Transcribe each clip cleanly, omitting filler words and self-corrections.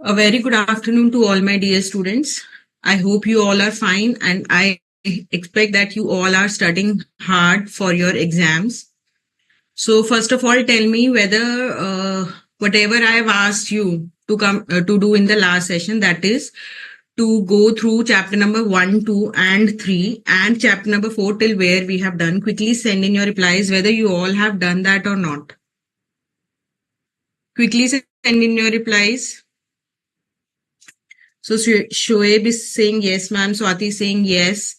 A very good afternoon to all my dear students. I hope you all are fine and I expect that you all are studying hard for your exams. So first of all, tell me whether whatever I have asked you to come to do in the last session, that is to go through chapter number 1, 2 and 3 and chapter number 4 till where we have done. Quickly send in your replies whether you all have done that or not. Quickly send in your replies. So Shoaib is saying yes, ma'am. Swati is saying yes.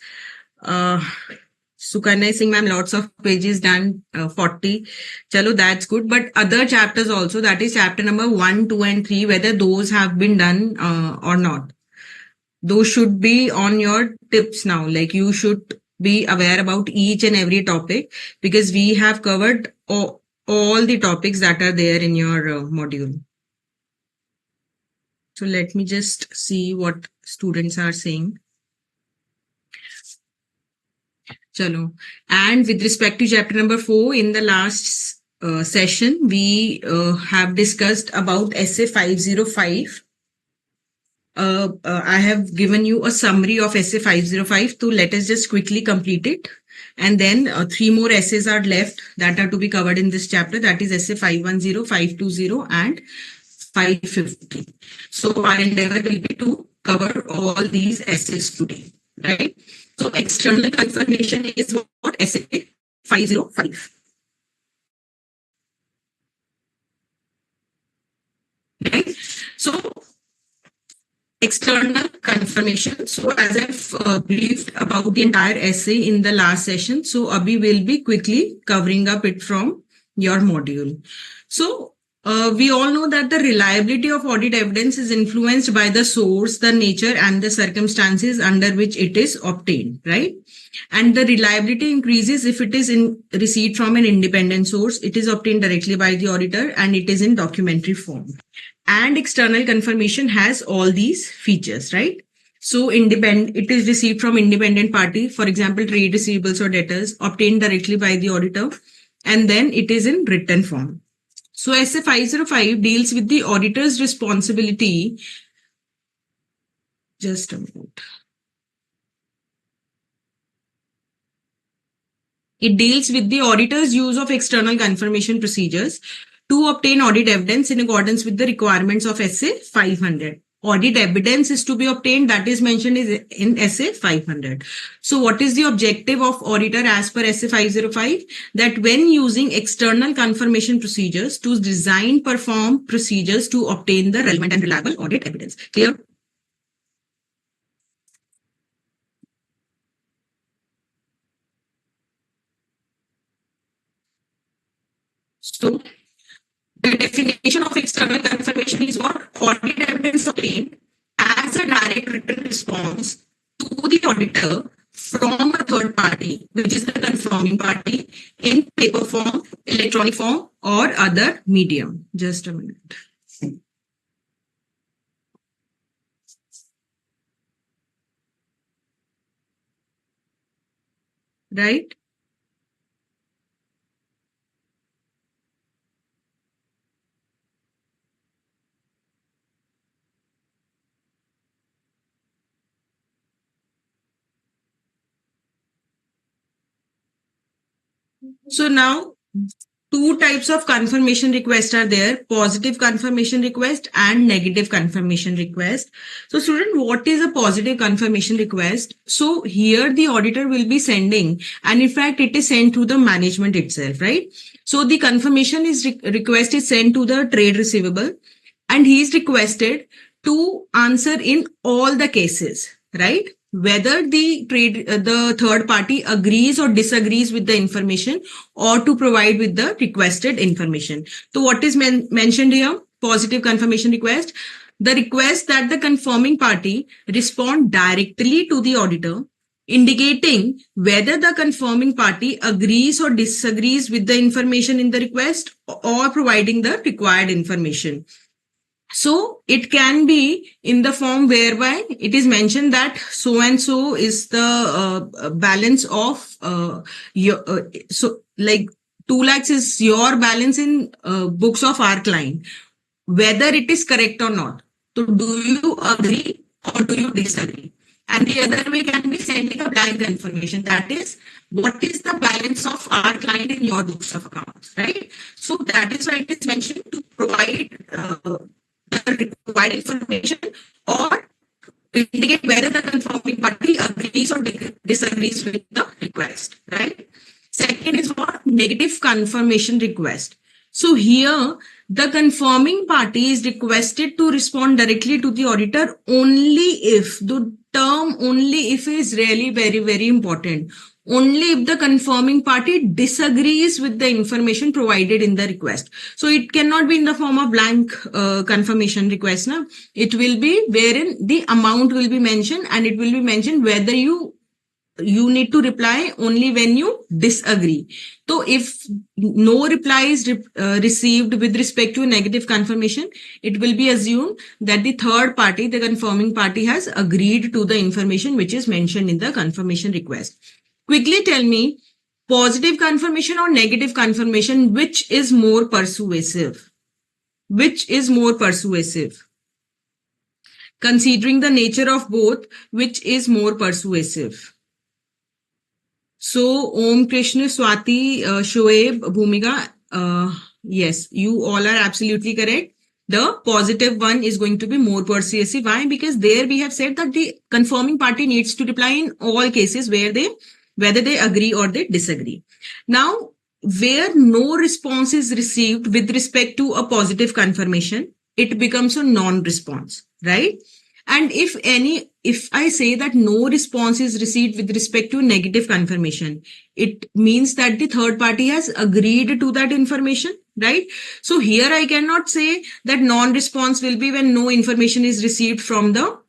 Sukanya is saying, ma'am, lots of pages done, 40. Chalo, that's good. But other chapters also, that is chapter number 1, 2 and 3, whether those have been done or not. Those should be on your tips now. Like you should be aware about each and every topic because we have covered all the topics that are there in your module. So let me just see what students are saying. Chalo. And with respect to chapter number 4, in the last session, we have discussed about essay 505. I have given you a summary of essay 505. So let us just quickly complete it. And then 3 more essays are left that are to be covered in this chapter. That is essay 510, 520 and 550. So our endeavor will be to cover all these essays today, right? So external confirmation is what? Essay 505. Right? So external confirmation. So as I've briefed about the entire essay in the last session, so Abhi will be quickly covering up it from your module. So we all know that the reliability of audit evidence is influenced by the source, the nature, and the circumstances under which it is obtained, right? And the reliability increases if it is received from an independent source, it is obtained directly by the auditor, and it is in documentary form. And external confirmation has all these features, right? So it is received from independent party, for example, trade receivables or debtors, obtained directly by the auditor, and then it is in written form. So SA 505 deals with the auditor's responsibility. Just a minute. It deals with the auditor's use of external confirmation procedures to obtain audit evidence in accordance with the requirements of SA 500. Audit evidence is to be obtained, that is mentioned in SA 500. So what is the objective of auditor as per SA 505? That when using external confirmation procedures to design, perform procedures to obtain the relevant and reliable audit evidence. Clear? So the definition of external confirmation is what? Audit evidence obtained as a direct written response to the auditor from a third party, which is the confirming party, in paper form, electronic form, or other medium. Just a minute. Right? So now 2 types of confirmation request are there: positive confirmation request and negative confirmation request. So student, what is a positive confirmation request? So here the auditor will be sending, and in fact it is sent to the management itself, right? So the confirmation is request is sent to the trade receivable, and he is requested to answer in all the cases, right? Whether the third party agrees or disagrees with the information, or to provide with the requested information. So what is mentioned here? Positive confirmation request. The request that the confirming party respond directly to the auditor, indicating whether the confirming party agrees or disagrees with the information in the request, or providing the required information. So it can be in the form whereby it is mentioned that so and so is the balance of your so like 2 lakhs is your balance in books of our client, whether it is correct or not. So do you agree or do you disagree? And the other way can be sending a blank confirmation. That is, what is the balance of our client in your books of accounts, right? So that is why it is mentioned to provide the required information or indicate whether the confirming party agrees or disagrees with the request, right? Second is what? Negative confirmation request. So here, the confirming party is requested to respond directly to the auditor only if, the term only if is really very, very important. Only if the confirming party disagrees with the information provided in the request. So it cannot be in the form of blank confirmation request. Now, it will be wherein the amount will be mentioned and it will be mentioned whether you need to reply only when you disagree. So if no reply is received with respect to negative confirmation, it will be assumed that the third party, the confirming party, has agreed to the information which is mentioned in the confirmation request. Quickly tell me, positive confirmation or negative confirmation, which is more persuasive? Which is more persuasive? Considering the nature of both, which is more persuasive? So, Om Krishna, Swati, Shoaib, Bhumika, yes, you all are absolutely correct. The positive one is going to be more persuasive. Why? Because there we have said that the confirming party needs to reply in all cases whether they agree or they disagree. Now, where no response is received with respect to a positive confirmation, it becomes a non-response, right? And if I say that no response is received with respect to negative confirmation, it means that the third party has agreed to that information, right? So here I cannot say that non-response will be when no information is received from the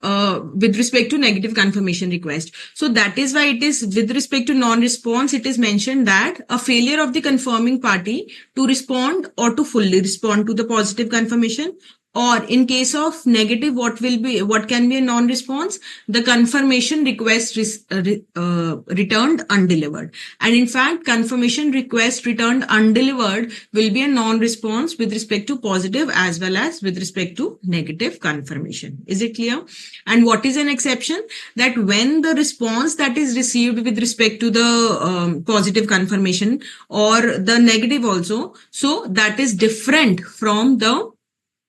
with respect to negative confirmation request. So that is why it is with respect to non-response, it is mentioned that a failure of the confirming party to respond or to fully respond to the positive confirmation, or in case of negative, what can be a non-response? The confirmation request returned undelivered. And in fact, confirmation request returned undelivered will be a non-response with respect to positive as well as with respect to negative confirmation. Is it clear? And what is an exception? That when the response that is received with respect to the positive confirmation or the negative also, so that is different from the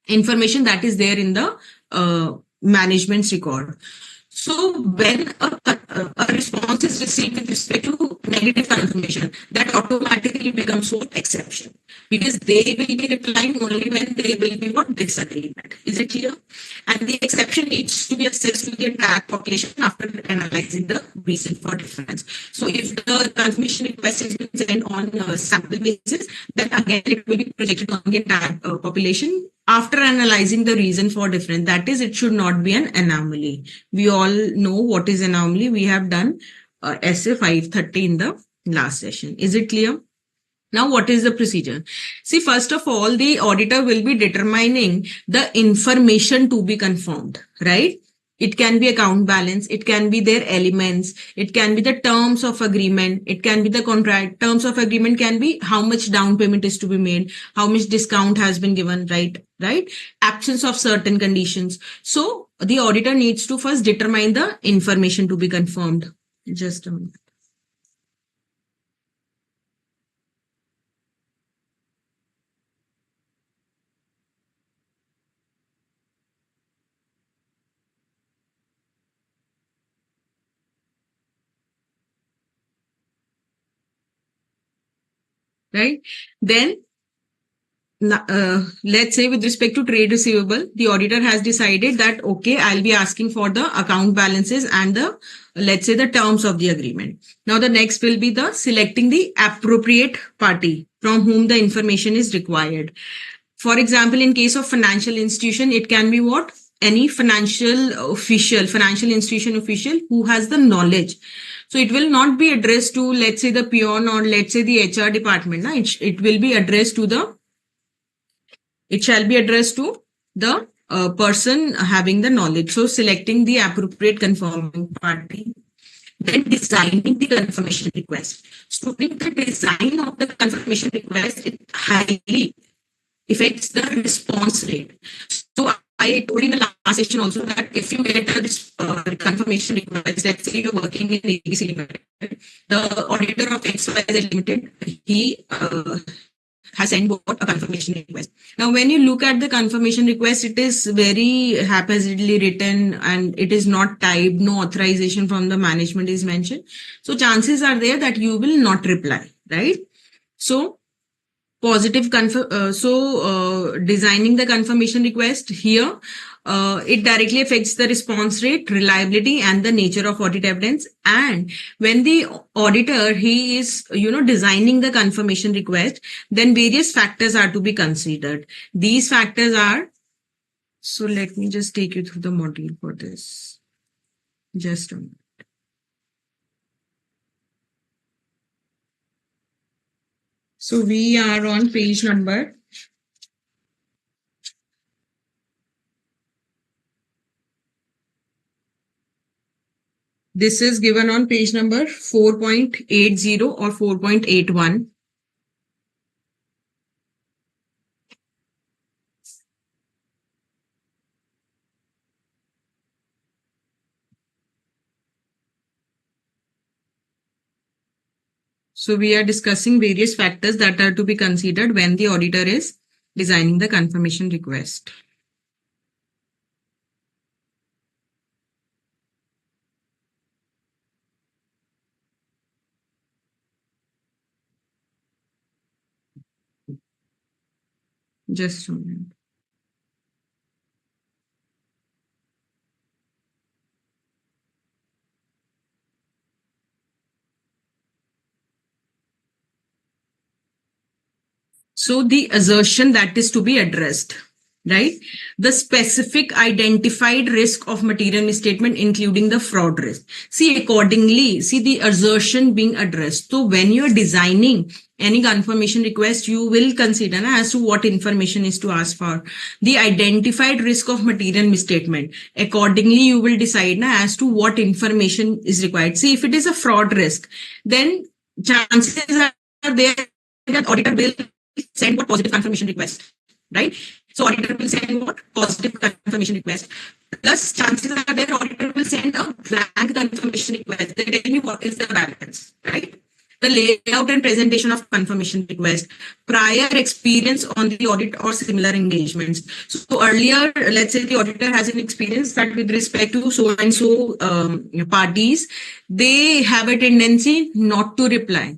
information that is there in the management's record. So when a response is received with respect to negative confirmation, that automatically becomes what? Exception. Because they will be replying only when they will be what? Disagreement. Is it clear? And the exception needs to be assessed with the entire population after analyzing the reason for difference. So if the confirmation request is being sent on a sample basis, then again it will be projected on the entire population after analyzing the reason for difference. That is, it should not be an anomaly. We all know what is anomaly. We have done SA 530 in the last session. Is it clear? Now, what is the procedure? See, first of all, the auditor will be determining the information to be confirmed, right? It can be account balance. It can be their elements. It can be the terms of agreement. It can be the contract. Terms of agreement can be how much down payment is to be made, how much discount has been given, right? Absence of certain conditions. So the auditor needs to first determine the information to be confirmed. Just a minute. Right? Then let's say with respect to trade receivable, the auditor has decided that, okay, I'll be asking for the account balances and let's say the terms of the agreement. Now the next will be the selecting the appropriate party from whom the information is required. For example, in case of financial institution, it can be what? Any financial institution official who has the knowledge. So it will not be addressed to, let's say, the peon or let's say the HR department. It will be addressed to it shall be addressed to the person having the knowledge. So selecting the appropriate confirming party, then designing the confirmation request. So in the design of the confirmation request, affects the response rate. So I told in the last session also that if you get a confirmation request, let's say you're working in ABC Limited, the auditor of XYZ Limited, he has sent what a confirmation request. Now, when you look at the confirmation request, it is very haphazardly written and it is not typed. No authorization from the management is mentioned. So chances are there that you will not reply, right? So designing the confirmation request here, it directly affects the response rate, reliability, and the nature of audit evidence. And when the auditor, he is, designing the confirmation request, then various factors are to be considered. These factors are, so let me just take you through the module for this. Just a minute. So we are on page number. This is given on page number 4.80 or 4.81. So we are discussing various factors that are to be considered when the auditor is designing the confirmation request. Just a minute. So the assertion that is to be addressed, right? The specific identified risk of material misstatement, including the fraud risk. See, accordingly, see the assertion being addressed. So when you're designing any confirmation request, you will consider as to what information is to ask for. The identified risk of material misstatement. Accordingly, you will decide as to what information is required. See, if it is a fraud risk, then chances are there that auditor will send what positive confirmation request, right? So auditor will send what positive confirmation request. Plus chances are there auditor will send a blank confirmation request. They tell me what is the balance, right? The layout and presentation of confirmation request, prior experience on the audit or similar engagements. So earlier, let's say the auditor has an experience that with respect to so and so parties, they have a tendency not to reply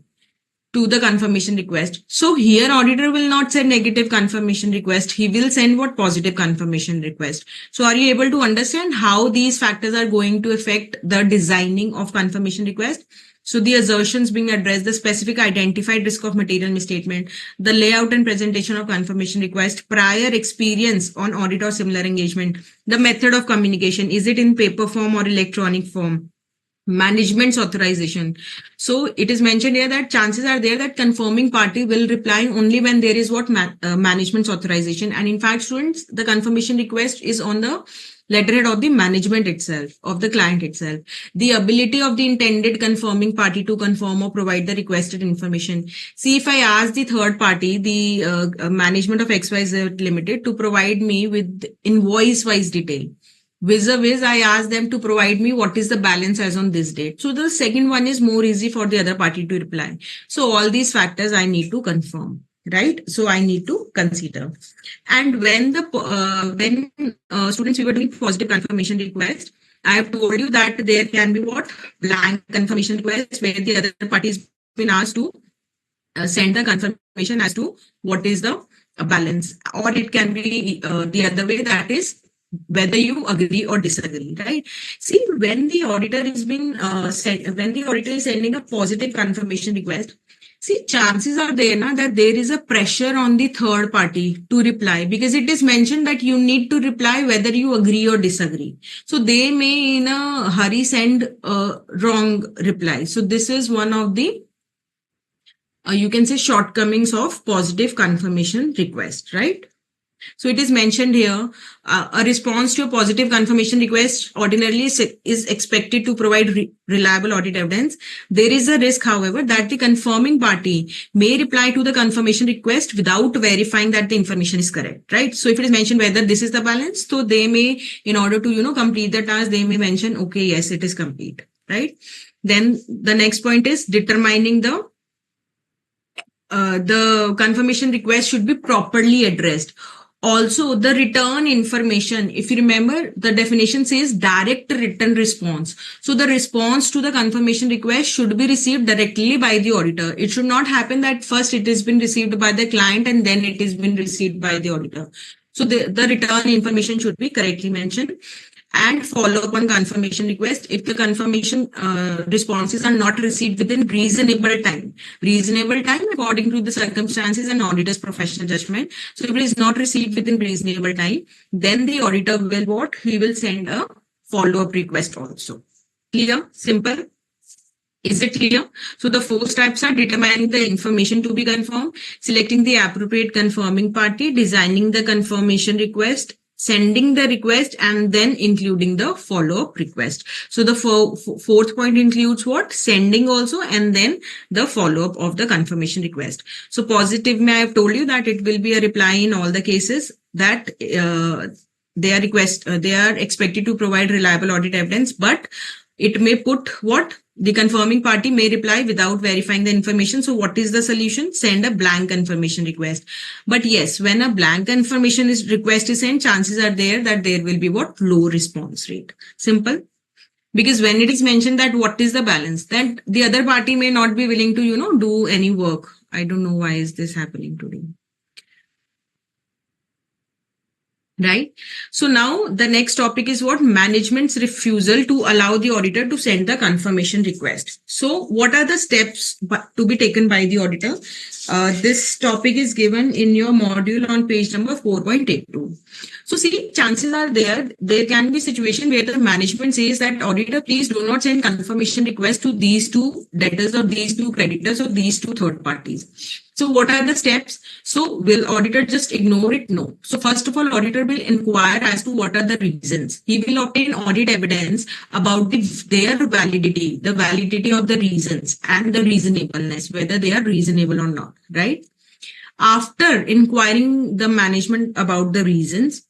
to the confirmation request. So here auditor will not send negative confirmation request. He will send what positive confirmation request. So are you able to understand how these factors are going to affect the designing of confirmation request? So the assertions being addressed, the specific identified risk of material misstatement, the layout and presentation of confirmation request, prior experience on audit or similar engagement, the method of communication, is it in paper form or electronic form? Management's authorization. So it is mentioned here that chances are there that confirming party will reply only when there is what management's authorization. And in fact, students, the confirmation request is on the letterhead of the management itself, of the client itself. The ability of the intended confirming party to confirm or provide the requested information. See, if I ask the third party, the management of XYZ Limited, to provide me with invoice-wise detail, vis-a-vis, I ask them to provide me what is the balance as on this date. So the second one is more easy for the other party to reply. So all these factors I need to confirm, right? So I need to consider. And when students, we were doing positive confirmation request, I have told you that there can be what blank confirmation request where the other party has been asked to send the confirmation as to what is the balance, or it can be the other way, that is whether you agree or disagree, right? See, when the auditor is being when the auditor is sending a positive confirmation request, see, chances are there that there is a pressure on the third party to reply, because it is mentioned that you need to reply whether you agree or disagree. So they may in a hurry send a wrong reply. So this is one of the you can say shortcomings of positive confirmation request, right? So it is mentioned here, a response to a positive confirmation request ordinarily is expected to provide reliable audit evidence. There is a risk, however, that the confirming party may reply to the confirmation request without verifying that the information is correct, right? So if it is mentioned whether this is the balance, so they may, in order to, complete the task, they may mention, okay, yes, it is complete, right? Then the next point is determining the confirmation request should be properly addressed. Also, the return information, if you remember, the definition says direct written response. So the response to the confirmation request should be received directly by the auditor. It should not happen that first it has been received by the client and then it has been received by the auditor. So the return information should be correctly mentioned. And follow up on confirmation request if the confirmation responses are not received within reasonable time. Reasonable time according to the circumstances and auditor's professional judgment. So if it is not received within reasonable time, then the auditor will what? He will send a follow-up request also. Clear? Simple? Is it clear? So the 4 steps are determining the information to be confirmed, selecting the appropriate confirming party, designing the confirmation request, sending the request, and then including the follow-up request. So the fourth point includes what? Sending also, and then the follow-up of the confirmation request. So positive, I have told you that it will be a reply in all the cases that they are expected to provide reliable audit evidence, but it may put what? The confirming party may reply without verifying the information. So what is the solution? Send a blank confirmation request. But yes, when a blank confirmation request is sent, chances are there that there will be what? Low response rate. Simple. Because when it is mentioned that what is the balance, that the other party may not be willing to, do any work. I don't know why is this happening today. Right. So now the next topic is what? Management's refusal to allow the auditor to send the confirmation request. So what are the steps to be taken by the auditor? This topic is given in your module on page number 4.82. So see, chances are there can be a situation where the management says that auditor, please do not send confirmation request to these 2 debtors or these 2 creditors or these 2 third parties. So what are the steps? So will auditor just ignore it? No. So first of all, auditor will inquire as to what are the reasons. He will obtain audit evidence about their validity, the validity of the reasons and the reasonableness, whether they are reasonable or not, right? After inquiring the management about the reasons,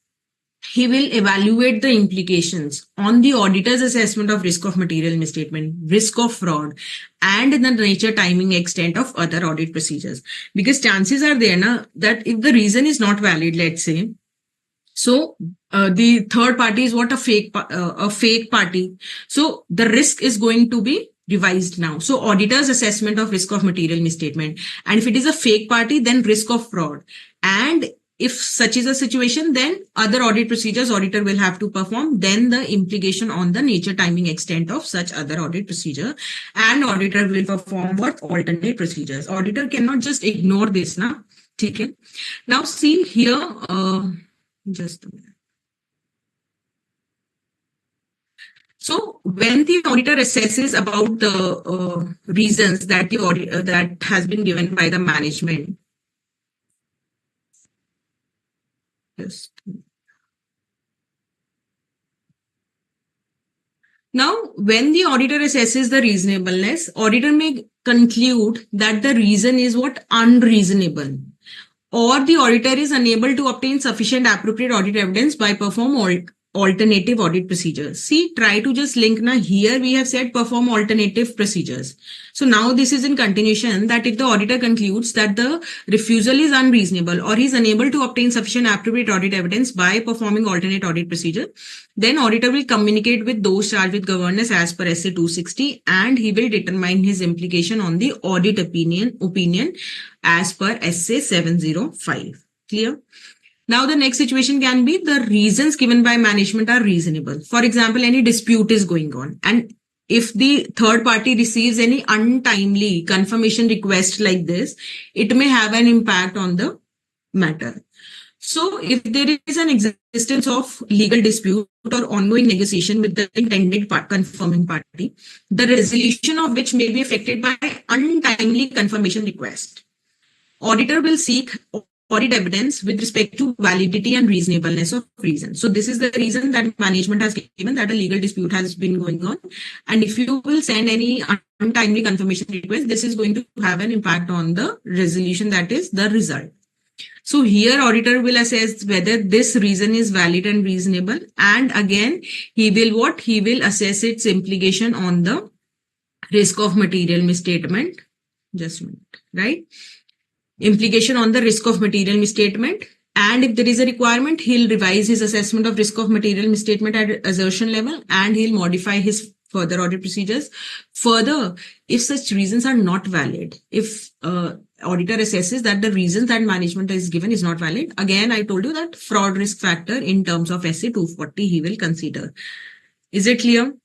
he will evaluate the implications on the auditor's assessment of risk of material misstatement, risk of fraud, and the nature, timing, extent of other audit procedures. Because chances are there that if the reason is not valid, let's say, so the third party is what? A fake party. So the risk is going to be revised now. So auditor's assessment of risk of material misstatement. And if it is a fake party, then risk of fraud. And if such is a situation, then other audit procedures auditor will have to perform, then the implication on the nature, timing, extent of such other audit procedure, and auditor will perform what? Alternate procedures. Auditor cannot just ignore this now. Okay. Now see here, just a minute. So when the auditor assesses about the reasons that the audit that has been given by the management, now, when the auditor assesses the reasonableness, auditor may conclude that the reason is what? Unreasonable, or the auditor is unable to obtain sufficient appropriate audit evidence by perform alternative audit procedures. See, try to just link now. Here we have said perform alternative procedures. So now this is in continuation that if the auditor concludes that the refusal is unreasonable or he is unable to obtain sufficient appropriate audit evidence by performing alternate audit procedure, then auditor will communicate with those charged with governance as per SA 260 and he will determine his implication on the audit opinion as per SA 705. Clear? Now, the next situation can be the reasons given by management are reasonable. For example, any dispute is going on and if the third party receives any untimely confirmation request like this, it may have an impact on the matter. So if there is an existence of legal dispute or ongoing negotiation with the intended confirming party, the resolution of which may be affected by untimely confirmation request, auditor will seek audit evidence with respect to validity and reasonableness of reason. So this is the reason that management has given that a legal dispute has been going on. And if you will send any untimely confirmation request, this is going to have an impact on the resolution, that is the result. So here auditor will assess whether this reason is valid and reasonable. And again, he will what? He will assess its implication on the risk of material misstatement. Just a minute, right? Implication on the risk of material misstatement. And if there is a requirement, he'll revise his assessment of risk of material misstatement at assertion level, and he'll modify his further audit procedures. Further, if such reasons are not valid, if auditor assesses that the reasons that management is given is not valid, again, I told you that fraud risk factor in terms of SA 240 he will consider. Is it clear?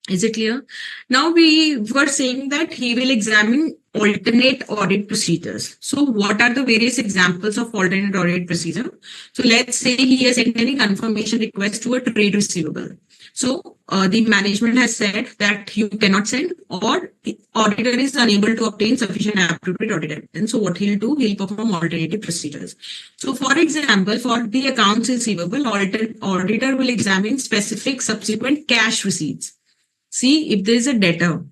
Is it clear? Now we were saying that he will examine alternate audit procedures. So what are the various examples of alternate audit procedure? So let's say he has sent any confirmation request to a trade receivable. So the management has said that you cannot send, or the auditor is unable to obtain sufficient appropriate audit evidence. So what he'll do, he'll perform alternative procedures. So for example, for the accounts receivable, auditor will examine specific subsequent cash receipts. See, if there is a debtor,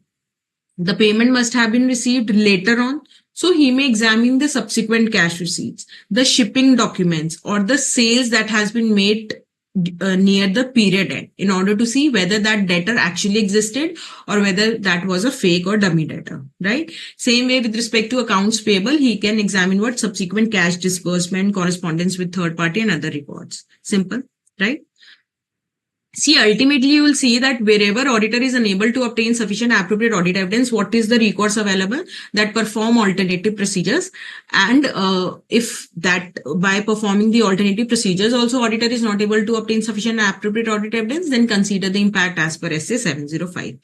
the payment must have been received later on. So he may examine the subsequent cash receipts, the shipping documents, or the sales that has been made near the period end in order to see whether that debtor actually existed or whether that was a fake or dummy debtor, right? Same way with respect to accounts payable, he can examine what subsequent cash disbursement, correspondence with third party and other records. Simple, right? See, ultimately, you will see that wherever auditor is unable to obtain sufficient appropriate audit evidence, what is the recourse available? That perform alternative procedures. And if that by performing the alternative procedures, also auditor is not able to obtain sufficient appropriate audit evidence, then consider the impact as per SA 705.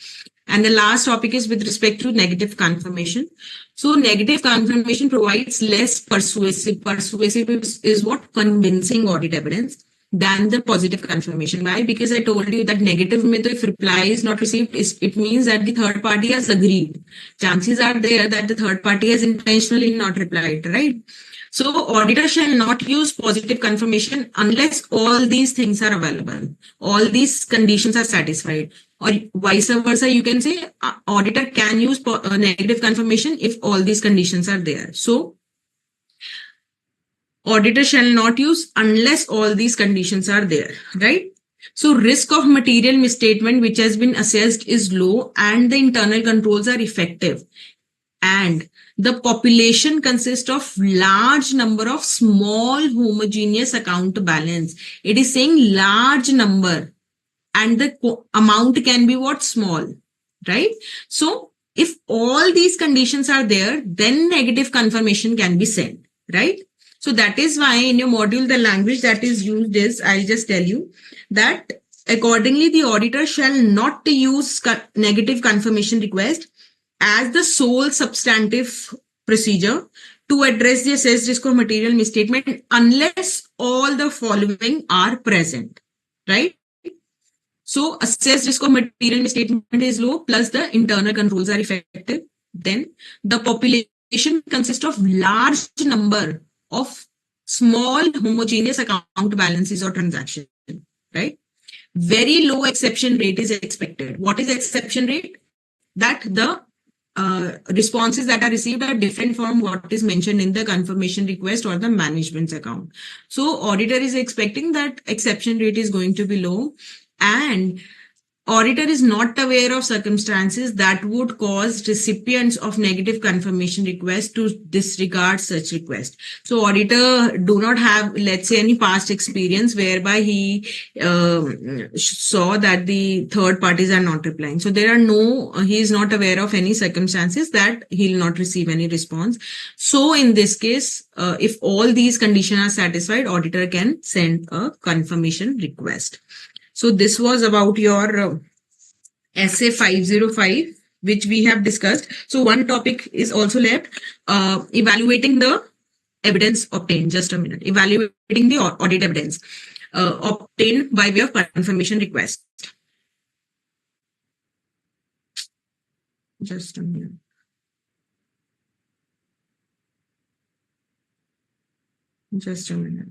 And the last topic is with respect to negative confirmation. So negative confirmation provides less persuasive. Persuasive is what? Convincing audit evidence than the positive confirmation. Why? Because I told you that negative mein to if reply is not received, it means that the third party has agreed. Chances are there that the third party has intentionally not replied, right? So auditor shall not use positive confirmation unless all these things are available. All these conditions are satisfied. Or vice versa, you can say auditor can use negative confirmation if all these conditions are there. So auditor shall not use unless all these conditions are there, right? So risk of material misstatement which has been assessed is low and the internal controls are effective. And the population consists of large number of small homogeneous account balance. It is saying large number and the amount can be what? Small, right? So if all these conditions are there, then negative confirmation can be sent, right? So that is why in your module, the language that is used is, I'll just tell you that accordingly, the auditor shall not use negative confirmation request as the sole substantive procedure to address the assessed risk of material misstatement unless all the following are present, right? So assessed risk of material misstatement is low plus the internal controls are effective. Then the population consists of large number of small homogeneous account balances or transactions, right? Very low exception rate is expected. What is exception rate? That the responses that are received are different from what is mentioned in the confirmation request or the management's account. So auditor is expecting that exception rate is going to be low, and auditor is not aware of circumstances that would cause recipients of negative confirmation request to disregard such request. So auditor do not have, let's say, any past experience whereby he saw that the third parties are not replying. So there are no, he is not aware of any circumstances that he'll not receive any response. So in this case, if all these conditions are satisfied, auditor can send a confirmation request. So this was about your SA 505, which we have discussed. So one topic is also left, evaluating the evidence obtained. Just a minute. Evaluating the audit evidence obtained by way of confirmation request. Just a minute. Just a minute.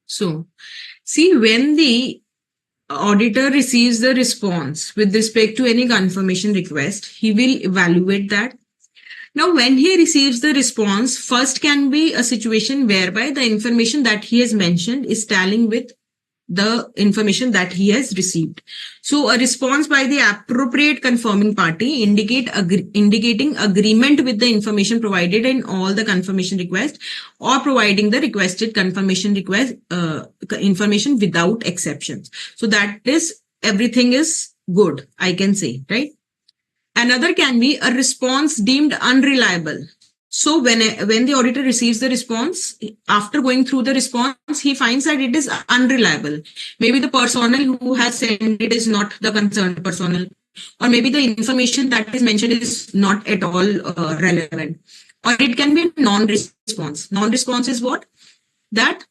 So, see, when the auditor receives the response with respect to any confirmation request, he will evaluate that. Now, when he receives the response, first can be a situation whereby the information that he has mentioned is tallying with the information that he has received. So a response by the appropriate confirming party indicating agreement with the information provided in all the confirmation request, or providing the requested confirmation request information without exceptions. So that is, everything is good, I can say, right? Another can be a response deemed unreliable. So when the auditor receives the response, after going through the response, he finds that it is unreliable. Maybe the personnel who has sent it is not the concerned personnel, or maybe the information that is mentioned is not at all relevant. Or it can be non-response. Non-response is what? That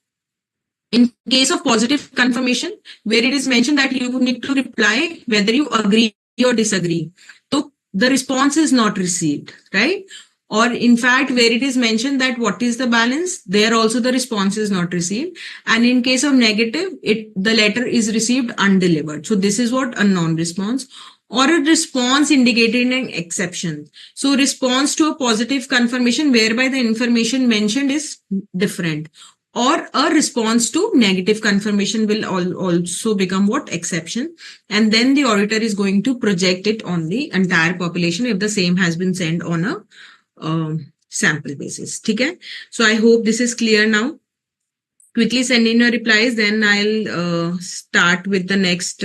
in case of positive confirmation, where it is mentioned that you need to reply whether you agree or disagree. So the response is not received, right? Or in fact, where it is mentioned that what is the balance, there also the response is not received. And in case of negative, the letter is received undelivered. So this is what a non-response. Or a response indicating an exception. So response to a positive confirmation whereby the information mentioned is different. Or a response to negative confirmation will also become what? Exception. And then the auditor is going to project it on the entire population if the same has been sent on a sample basis. Okay? So I hope this is clear now. Quickly send in your replies, then I'll start with the next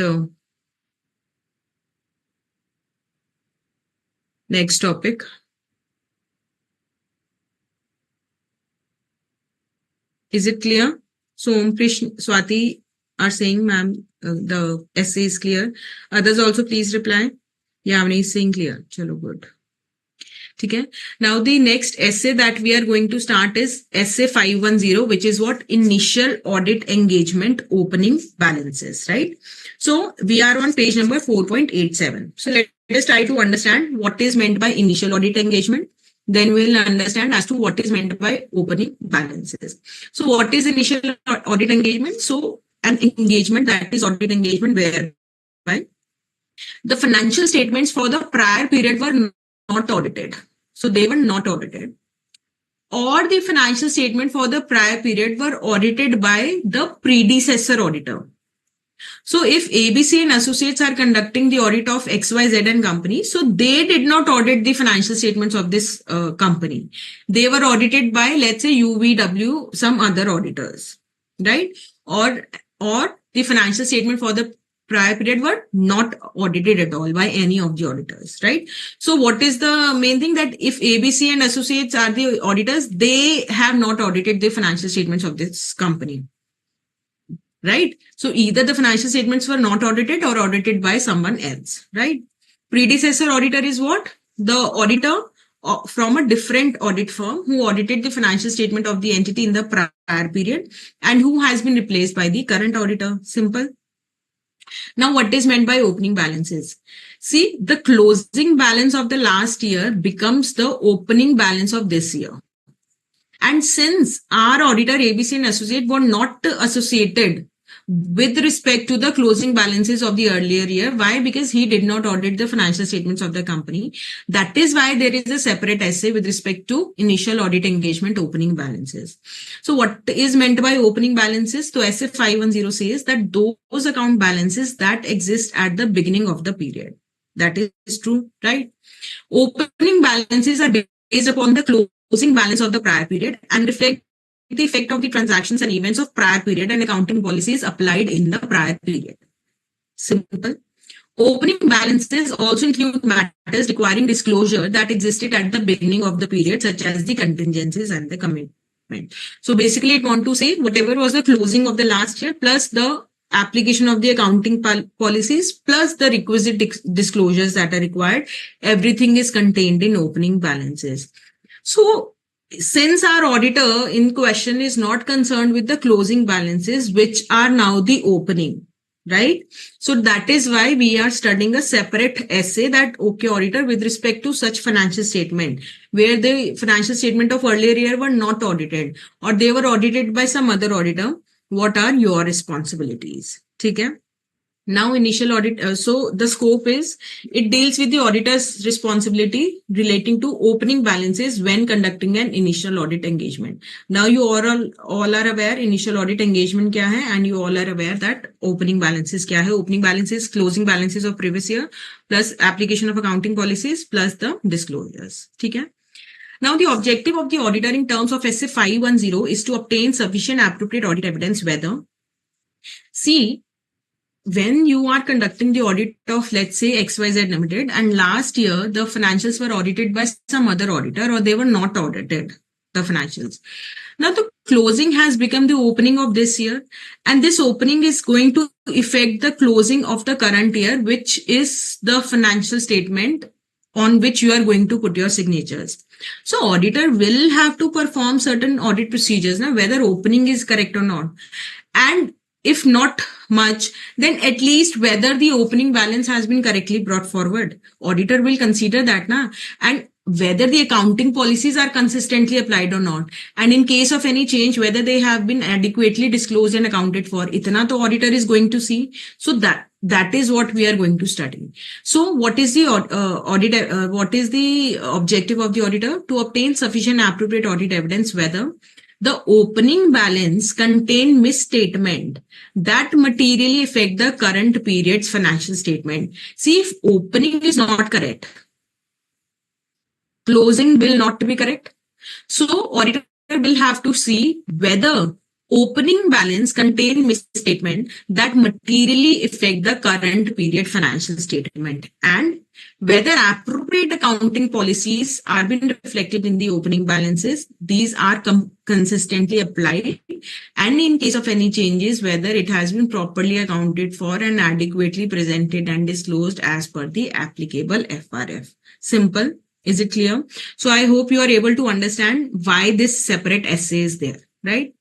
topic. Is it clear? So Om Krishna, Swati are saying, ma'am, the essay is clear. Others also please reply. Yamini is saying clear. Chalo, good. Okay. Now the next essay that we are going to start is essay 510, which is what? Initial audit engagement opening balances, right? So we are on page number 4.87. So let us try to understand what is meant by initial audit engagement. Then we'll understand as to what is meant by opening balances. So what is initial audit engagement? So an engagement, that is audit engagement whereby the financial statements for the prior period were not audited. So they were not audited. Or the financial statement for the prior period were audited by the predecessor auditor. So if ABC and Associates are conducting the audit of XYZ and company, so they did not audit the financial statements of this company. They were audited by, let's say, UVW, some other auditors, right? Or the financial statement for the prior period were not audited at all by any of the auditors, right? So what is the main thing? That if ABC and Associates are the auditors, they have not audited the financial statements of this company, right? So either the financial statements were not audited or audited by someone else, right? Predecessor auditor is what? The auditor from a different audit firm who audited the financial statement of the entity in the prior period and who has been replaced by the current auditor. Simple. Now, what is meant by opening balances? See, the closing balance of the last year becomes the opening balance of this year. And since our auditor ABC and Associate were not associated with respect to the closing balances of the earlier year, why? Because he did not audit the financial statements of the company. That is why there is a separate essay with respect to initial audit engagement opening balances. So what is meant by opening balances? So essay 510 says that those account balances that exist at the beginning of the period. That is true, right? Opening balances are based upon the closing balance of the prior period and reflect the effect of the transactions and events of prior period and accounting policies applied in the prior period. Simple. Opening balances also include matters requiring disclosure that existed at the beginning of the period, such as the contingencies and the commitment. So basically, it want to say whatever was the closing of the last year plus the application of the accounting policies plus the requisite disclosures that are required, everything is contained in opening balances. So since our auditor in question is not concerned with the closing balances, which are now the opening, right? So that is why we are studying a separate essay that, okay, auditor, with respect to such financial statement, where the financial statement of earlier year were not audited or they were audited by some other auditor, what are your responsibilities? Okay. Now, initial audit. So the scope is it deals with the auditor's responsibility relating to opening balances when conducting an initial audit engagement. Now, you all are aware initial audit engagement kya hai, and you all are aware that opening balances kya hai. Opening balances, closing balances of previous year, plus application of accounting policies, plus the disclosures. Okay. Now, the objective of the auditor in terms of SA 510 is to obtain sufficient appropriate audit evidence whether see when you are conducting the audit of, let's say, XYZ Limited, and last year the financials were audited by some other auditor or they were not audited, the financials. Now the closing has become the opening of this year, and this opening is going to affect the closing of the current year, which is the financial statement on which you are going to put your signatures. So auditor will have to perform certain audit procedures, now whether opening is correct or not. And if not much, then at least whether the opening balance has been correctly brought forward. Auditor will consider that, na, and whether the accounting policies are consistently applied or not. And in case of any change, whether they have been adequately disclosed and accounted for. Itna to auditor is going to see. So that is what we are going to study. So what is the what is the objective of the auditor? To obtain sufficient appropriate audit evidence whether the opening balance contain misstatement that materially affect the current period's financial statement. See, if opening is not correct, closing will not be correct. So auditor will have to see whether opening balance contain misstatement that materially affect the current period financial statement, and whether appropriate accounting policies are being reflected in the opening balances. These are consistently applied, and in case of any changes, whether it has been properly accounted for and adequately presented and disclosed as per the applicable FRF. Simple. Is it clear? So I hope you are able to understand why this separate essay is there, right?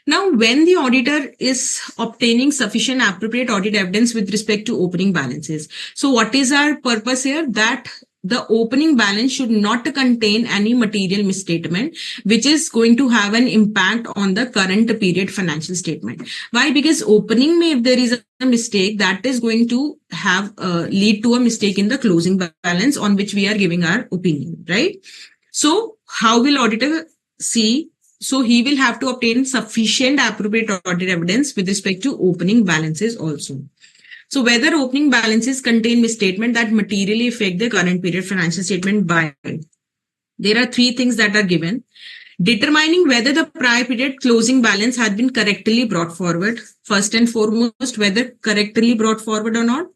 Now, when the auditor is obtaining sufficient appropriate audit evidence with respect to opening balances. So what is our purpose here? That the opening balance should not contain any material misstatement, which is going to have an impact on the current period financial statement. Why? Because opening may, if there is a mistake, that is going to have lead to a mistake in the closing balance on which we are giving our opinion, right? So how will auditor see? So he will have to obtain sufficient appropriate audit evidence with respect to opening balances also. So whether opening balances contain misstatement that materially affect the current period financial statement by, there are three things that are given. Determining whether the prior period closing balance had been correctly brought forward, first and foremost, whether correctly brought forward or not,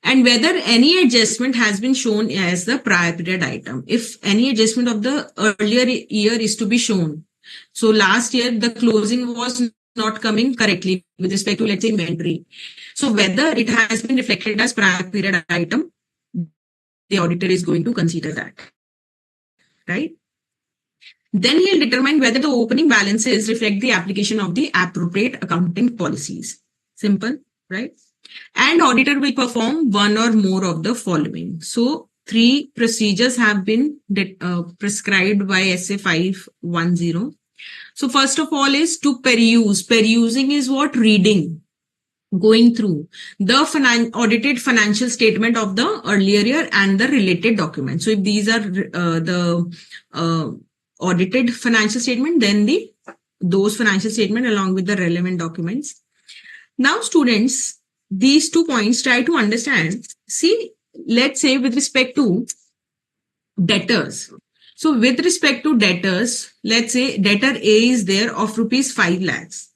and whether any adjustment has been shown as the prior period item. If any adjustment of the earlier year is to be shown. So last year, the closing was not coming correctly with respect to, let's say, inventory. So whether it has been reflected as prior period item, the auditor is going to consider that, right? Then he'll determine whether the opening balances reflect the application of the appropriate accounting policies. Simple, right? And auditor will perform one or more of the following. So three procedures have been prescribed by SA 510. So first of all is to peruse. Perusing is what? Reading. Going through the audited financial statement of the earlier year and the related documents. So if these are the audited financial statement, then those financial statement along with the relevant documents. Now, students, these 2 points try to understand. See, let's say with respect to debtors. So with respect to debtors, let's say debtor A is there of rupees 5 lakhs.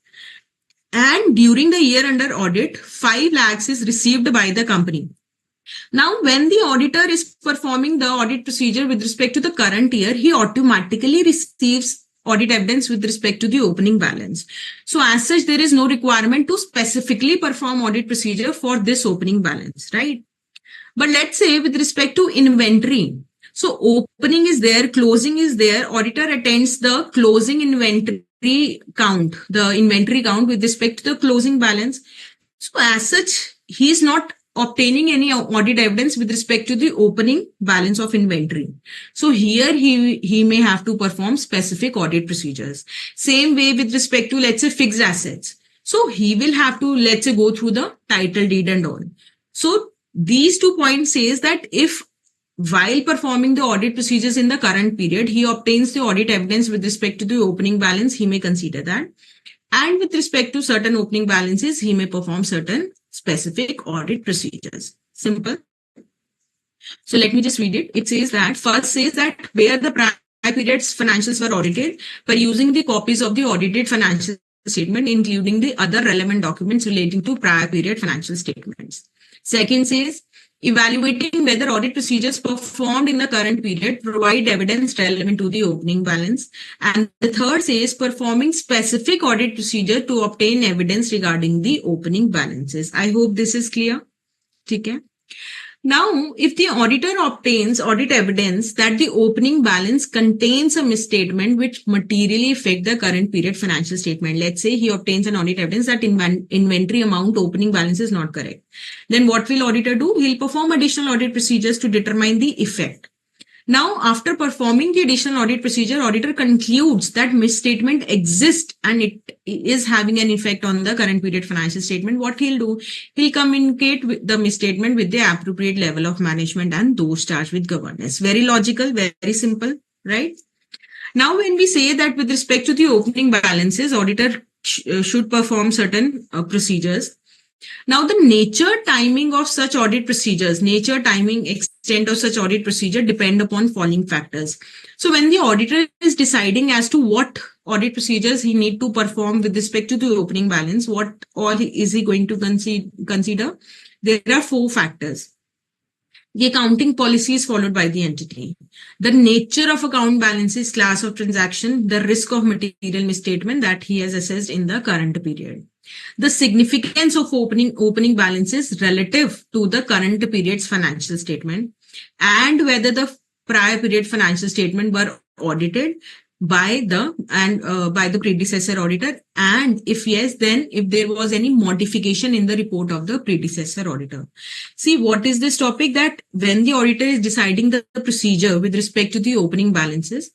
And during the year under audit, 5 lakhs is received by the company. Now, when the auditor is performing the audit procedure with respect to the current year, he automatically receives audit evidence with respect to the opening balance. So as such, there is no requirement to specifically perform audit procedure for this opening balance, right? But let's say with respect to inventory, so opening is there, closing is there, auditor attends the closing inventory count, the inventory count with respect to the closing balance. So as such, he is not obtaining any audit evidence with respect to the opening balance of inventory. So here he may have to perform specific audit procedures. Same way with respect to, let's say, fixed assets. So he will have to, let's say, go through the title deed and all. So these 2 points says that if while performing the audit procedures in the current period, he obtains the audit evidence with respect to the opening balance, he may consider that. And with respect to certain opening balances, he may perform certain specific audit procedures. Simple. So let me just read it. It says that first says that where the prior period's financials were audited by using the copies of the audited financial statement, including the other relevant documents relating to prior period financial statements. Second says evaluating whether audit procedures performed in the current period provide evidence relevant to the opening balance. And the third says performing specific audit procedure to obtain evidence regarding the opening balances. I hope this is clear. Okay. Now, if the auditor obtains audit evidence that the opening balance contains a misstatement which materially affect the current period financial statement, let's say he obtains an audit evidence that inventory amount opening balance is not correct, then what will auditor do? He'll perform additional audit procedures to determine the effect. Now, after performing the additional audit procedure, auditor concludes that misstatement exists and it is having an effect on the current period financial statement. What he'll do, he'll communicate the misstatement with the appropriate level of management and those charged with governance. Very logical, very simple, right? Now, when we say that with respect to the opening balances, auditor should perform certain procedures. Now, the nature, timing of such audit procedures, nature, timing, extent of such audit procedure depend upon following factors. So when the auditor is deciding as to what audit procedures he need to perform with respect to the opening balance, what all is he going to consider? There are 4 factors. The accounting policies followed by the entity, the nature of account balances, class of transaction, the risk of material misstatement that he has assessed in the current period, the significance of opening balances relative to the current period's financial statement, and whether the prior period financial statement were audited by the predecessor auditor, and if yes, then if there was any modification in the report of the predecessor auditor. See, what is this topic? That when the auditor is deciding the procedure with respect to the opening balances,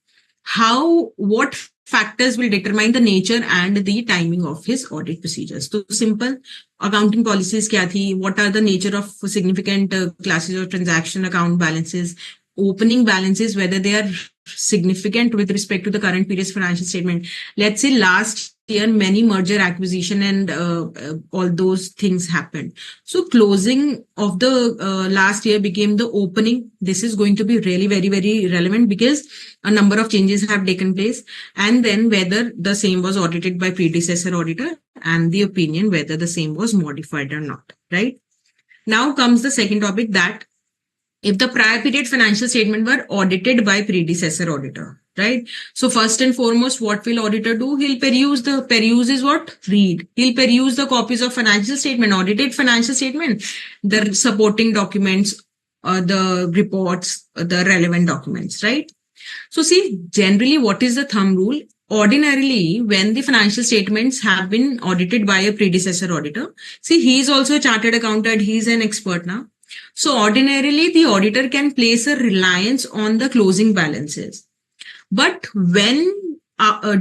what factors will determine the nature and the timing of his audit procedures. So simple, accounting policies kya thi, what are the nature of significant classes of transaction account balances, opening balances, whether they are significant with respect to the current period's financial statement. Let's say last year many merger acquisition and all those things happened. So closing of the last year became the opening. This is going to be really very, very relevant because a number of changes have taken place, and then whether the same was audited by predecessor auditor and the opinion whether the same was modified or not, right? Now comes the second topic, that if the prior period financial statement were audited by predecessor auditor, right? So first and foremost, what will auditor do? He'll peruse is what? Read. He'll peruse the copies of financial statement, audited financial statement, the supporting documents, the reports, the relevant documents, right? So see, generally, what is the thumb rule? Ordinarily, when the financial statements have been audited by a predecessor auditor, see, he is also a chartered accountant, he's an expert now. So ordinarily, the auditor can place a reliance on the closing balances. But when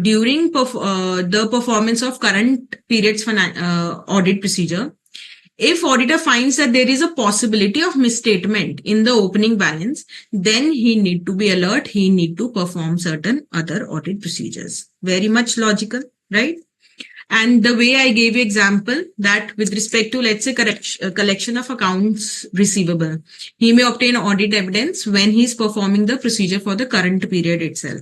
during the performance of current period's audit procedure, if auditor finds that there is a possibility of misstatement in the opening balance, then he need to be alert. He need to perform certain other audit procedures. Very much logical, right? And the way I gave you example that with respect to, let's say, collection of accounts receivable, he may obtain audit evidence when he is performing the procedure for the current period itself.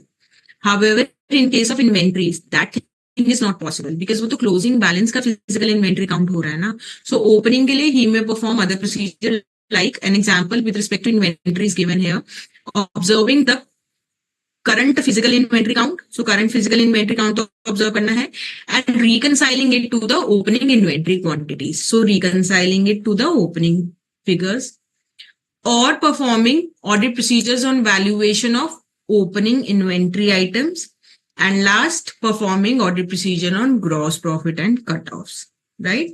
However, in case of inventories, that thing is not possible because वो तो closing balance का physical inventory count हो रहा है ना. So opening के लिए he may perform other procedure, like an example with respect to inventories given here, observing the current physical inventory count. So current physical inventory count to observe करना है, and reconciling it to the opening inventory quantities. So reconciling it to the opening figures, or performing audit procedures on valuation of opening inventory items, and last, performing audit procedure on gross profit and cutoffs, right?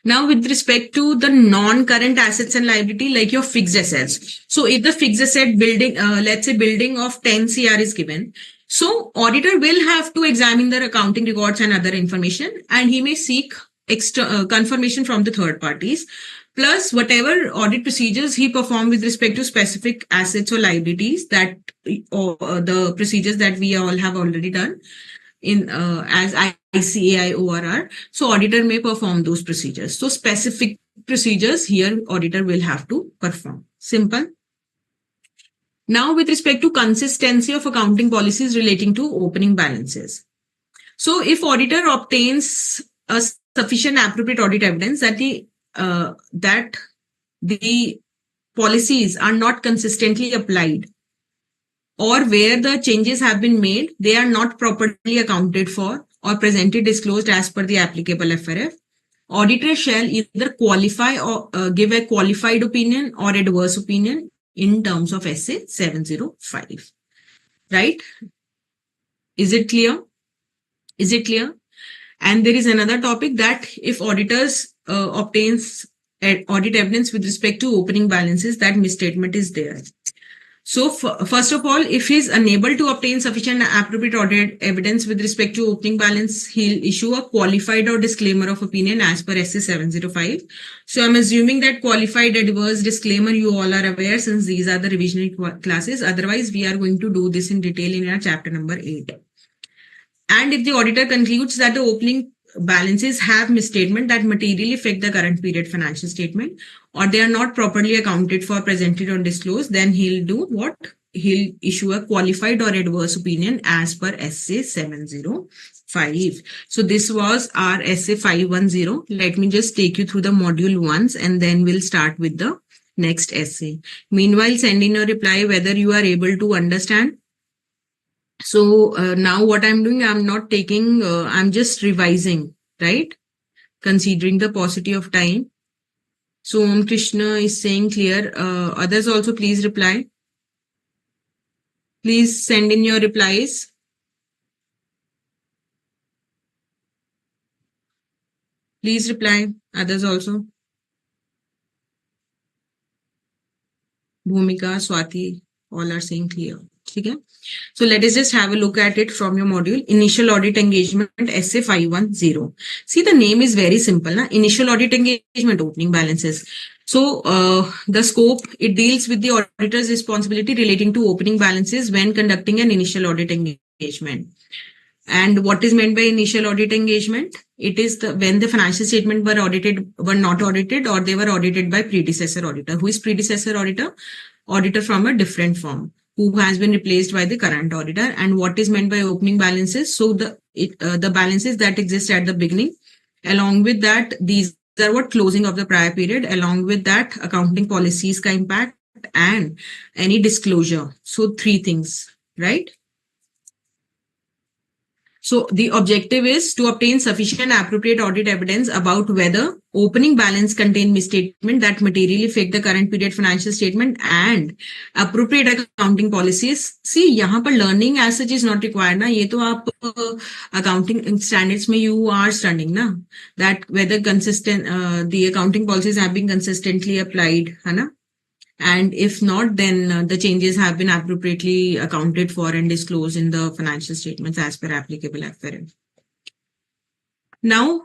Now, with respect to the non-current assets and liability, like your fixed assets. So, if the fixed asset building, let's say building of 10 CR is given, so auditor will have to examine the accounting records and other information, and he may seek extra confirmation from the third parties. Plus, whatever audit procedures he performed with respect to specific assets or liabilities, that or the procedures that we all have already done in as ICAI ORR. So auditor may perform those procedures. So specific procedures here auditor will have to perform. Simple. Now with respect to consistency of accounting policies relating to opening balances. So if auditor obtains a sufficient appropriate audit evidence that the policies are not consistently applied, or where the changes have been made, they are not properly accounted for or presently disclosed as per the applicable FRF, auditor shall either qualify or give a qualified opinion or adverse opinion in terms of SA 705. Right? Is it clear? Is it clear? And there is another topic that if auditors obtains audit evidence with respect to opening balances, that misstatement is there. So first of all, if he is unable to obtain sufficient appropriate audit evidence with respect to opening balance, he'll issue a qualified or disclaimer of opinion as per SA 705. So I'm assuming that qualified adverse disclaimer you all are aware, since these are the revisionary classes. Otherwise, we are going to do this in detail in our chapter number 8. And if the auditor concludes that the opening balances have misstatement that materially affect the current period financial statement, or they are not properly accounted for, presented or disclosed, then he'll do what? He'll issue a qualified or adverse opinion as per SA 705. So this was our SA 510. Let me just take you through the module once and then we'll start with the next essay. Meanwhile, send in your reply whether you are able to understand. So now what I'm doing, I'm not taking, I'm just revising, right? Considering the paucity of time. So Om Krishna is saying clear. Others also please reply. Please send in your replies. Please reply. Others also. Bhumika, Swati, all are saying clear. Okay. So let us just have a look at it from your module. Initial audit engagement SA 510. See, the name is very simple. Na? Initial audit engagement, opening balances. So the scope, it deals with the auditor's responsibility relating to opening balances when conducting an initial audit engagement. And what is meant by initial audit engagement? It is when the financial statement were not audited, or they were audited by predecessor auditor. Who is predecessor auditor? Auditor from a different firm, who has been replaced by the current auditor. And what is meant by opening balances? So the balances that exist at the beginning, along with that, these are what closing of the prior period, along with that accounting policies ka impact and any disclosure. So 3 things, right? So the objective is to obtain sufficient appropriate audit evidence about whether opening balance contain misstatement that materially affect the current period financial statement and appropriate accounting policies. See, यहाँ पर learning as such is not required ना. ये तो आप accounting standards में you are studying ना. That whether consistent the accounting policies have been consistently applied, है ना? And if not, then the changes have been appropriately accounted for and disclosed in the financial statements as per applicable FRF. Now,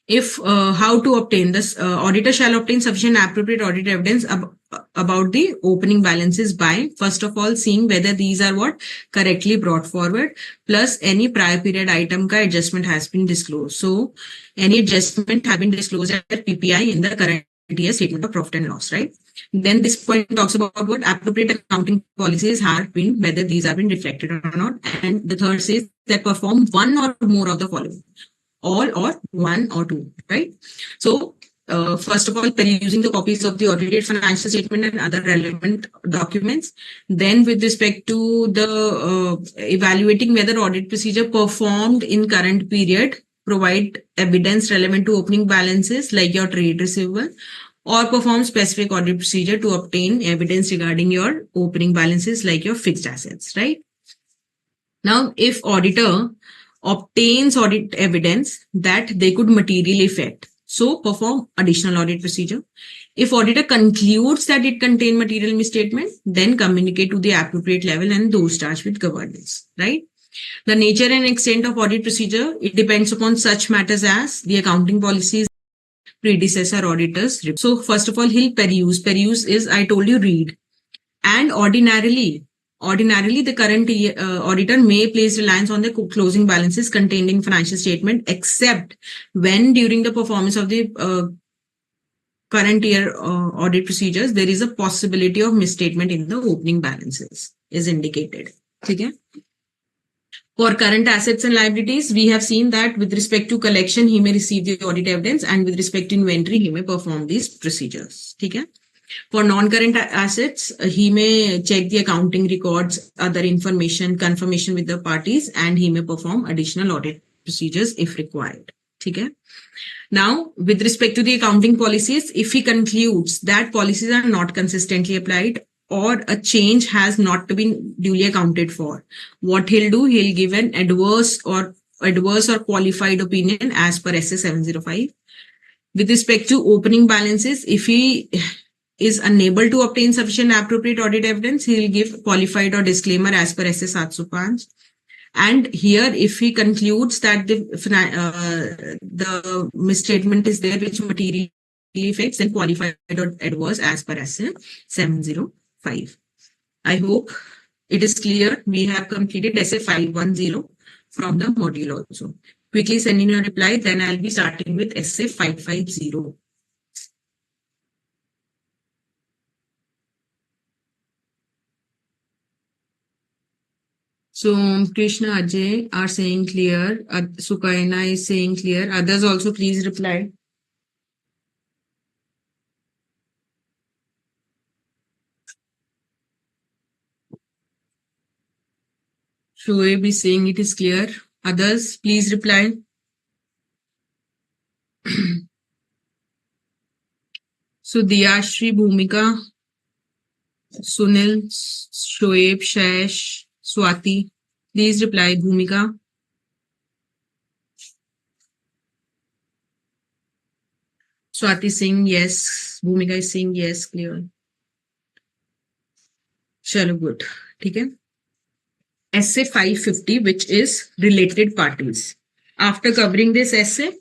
if how to obtain this, auditor shall obtain sufficient appropriate audit evidence about the opening balances by, first of all, seeing whether these are what correctly brought forward, plus any prior period item ka adjustment has been disclosed. So any adjustment have been disclosed at PPI in the current year statement of profit and loss, right? Then this point talks about what appropriate accounting policies have been, whether these have been reflected or not. And the third says that perform one or more of the following, all or one or two, right? So first of all, perusing the copies of the audited financial statement and other relevant documents. Then with respect to the evaluating whether audit procedure performed in current period provide evidence relevant to opening balances like your trade receivable, or perform specific audit procedure to obtain evidence regarding your opening balances like your fixed assets, right? Now, if auditor obtains audit evidence that they could materially affect, so perform additional audit procedure. If auditor concludes that it contained material misstatement, then communicate to the appropriate level and those charged with governance, right? The nature and extent of audit procedure, it depends upon such matters as the accounting policies, predecessor auditors. So first of all, he'll peruse. Peruse is, I told you, read. And ordinarily the current auditor may place reliance on the closing balances contained in financial statement, except when during the performance of the current year audit procedures, there is a possibility of misstatement in the opening balances is indicated. Okay. For current assets and liabilities, we have seen that with respect to collection, he may receive the audit evidence, and with respect to inventory, he may perform these procedures. Okay. For non-current assets, he may check the accounting records, other information, confirmation with the parties, and he may perform additional audit procedures if required. Okay. Now, with respect to the accounting policies, if he concludes that policies are not consistently applied or a change has not been duly accounted for, what he'll do, he'll give an adverse or qualified opinion as per SA 705. With respect to opening balances, if he is unable to obtain sufficient appropriate audit evidence, he will give qualified or disclaimer as per SA 705. And here, if he concludes that the misstatement is there which materially affects, then qualified or adverse as per SA 705. I hope it is clear. We have completed SA 510 from the module also. Quickly send in your reply, then I'll be starting with SA 550. So Krishna, Ajay are saying clear. Sukaina is saying clear. Others also please reply. Shoaib is saying it is clear. Others please reply. So Diyashri, Bhumika, Sunil, Shoaib, Shash, Swati, please reply. Bhumika. Swati is saying yes. Bhumika is saying yes, clear. Chalo, good. Okay. SA 550, which is related parties. After covering this essay,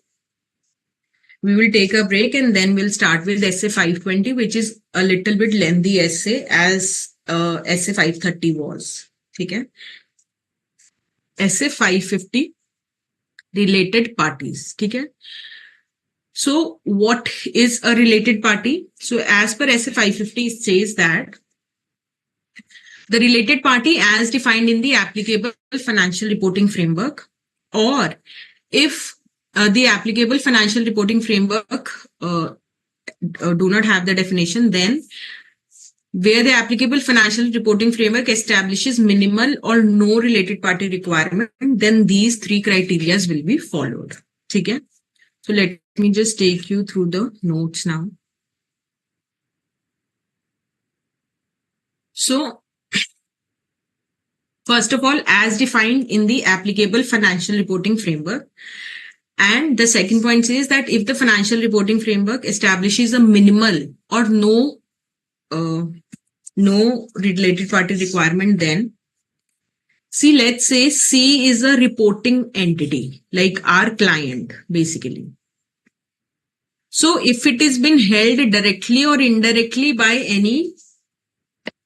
we will take a break and then we'll start with SA 520, which is a little bit lengthy essay as SA 530 was. Okay. SA 550, related parties. Okay. So what is a related party? So as per SA 550, it says that the related party as defined in the applicable financial reporting framework, or if the applicable financial reporting framework do not have the definition, then where the applicable financial reporting framework establishes minimal or no related party requirement, then these three criteria will be followed. Okay? So let me just take you through the notes now. So first of all, as defined in the applicable financial reporting framework. And the second point says that if the financial reporting framework establishes a minimal or no related party requirement, then see, let's say C is a reporting entity, like our client, basically. So if it has been held directly or indirectly by any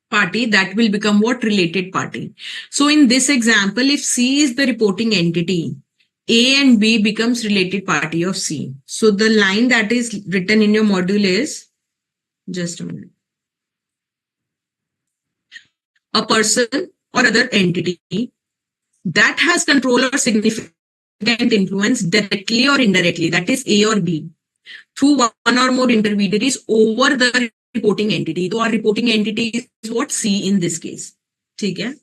party, that will become what? Related party. So in this example, if C is the reporting entity, A and B becomes related party of C. So the line that is written in your module is, just a minute, a person or other entity that has control or significant influence directly or indirectly, that is A or B, through one or more intermediaries over the reporting entity. So our reporting entity is what? C in this case. Okay.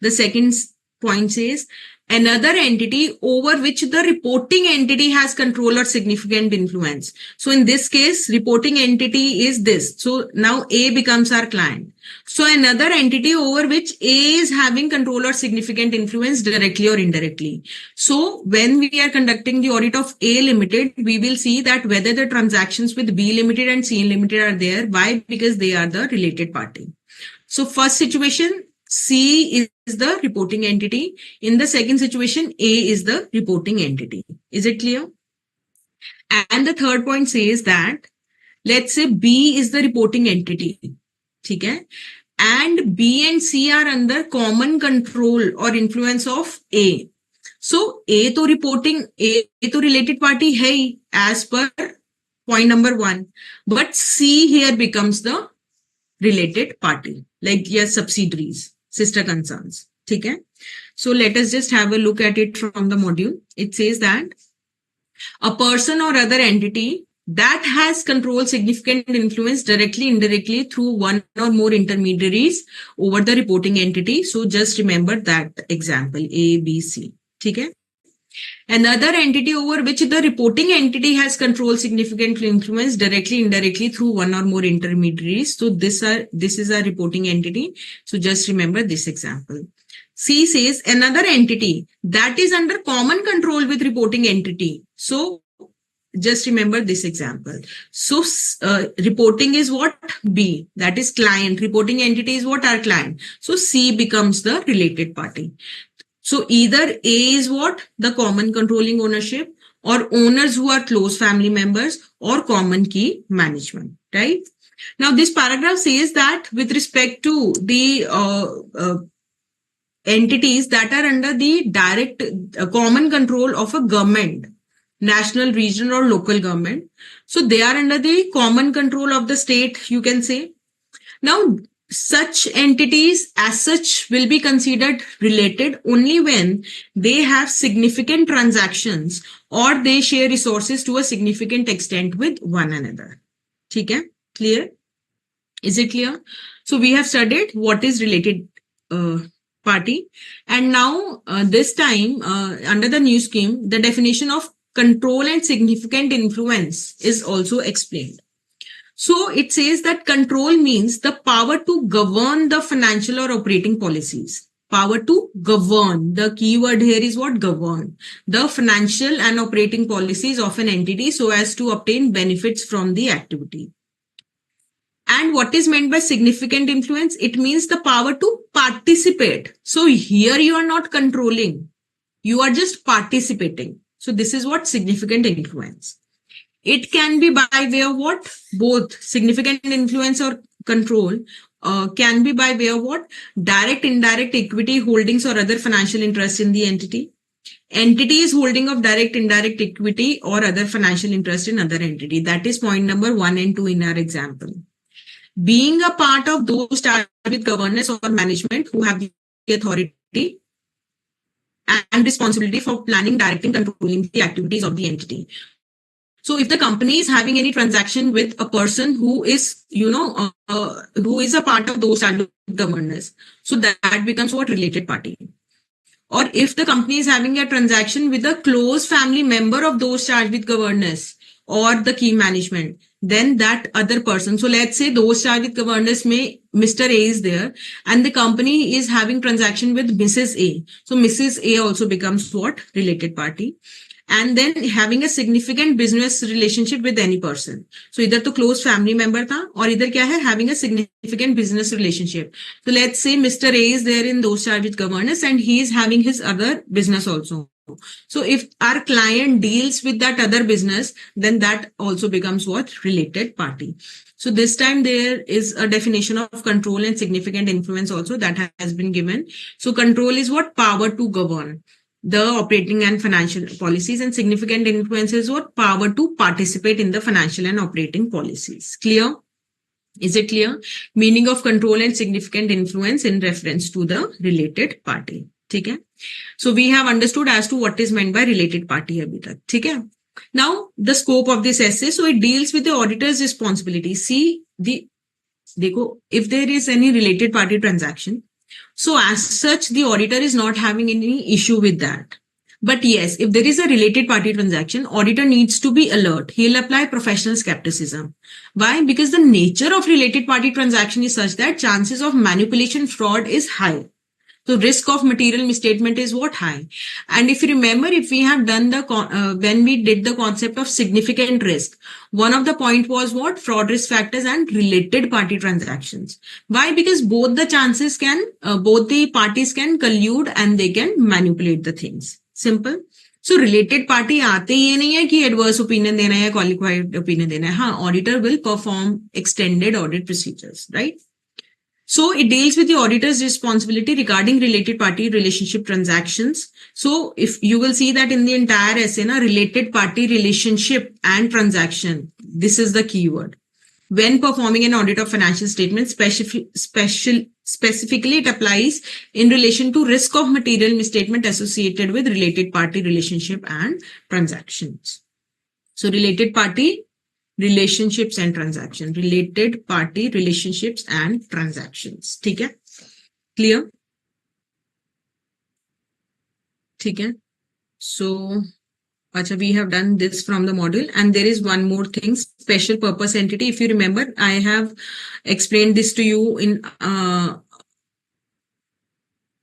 The second point says another entity over which the reporting entity has control or significant influence. So in this case, reporting entity is this. So now A becomes our client. So another entity over which A is having control or significant influence directly or indirectly. So when we are conducting the audit of A Limited, we will see that whether the transactions with B Limited and C Limited are there. Why? Because they are the related party. So first situation, C is the reporting entity. In the second situation, A is the reporting entity. Is it clear? And the third point says that, let's say B is the reporting entity. Okay? And B and C are under common control or influence of A. So A to reporting, A to related party hai as per point number 1. But C here becomes the related party, like your subsidiaries, sister concerns. Okay? So let us just have a look at it from the module. It says that a person or other entity that has control, significant influence directly, indirectly through one or more intermediaries over the reporting entity. So just remember that example A, B, C. Okay? Another entity over which the reporting entity has control, significant influence directly, indirectly through one or more intermediaries. So this is a reporting entity. So just remember this example. C says another entity that is under common control with reporting entity. So just remember this example. So reporting is what? B. That is client. Reporting entity is what? Our client. So C becomes the related party. So either A is what? The common controlling ownership, or owners who are close family members, or common key management, right? Now this paragraph says that with respect to the entities that are under the direct common control of a government, national, regional or local government. So they are under the common control of the state, you can say. Now, such entities as such will be considered related only when they have significant transactions or they share resources to a significant extent with one another. Okay? Clear? Is it clear? So we have studied what is related party. And now this time under the new scheme, the definition of control and significant influence is also explained. So it says that control means the power to govern the financial or operating policies. Power to govern. The keyword here is what? Govern. The financial and operating policies of an entity so as to obtain benefits from the activity. And what is meant by significant influence? It means the power to participate. So here you are not controlling. You are just participating. So this is what significant influence. It can be by way of what? Both significant influence or control can be by way of what? Direct, indirect equity holdings or other financial interest in the entity. Entity is holding of direct, indirect equity or other financial interest in other entity. That is point number 1 and 2 in our example. Being a part of those charged with governance or management who have the authority and responsibility for planning, directing, controlling the activities of the entity. So if the company is having any transaction with a person who is, who is a part of those charged with governance, so that becomes what? Related party. Or if the company is having a transaction with a close family member of those charged with governance or the key management, then that other person. So let's say those charged with governance may Mr. A is there and the company is having transaction with Mrs. A. So Mrs. A also becomes what? Related party. And then having a significant business relationship with any person. So either to close family member tha or either kya hai? Having a significant business relationship. So let's say Mr. A is there in those charged with governance and he is having his other business also. So if our client deals with that other business, then that also becomes what? Related party. So this time there is a definition of control and significant influence also that has been given. So control is what? Power to govern the operating and financial policies, and significant influence is what? Power to participate in the financial and operating policies. Clear? Is it clear? Meaning of control and significant influence in reference to the related party. Okay? So we have understood as to what is meant by related party abhi tak. Okay? Now the scope of this essay. So it deals with the auditor's responsibility. See, if there is any related party transaction, So as such, the auditor is not having any issue with that. But yes, if there is a related party transaction, auditor needs to be alert. He'll apply professional skepticism. Why? Because the nature of related party transaction is such that chances of manipulation fraud is high. So risk of material misstatement is what? High. And if you remember, if we have done when we did the concept of significant risk, one of the point was what? Fraud risk factors and related party transactions. Why? Because both the parties can collude and they can manipulate the things. Simple. So related party आते ये नहीं है कि adverse opinion देना है या qualified opinion देना है. हाँ, auditor will perform extended audit procedures, right? So it deals with the auditor's responsibility regarding related party relationship transactions. So if you will see that in the entire essay, related party relationship and transaction, this is the keyword. When performing an audit of financial statements, specifically it applies in relation to risk of material misstatement associated with related party relationship and transactions. So related party relationships and transactions, related party relationships and transactions. ठीक है? Clear? ठीक है? So, acha, we have done this from the module, and there is one more thing, special purpose entity. If you remember, I have explained this to you in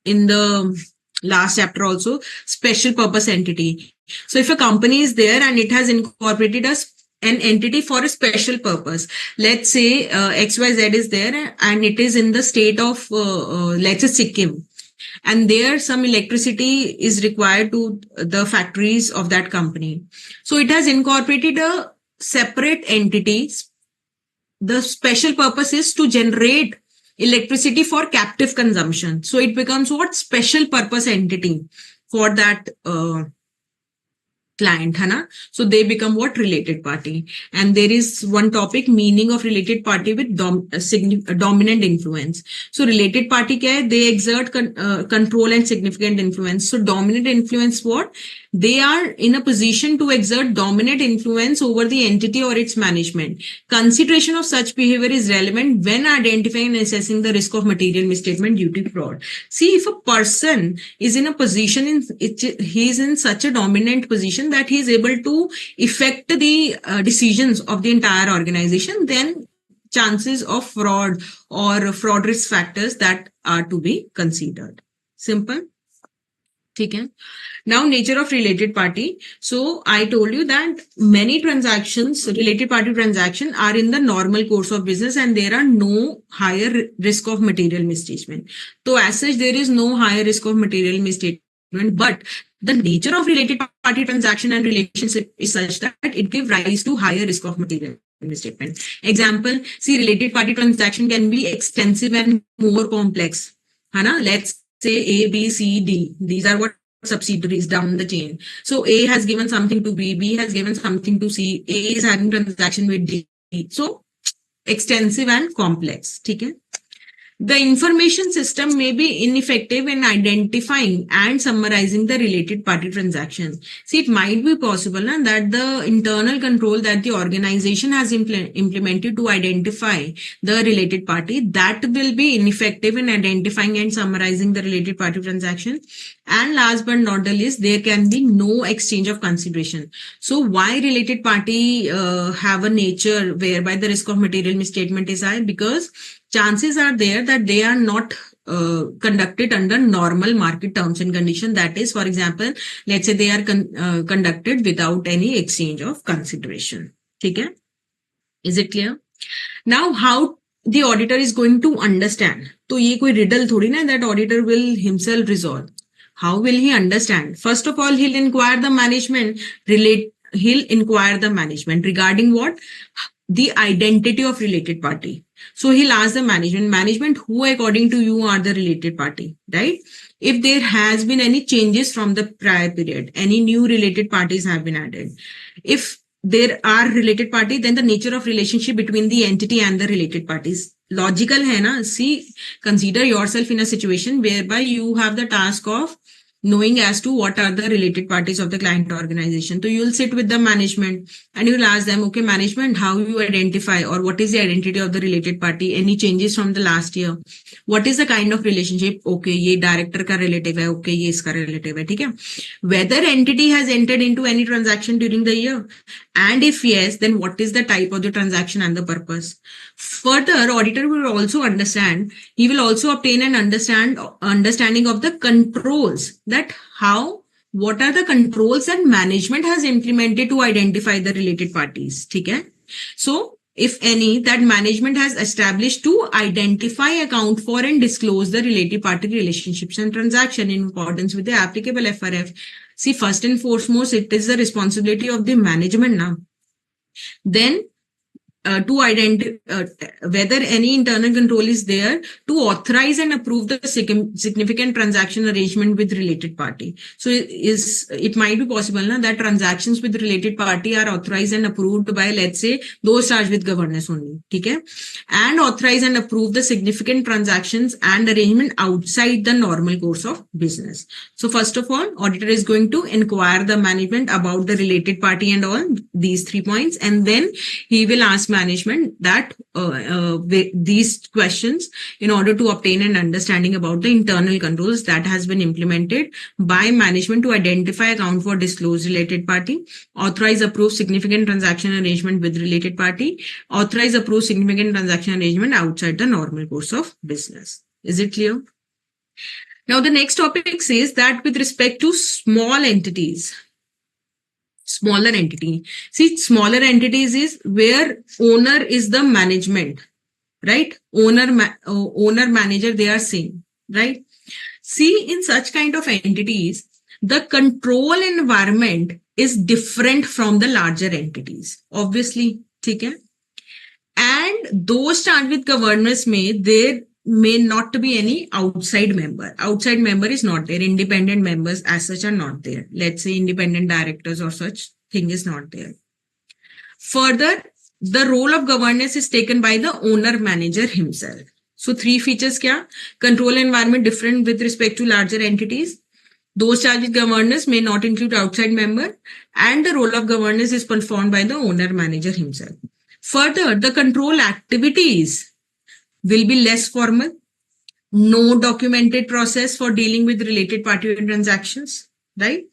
the last chapter also, special purpose entity. So if a company is there and it has incorporated an entity for a special purpose. Let's say XYZ is there and it is in the state of, let's say, Sikkim. And there some electricity is required to the factories of that company. So it has incorporated a separate entity. The special purpose is to generate electricity for captive consumption. So it becomes what? Special purpose entity for that client, है ना? So they become what? Related party. And there is one topic, meaning of related party with dominant influence. So related party क्या है? They exert control and significant influence. So dominant influence what? They are in a position to exert dominant influence over the entity or its management. Consideration of such behavior is relevant when identifying and assessing the risk of material misstatement due to fraud. See, if a person is in a position, he is in such a dominant position that he is able to affect the decisions of the entire organization, then chances of fraud or fraud risk factors that are to be considered. Simple. Okay. Now, nature of related party. So I told you that many transactions, related party transactions, are in the normal course of business and there are no higher risk of material misstatement. So as such, there is no higher risk of material misstatement, but the nature of related party transaction and relationship is such that it gives rise to higher risk of material misstatement. Example, see, related party transaction can be extensive and more complex. Hana? Let's say A, B, C, D. These are what subsidiaries down the chain. So A has given something to B, B has given something to C, A is having transaction with D. So extensive and complex. Okay? The information system may be ineffective in identifying and summarizing the related party transactions. See, it might be possible that the internal control that the organization has implemented to identify the related party, that will be ineffective in identifying and summarizing the related party transaction. And last but not the least, there can be no exchange of consideration. So why related party have a nature whereby the risk of material misstatement is high? Because chances are there that they are not conducted under normal market terms and conditions. That is, for example, let's say they are conducted without any exchange of consideration. Okay? Is it clear? Now, how the auditor is going to understand? So, ये कोई riddle थोड़ी ना that auditor will himself resolve. How will he understand? First of all, he'll inquire the management regarding what? The identity of related party. So he'll ask the management, who according to you are the related party, right? If there has been any changes from the prior period, any new related parties have been added. If there are related party, then the nature of relationship between the entity and the related parties. Logical hai na? See, consider yourself in a situation whereby you have the task of knowing as to what are the related parties of the client organization. So you'll sit with the management and you'll ask them, okay, management, how you identify or what is the identity of the related party? Any changes from the last year? What is the kind of relationship? Okay, ये director का relative है, okay, ये इसका relative है, ठीक है? Whether entity has entered into any transaction during the year, and if yes, then what is the type of the transaction and the purpose? Further, auditor will also understand, he will also obtain an understanding of the controls, that what are the controls that management has implemented to identify the related parties, ठीक है? So, if any, that management has established to identify, account for and disclose the related party relationships and transaction in accordance with the applicable FRF. See, first and foremost, it is the responsibility of the management now. Then to identify whether any internal control is there to authorize and approve the significant transaction arrangement with related party. So it might be possible that transactions with related party are authorized and approved by, let's say, those charged with governance only, okay? And authorize and approve the significant transactions and arrangement outside the normal course of business. So first of all, auditor is going to inquire the management about the related party and all these 3 points, and then he will ask management that these questions in order to obtain an understanding about the internal controls that has been implemented by management to identify, account for, disclose related party, authorize, approve significant transaction arrangement with related party, authorize, approve significant transaction arrangement outside the normal course of business. Is it clear? Now the next topic says that with respect to smaller entity. See, smaller entities is where owner is the management, right? Owner, manager, they are same, right? See, in such kind of entities, the control environment is different from the larger entities, obviously, okay? And those charged with governance there may not be any outside member. Outside member is not there. Independent members as such are not there. Let's say independent directors or such thing is not there. Further, the role of governance is taken by the owner manager himself. So 3 features kya? Control environment different with respect to larger entities. Those charged with governance may not include outside member, and the role of governance is performed by the owner manager himself. Further, the control activities will be less formal, no documented process for dealing with related party transactions, right?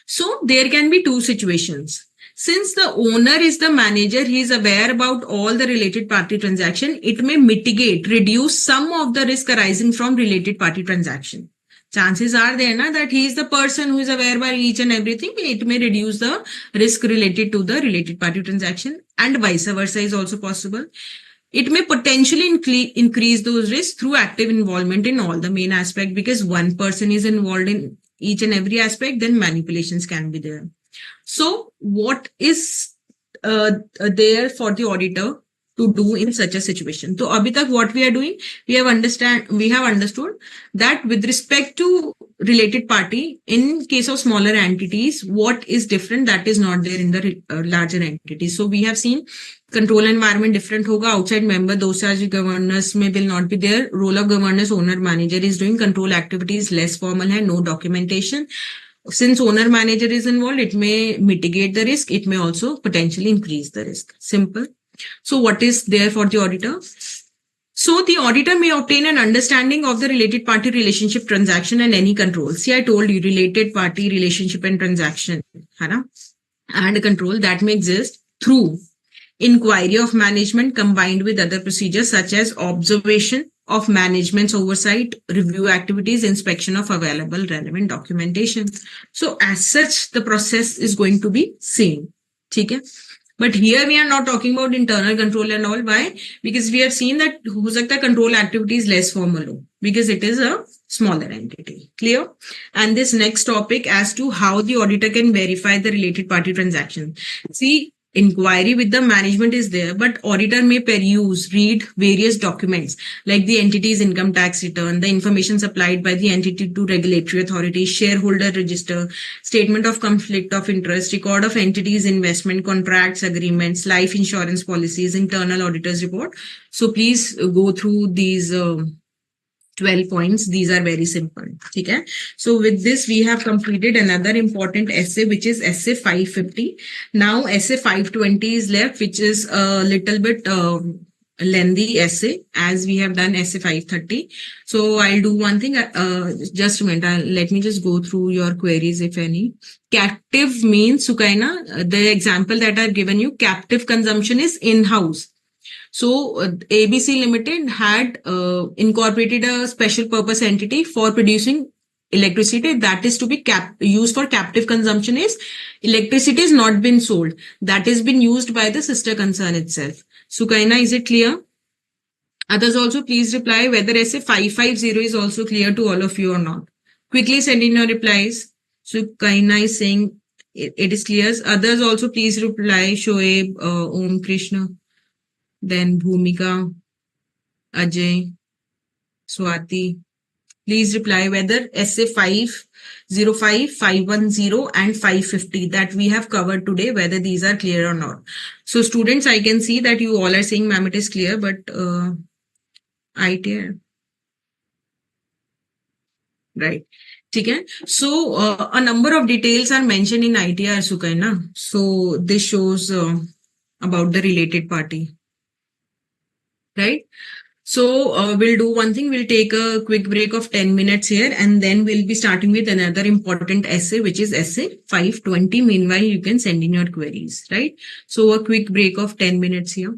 So there can be 2 situations. Since the owner is the manager, he is aware about all the related party transaction, it may mitigate, reduce some of the risk arising from related party transaction. Chances are there that he is the person who is aware by each and everything. It may reduce the risk related to the related party transaction, and vice versa is also possible. It may potentially increase those risks through active involvement in all the main aspect, because one person is involved in each and every aspect, then manipulations can be there. So what is there for the auditor to do in such a situation? So abhi tak what we are doing, we have understood that with respect to related party, in case of smaller entities, what is different that is not there in the larger entities. So we have seen control environment different hoga, outside member, those charged with governance may will not be there. Role of governance, owner manager is doing, control activities less formal hai, no documentation. Since owner manager is involved, it may mitigate the risk, it may also potentially increase the risk. Simple. So what is there for the auditor? So the auditor may obtain an understanding of the related party relationship, transaction and any control. See, I told you related party relationship and transaction, and control that may exist through inquiry of management combined with other procedures such as observation of management's oversight, review activities, inspection of available relevant documentation. So as such, the process is going to be same. Okay? But here we are not talking about internal control and all. Why? Because we have seen that ho sakta control activity is less formal because it is a smaller entity. Clear? And this next topic as to how the auditor can verify the related party transaction. See, inquiry with the management is there, but auditor may peruse, read various documents like the entity's income tax return, the information supplied by the entity to regulatory authorities, shareholder register, statement of conflict of interest, record of entities, investment contracts, agreements, life insurance policies, internal auditor's report. So please go through these 12 points. These are very simple. Okay. So with this, we have completed another important essay, which is essay 550. Now essay 520 is left, which is a little bit lengthy essay, as we have done essay 530. So I'll do one thing. Just a minute. Let me just go through your queries, if any. Captive means, Sukaina, the example that I've given you, captive consumption is in-house. So ABC Limited had incorporated a special purpose entity for producing electricity that is to be used for captive consumption. Is electricity is not been sold, that is been used by the sister concern itself. Sukaina, is it clear? Others also please reply whether essay 550 is also clear to all of you or not. Quickly send in your replies. Sukaina is saying it is clear. Others also please reply. Shoaib, Om Krishna, then Bhumika, Ajay, Swati. Please reply whether essay 505, 510, and 550 that we have covered today, whether these are clear or not. So students, I can see that you all are saying, ma'am, it is clear, but ITR, right? Okay. So a number of details are mentioned in ITR, Sukaina. So this shows about the related party, right? So we'll do one thing. We'll take a quick break of 10 minutes here, and then we'll be starting with another important essay, which is essay 520. Meanwhile, you can send in your queries, right? So a quick break of 10 minutes here.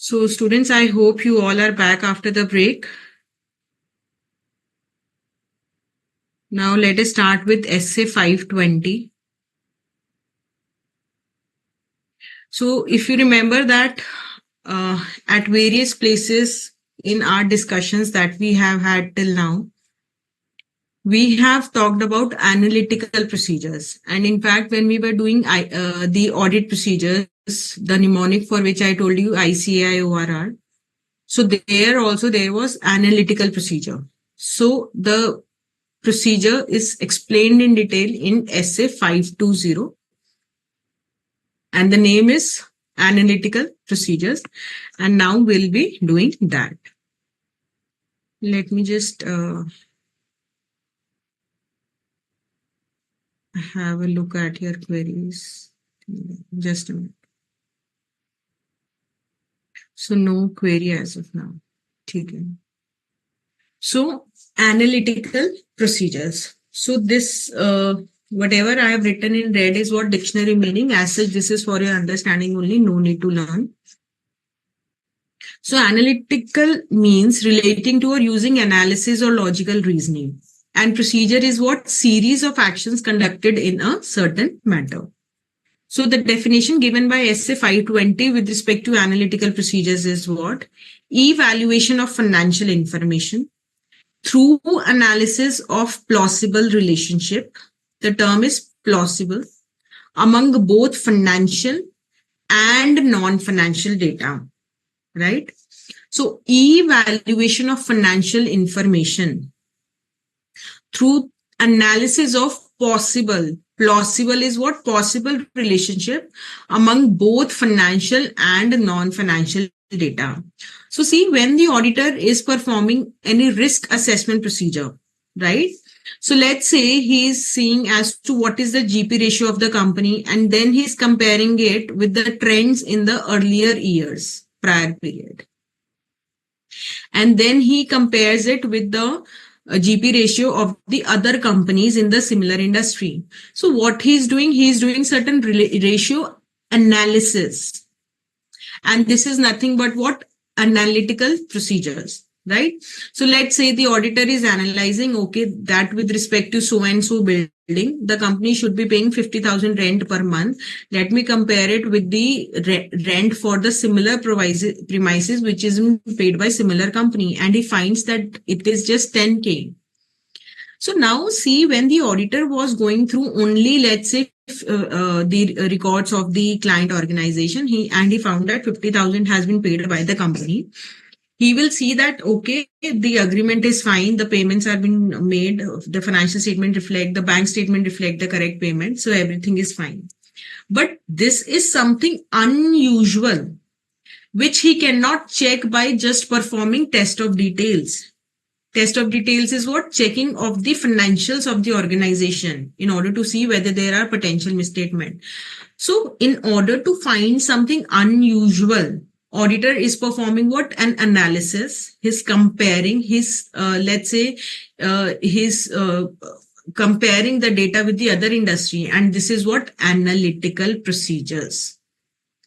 So students, I hope you all are back after the break. Now let us start with essay 520. So if you remember that at various places in our discussions that we have had till now, we have talked about analytical procedures. And in fact, when we were doing the audit procedures, the mnemonic for which I told you, ICAI ORR. So there also there was analytical procedure. So the procedure is explained in detail in essay 520. And the name is analytical procedures. And now we'll be doing that. Let me just have a look at your queries. Just a minute. So no query as of now. Okay. So analytical procedures. So this whatever I have written in red is what dictionary meaning. As such, this is for your understanding only. No need to learn. So analytical means relating to or using analysis or logical reasoning. And procedure is what? Series of actions conducted in a certain matter. So the definition given by essay 520 with respect to analytical procedures is what? Evaluation of financial information through analysis of plausible relationship. The term is plausible among both financial and non-financial data, right? So evaluation of financial information through analysis of plausible is what? Possible relationship among both financial and non-financial data. So see, when the auditor is performing any risk assessment procedure, right? So let's say he's seeing as to what is the GP ratio of the company, and then he's comparing it with the trends in the earlier years, prior period. And then he compares it with the GP ratio of the other companies in the similar industry. So what he's doing certain ratio analysis. And this is nothing but what? Analytical procedures, right? So let's say the auditor is analyzing, okay, that with respect to so and so building, the company should be paying 50,000 rent per month. Let me compare it with the rent for the similar premises which is paid by similar company. And he finds that it is just 10K. So now see, when the auditor was going through only, let's say, the records of the client organization, he found that 50,000 has been paid by the company. He will see that, okay, the agreement is fine, the payments have been made, the financial statement reflect, the bank statement reflect the correct payment, so everything is fine. But this is something unusual, which he cannot check by just performing test of details. Test of details is what? Checking of the financials of the organization in order to see whether there are potential misstatement. So in order to find something unusual, auditor is performing what? An analysis. He's comparing his, comparing the data with the other industry. And this is what? Analytical procedures.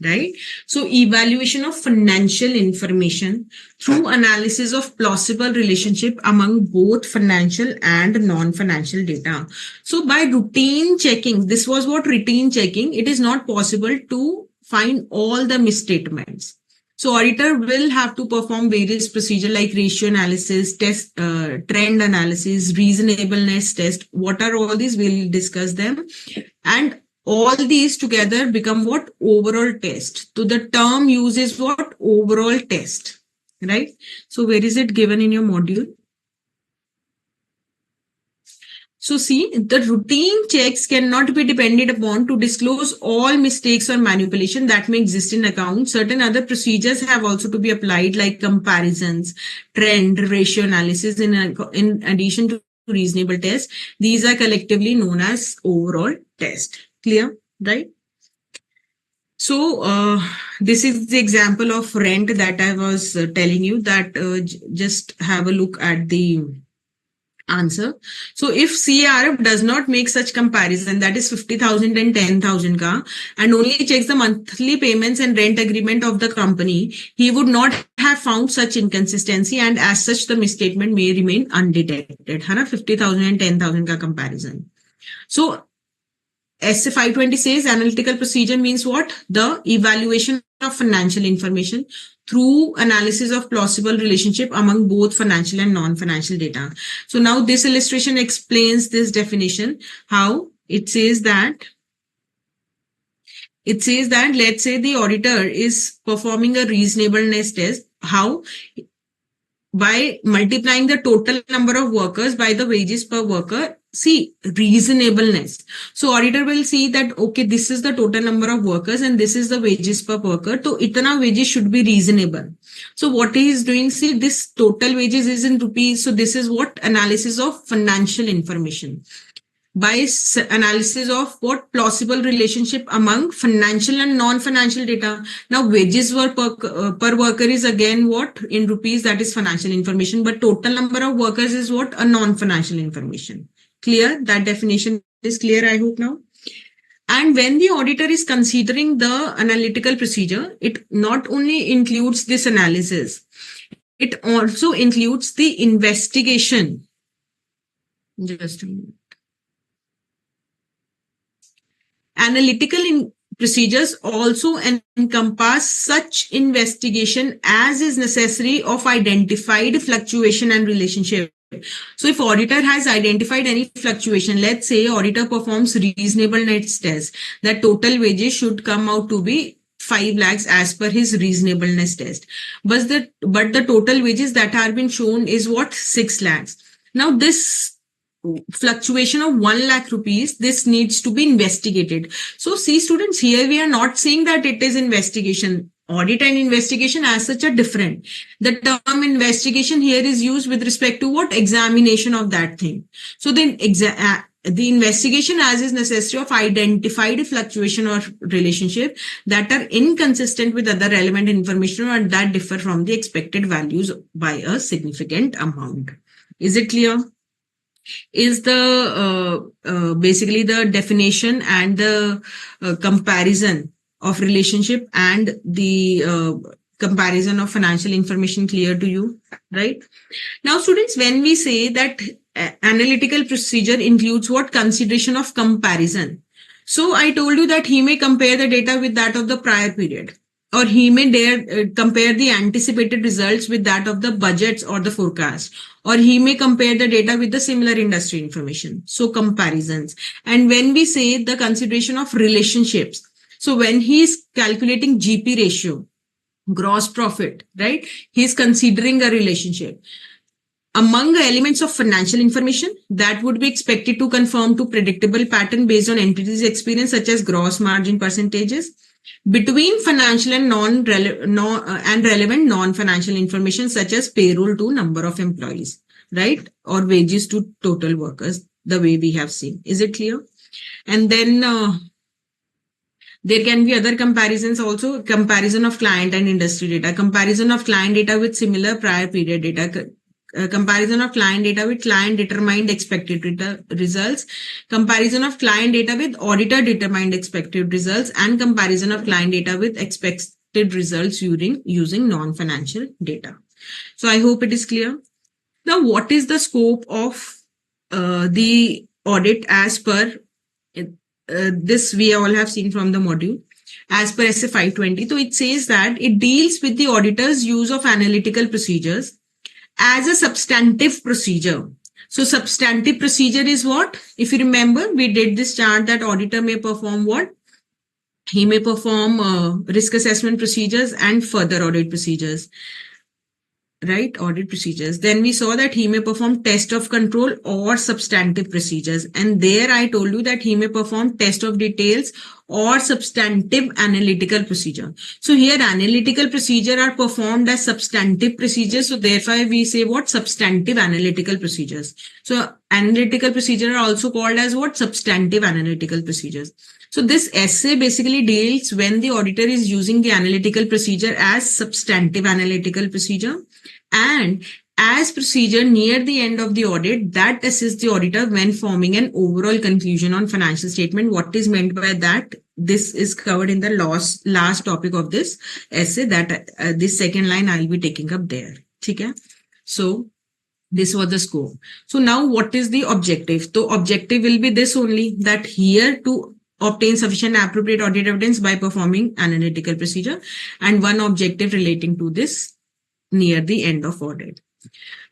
Right? So evaluation of financial information through analysis of plausible relationship among both financial and non-financial data. So by routine checking, this was what? Routine checking. It is not possible to find all the misstatements. So auditor will have to perform various procedures like ratio analysis, test, trend analysis, reasonableness test. What are all these? We'll discuss them. And all these together become what? Overall test. So the term used is what? Overall test, right? So where is it given in your module? So see, the routine checks cannot be depended upon to disclose all mistakes or manipulation that may exist in accounts. Certain other procedures have also to be applied, like comparisons, trend, ratio analysis in addition to reasonable test. These are collectively known as overall test. Clear, right? So this is the example of rent that I was telling you, that just have a look at the Answer. So if CRF does not make such comparison, that is 50,000 and 10,000 ka, and only checks the monthly payments and rent agreement of the company, he would not have found such inconsistency, and as such the misstatement may remain undetected. है ना, 50,000 and 10,000 का comparison. So SA 520 says analytical procedure means what? The evaluation of financial information through analysis of plausible relationship among both financial and non-financial data. So now this illustration explains this definition. How? It says that let's say the auditor is performing a reasonableness test. How? By multiplying the total number of workers by the wages per worker. See, reasonableness. So auditor will see that, okay, this is the total number of workers and this is the wages per worker. So itana wages should be reasonable. So what he is doing, see, this total wages is in rupees. So this is what? Analysis of financial information. By analysis of what? Plausible relationship among financial and non-financial data. Now wages per worker is again what? In rupees, that is financial information, but total number of workers is what? A non-financial information. Clear? That definition is clear, I hope now. And when the auditor is considering the analytical procedure, it not only includes this analysis, it also includes the investigation. Just a minute. Analytical procedures also encompass such investigation as is necessary of identified fluctuation and relationship. So if auditor has identified any fluctuation, let's say auditor performs reasonableness test, that total wages should come out to be 5 lakhs as per his reasonableness test. But the total wages that have been shown is what? 6 lakhs. Now this fluctuation of 1 lakh rupees, this needs to be investigated. So see students, here we are not saying that it is investigation. Audit and investigation as such are different. The term investigation here is used with respect to what? Examination of that thing. So then the investigation as is necessary of identified fluctuation or relationship that are inconsistent with other relevant information or that differ from the expected values by a significant amount. Is it clear? Is the basically the definition and the comparison of relationship and the comparison of financial information clear to you, right? Now students, when we say that analytical procedure includes what? Consideration of comparison. So I told you that he may compare the data with that of the prior period, or he may compare the anticipated results with that of the budgets or the forecast, or he may compare the data with the similar industry information. So comparisons. And when we say the consideration of relationships, so when he is calculating GP ratio, gross profit, right? He is considering a relationship among the elements of financial information that would be expected to conform to predictable pattern based on entities' experience, such as gross margin percentages, between financial and relevant non-financial information, such as payroll to number of employees, right? Or wages to total workers, the way we have seen. Is it clear? And then there can be other comparisons also. Comparison of client and industry data, comparison of client data with similar prior period data, comparison of client data with client determined expected results, comparison of client data with auditor determined expected results, and comparison of client data with expected results using non-financial data. So I hope it is clear. Now, what is the scope of the audit as per this we all have seen from the module? As per SA 520, so it says that it deals with the auditor's use of analytical procedures as a substantive procedure. So substantive procedure is what? If you remember, we did this chart that auditor may perform what? He may perform risk assessment procedures and further audit procedures. Right? Audit procedures. Then we saw that he may perform test of control or substantive procedures. And there I told you that he may perform test of details or substantive analytical procedure. So here analytical procedure are performed as substantive procedures. So therefore we say what? Substantive analytical procedures. So analytical procedure are also called as what? Substantive analytical procedures. So this essay basically deals when the auditor is using the analytical procedure as substantive analytical procedure, and as procedure near the end of the audit that assists the auditor when forming an overall conclusion on financial statement. What is meant by that? This is covered in the last topic of this essay, that this second line I'll be taking up there. Okay? So this was the scope. So now what is the objective? So objective will be this only, that here to obtain sufficient appropriate audit evidence by performing analytical procedure, and one objective relating to this near the end of audit.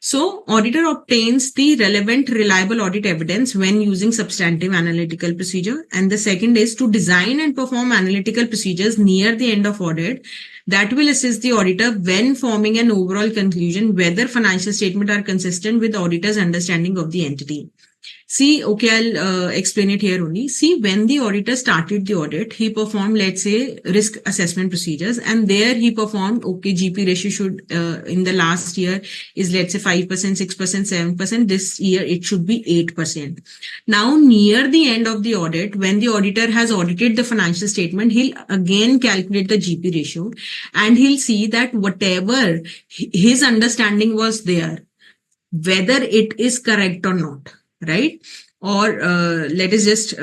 So auditor obtains the relevant reliable audit evidence when using substantive analytical procedure. And the second is to design and perform analytical procedures near the end of audit that will assist the auditor when forming an overall conclusion whether financial statements are consistent with the auditor's understanding of the entity. See, okay, I'll explain it here only. See, when the auditor started the audit, he performed, let's say, risk assessment procedures, and there he performed, okay, GP ratio should, in the last year is, let's say, 5%, 6%, 7%. This year it should be 8%. Now, near the end of the audit, when the auditor has audited the financial statement, he'll again calculate the GP ratio, and he'll see that whatever his understanding was there, whether it is correct or not. Right? Or let us just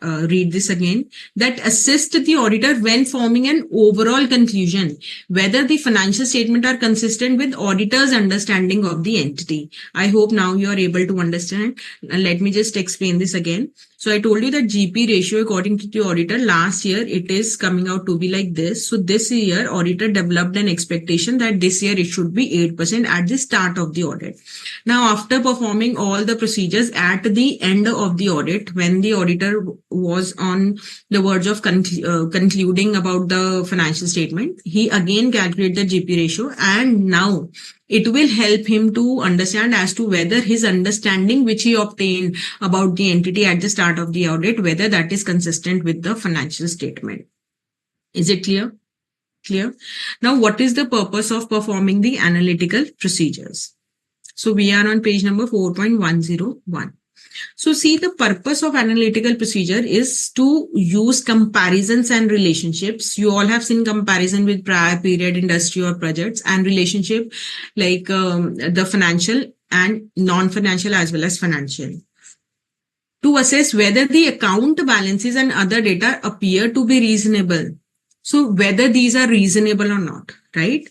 read this again. That assist the auditor when forming an overall conclusion whether the financial statements are consistent with auditor's understanding of the entity. I hope now you are able to understand. Let me just explain this again. So I told you that GP ratio according to the auditor last year it is coming out to be like this. So this year auditor developed an expectation that this year it should be 8% at the start of the audit. Now after performing all the procedures at the end of the audit, when the auditor was on the verge of concluding about the financial statement, he again calculated the GP ratio, and now it will help him to understand as to whether his understanding which he obtained about the entity at the start of the audit, whether that is consistent with the financial statement. Is it clear? Clear? Now, what is the purpose of performing the analytical procedures? So we are on page number 4.101. So see, the purpose of analytical procedure is to use comparisons and relationships. You all have seen comparison with prior period, industry or projects, and relationship like the financial and non-financial as well as financial, to assess whether the account balances and other data appear to be reasonable. So whether these are reasonable or not, right?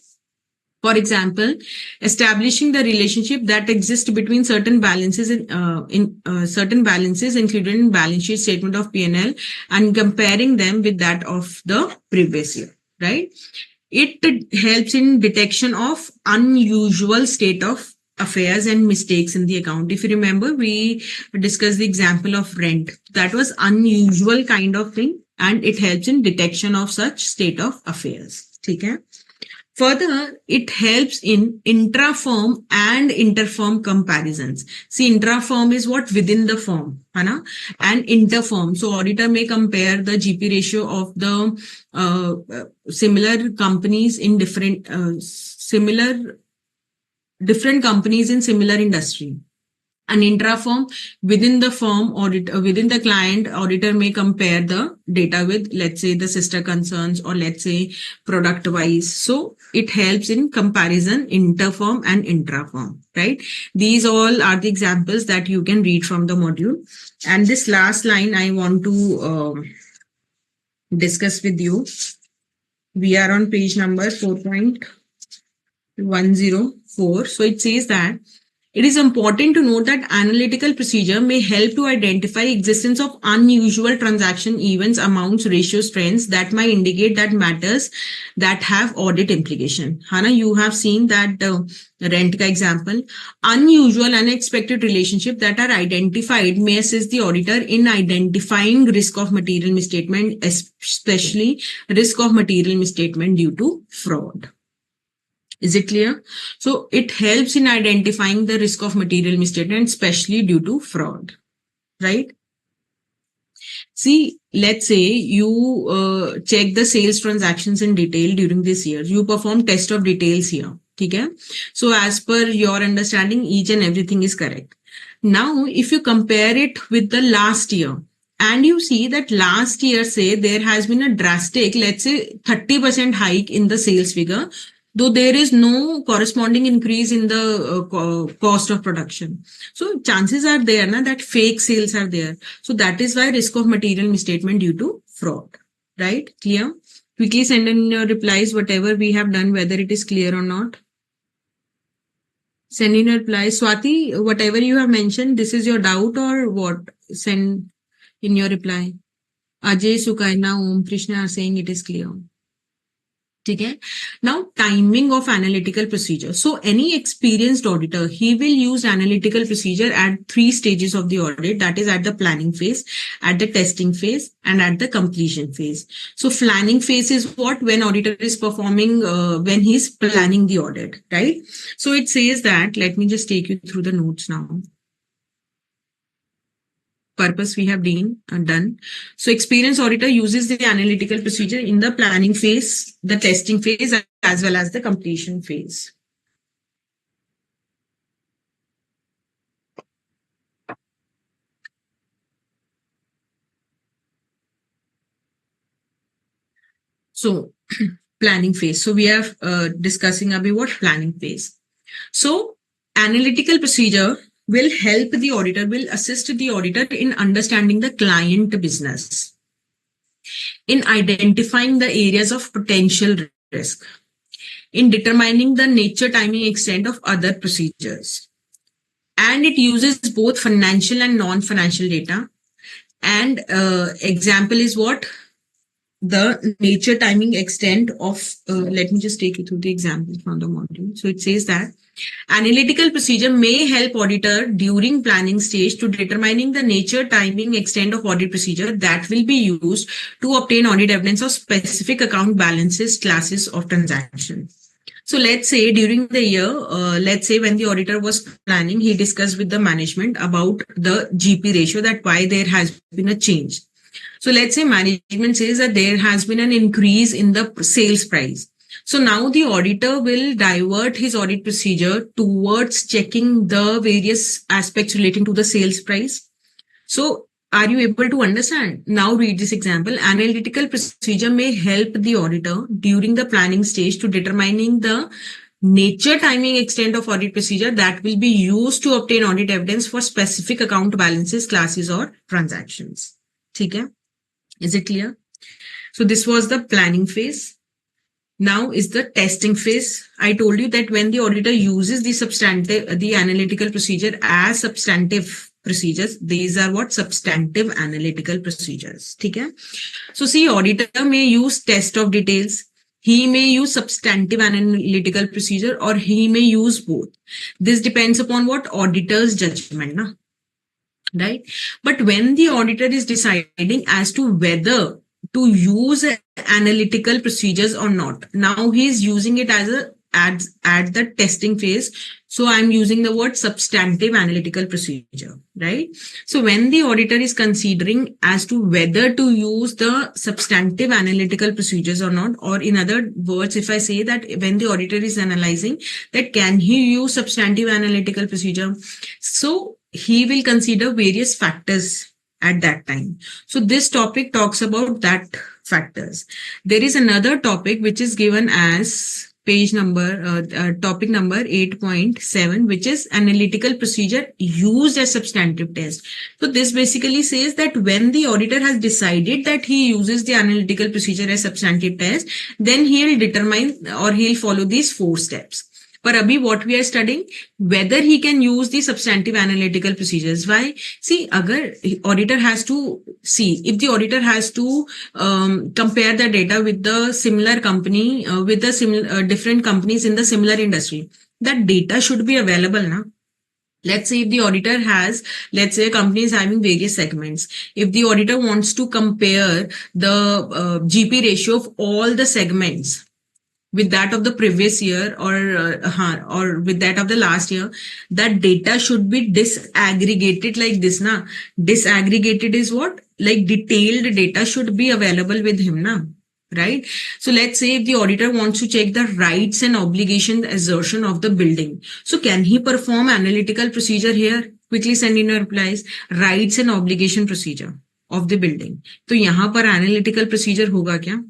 For example, establishing the relationship that exists between certain balances certain balances included in balance sheet statement of P&L and comparing them with that of the previous year, right? It helps in detection of unusual state of affairs and mistakes in the account. If you remember, we discussed the example of rent. That was unusual kind of thing, and it helps in detection of such state of affairs. Okay? Further, it helps in intra-firm and inter-firm comparisons. See, intra-firm is what? Within the firm, and inter-firm. So, auditor may compare the GP ratio of the similar companies in different companies in similar industry. An intra-firm, within the firm audit, within the client, auditor may compare the data with, let's say, the sister concerns, or let's say product wise. So it helps in comparison, inter-firm and intra-firm, right? These all are the examples that you can read from the module. And this last line I want to discuss with you. We are on page number 4.104. So it says that it is important to note that analytical procedure may help to identify existence of unusual transaction events, amounts, ratios, trends that might indicate that matters that have audit implication. Hana, you have seen that rent ka example. Unusual, unexpected relationship that are identified may assist the auditor in identifying risk of material misstatement, especially risk of material misstatement due to fraud. Is it clear? So it helps in identifying the risk of material misstatement, especially due to fraud, right? See, let's say you check the sales transactions in detail during this year. You perform test of details here. Okay? So as per your understanding, each and everything is correct. Now, if you compare it with the last year, and you see that last year, say, there has been a drastic, let's say 30% hike in the sales figure, though there is no corresponding increase in the cost of production. So chances are there na, that fake sales are there. So that is why risk of material misstatement due to fraud. Right? Clear? Quickly send in your replies whatever we have done, whether it is clear or not. Send in your replies. Swati, whatever you have mentioned, this is your doubt or what? Send in your reply. Ajay, Sukaina, Om, Krishna are saying it is clear. Okay. Now, timing of analytical procedure. So, any experienced auditor, he will use analytical procedure at 3 stages of the audit. That is at the planning phase, at the testing phase, and at the completion phase. So, planning phase is what? When auditor is performing, when he's planning the audit, right? So, it says that, let me just take you through the notes now. Purpose we have done. So experienced auditor uses the analytical procedure in the planning phase, the testing phase, as well as the completion phase. So planning phase. So we are discussing about what planning phase. So analytical procedure will help the auditor, will assist the auditor in understanding the client business, in identifying the areas of potential risk, in determining the nature, timing, extent of other procedures. And it uses both financial and non-financial data. And example is what? The nature, timing, extent of, let me just take you through the example from the module. So it says that analytical procedure may help auditor during planning stage to determining the nature, timing, extent of audit procedure that will be used to obtain audit evidence of specific account balances, classes of transactions. So let's say during the year, let's say when the auditor was planning, he discussed with the management about the GP ratio, that why there has been a change. So let's say management says that there has been an increase in the sales price. So now the auditor will divert his audit procedure towards checking the various aspects relating to the sales price. So are you able to understand? Now read this example. Analytical procedure may help the auditor during the planning stage to determining the nature, timing, extent of audit procedure that will be used to obtain audit evidence for specific account balances, classes, or transactions. Okay? Is it clear? So this was the planning phase. Now is the testing phase. I told you that when the auditor uses the analytical procedure as substantive procedures, these are what? Substantive analytical procedures. Okay? So see, auditor may use test of details. He may use substantive analytical procedure, or he may use both. This depends upon what? Auditor's judgment. Na? Right? But when the auditor is deciding as to whether to use analytical procedures or not, now he is using it as at the testing phase. So I'm using the word substantive analytical procedure, right? So when the auditor is considering as to whether to use the substantive analytical procedures or not, or in other words, if I say that when the auditor is analyzing that can he use substantive analytical procedure, so he will consider various factors at that time. So this topic talks about that factors. There is another topic which is given as page number, topic number 8.7, which is analytical procedure used as substantive test. So this basically says that when the auditor has decided that he uses the analytical procedure as substantive test, then he'll determine or he'll follow these 4 steps. But abhi what we are studying, whether he can use the substantive analytical procedures. Why? See, agar auditor has to see, if the auditor has to compare the data with the similar company, with the similar different companies in the similar industry, that data should be available, na? Let's say if the auditor has, let's say a company is having various segments. If the auditor wants to compare the GP ratio of all the segments with that of the previous year or with that of the last year, that data should be disaggregated like this, na? Disaggregated is what? Like detailed data should be available with him, na? Right? So let's say if the auditor wants to check the rights and obligation assertion of the building. So can he perform analytical procedure here? Quickly send in your replies. Rights and obligation procedure of the building. तो यहाँ पर analytical procedure होगा क्या?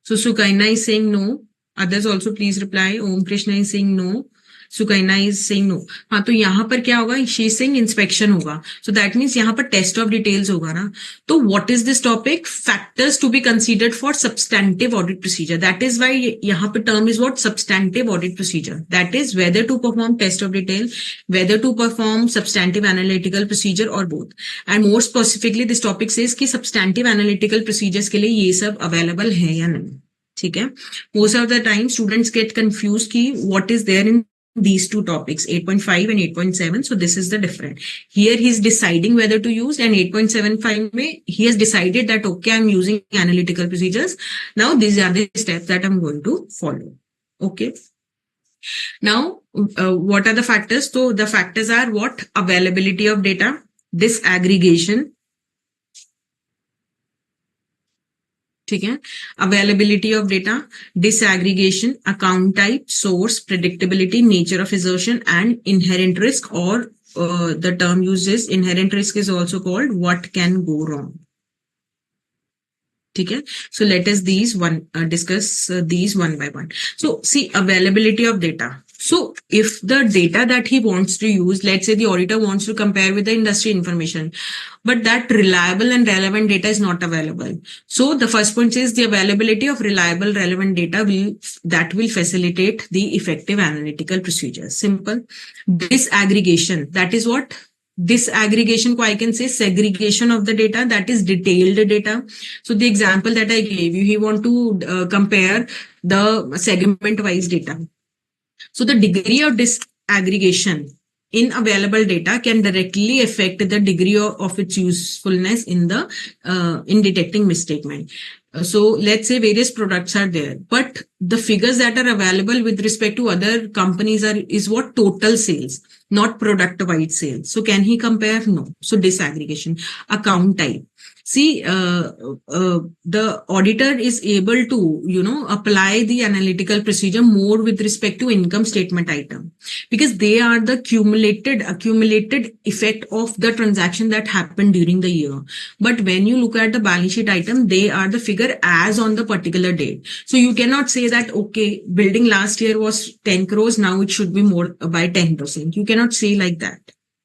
So Sukaina is saying no. Others also please reply. Om Krishna is saying no. Sukaina is saying no. हाँ तो यहाँ पर क्या होगा? She is saying inspection होगा. So that means यहाँ पर test of details होगा ना. तो what is this topic? Factors to be considered for substantive audit procedure. That is why यहाँ पे term is what? Substantive audit procedure. That is whether to perform test of detail, whether to perform substantive analytical procedure or both. And more specifically, this topic says कि substantive analytical procedures के लिए ये सब available है या नहीं. ठीक है. Most of the time students get confused कि what is there in these two topics, 8.5 and 8.7. So this is the difference. Here he is deciding whether to use, and 8.75 mein, he has decided that, okay, I'm using analytical procedures. Now these are the steps that I'm going to follow. Okay. Now, what are the factors? So the factors are what? Availability of data, disaggregation. ठीक है. Availability of data, disaggregation, account type, source, predictability, nature of assertion, and inherent risk, or the term used is inherent risk is also called what can go wrong. Okay, so let us discuss these one by one. So see, availability of data. So if the data that he wants to use, let's say the auditor wants to compare with the industry information, but that reliable and relevant data is not available. So the first point is the availability of reliable relevant data will facilitate the effective analytical procedures. Simple. Disaggregation, that is what? Disaggregation ko I can say segregation of the data, that is detailed data. So the example that I gave you, he want to compare the segment wise data. So the degree of disaggregation in available data can directly affect the degree of its usefulness in detecting misstatement. So let's say various products are there, but the figures that are available with respect to other companies is what? Total sales, not product-wide sales. So can he compare? No. So disaggregation. Account type. See, the auditor is able to, apply the analytical procedure more with respect to income statement item, because they are the accumulated effect of the transaction that happened during the year. But when you look at the balance sheet item, they are the figure as on the particular date. So you cannot say that, okay, building last year was 10 crores, now it should be more by 10%. You cannot say like that.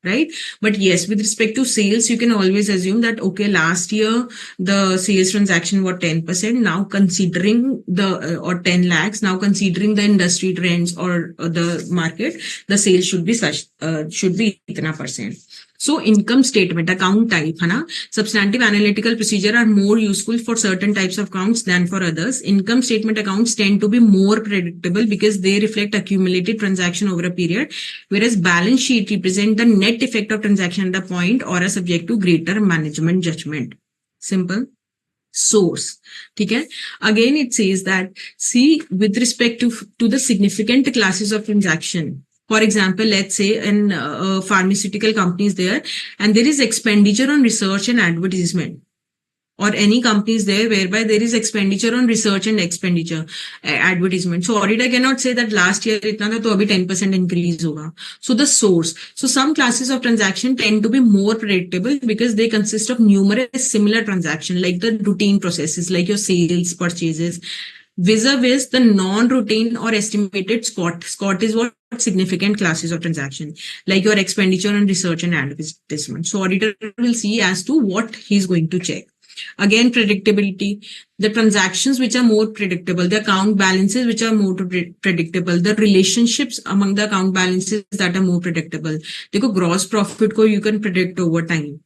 Right? But yes, with respect to sales, you can always assume that, okay, last year, the sales transaction were 10%. Now considering or 10 lakhs, now considering the industry trends or the market, the sales should be itna percent. So income statement, account type, substantive analytical procedure are more useful for certain types of accounts than for others. Income statement accounts tend to be more predictable because they reflect accumulated transaction over a period, whereas balance sheet represent the net effect of transaction at a point or are subject to greater management judgment. Simple. Source. Okay. Again, it says that, see, with respect to the significant classes of transaction, for example, let's say in pharmaceutical companies there, and there is expenditure on research and advertisement, or any companies there whereby there is expenditure on research and advertisement. So auditor cannot say that last year itna tha, to abhi 10% increase hoga. So the source. So some classes of transaction tend to be more predictable because they consist of numerous similar transactions, like the routine processes, like your sales, purchases, vis-a-vis the non-routine or estimated SCOT. SCOT is what? Significant classes of transaction, like your expenditure on research and advertisement. So auditor will see as to what he's going to check. Again, predictability, the transactions which are more predictable, the account balances which are more predictable, the relationships among the account balances that are more predictable. Dekho, gross profit ko you can predict over time.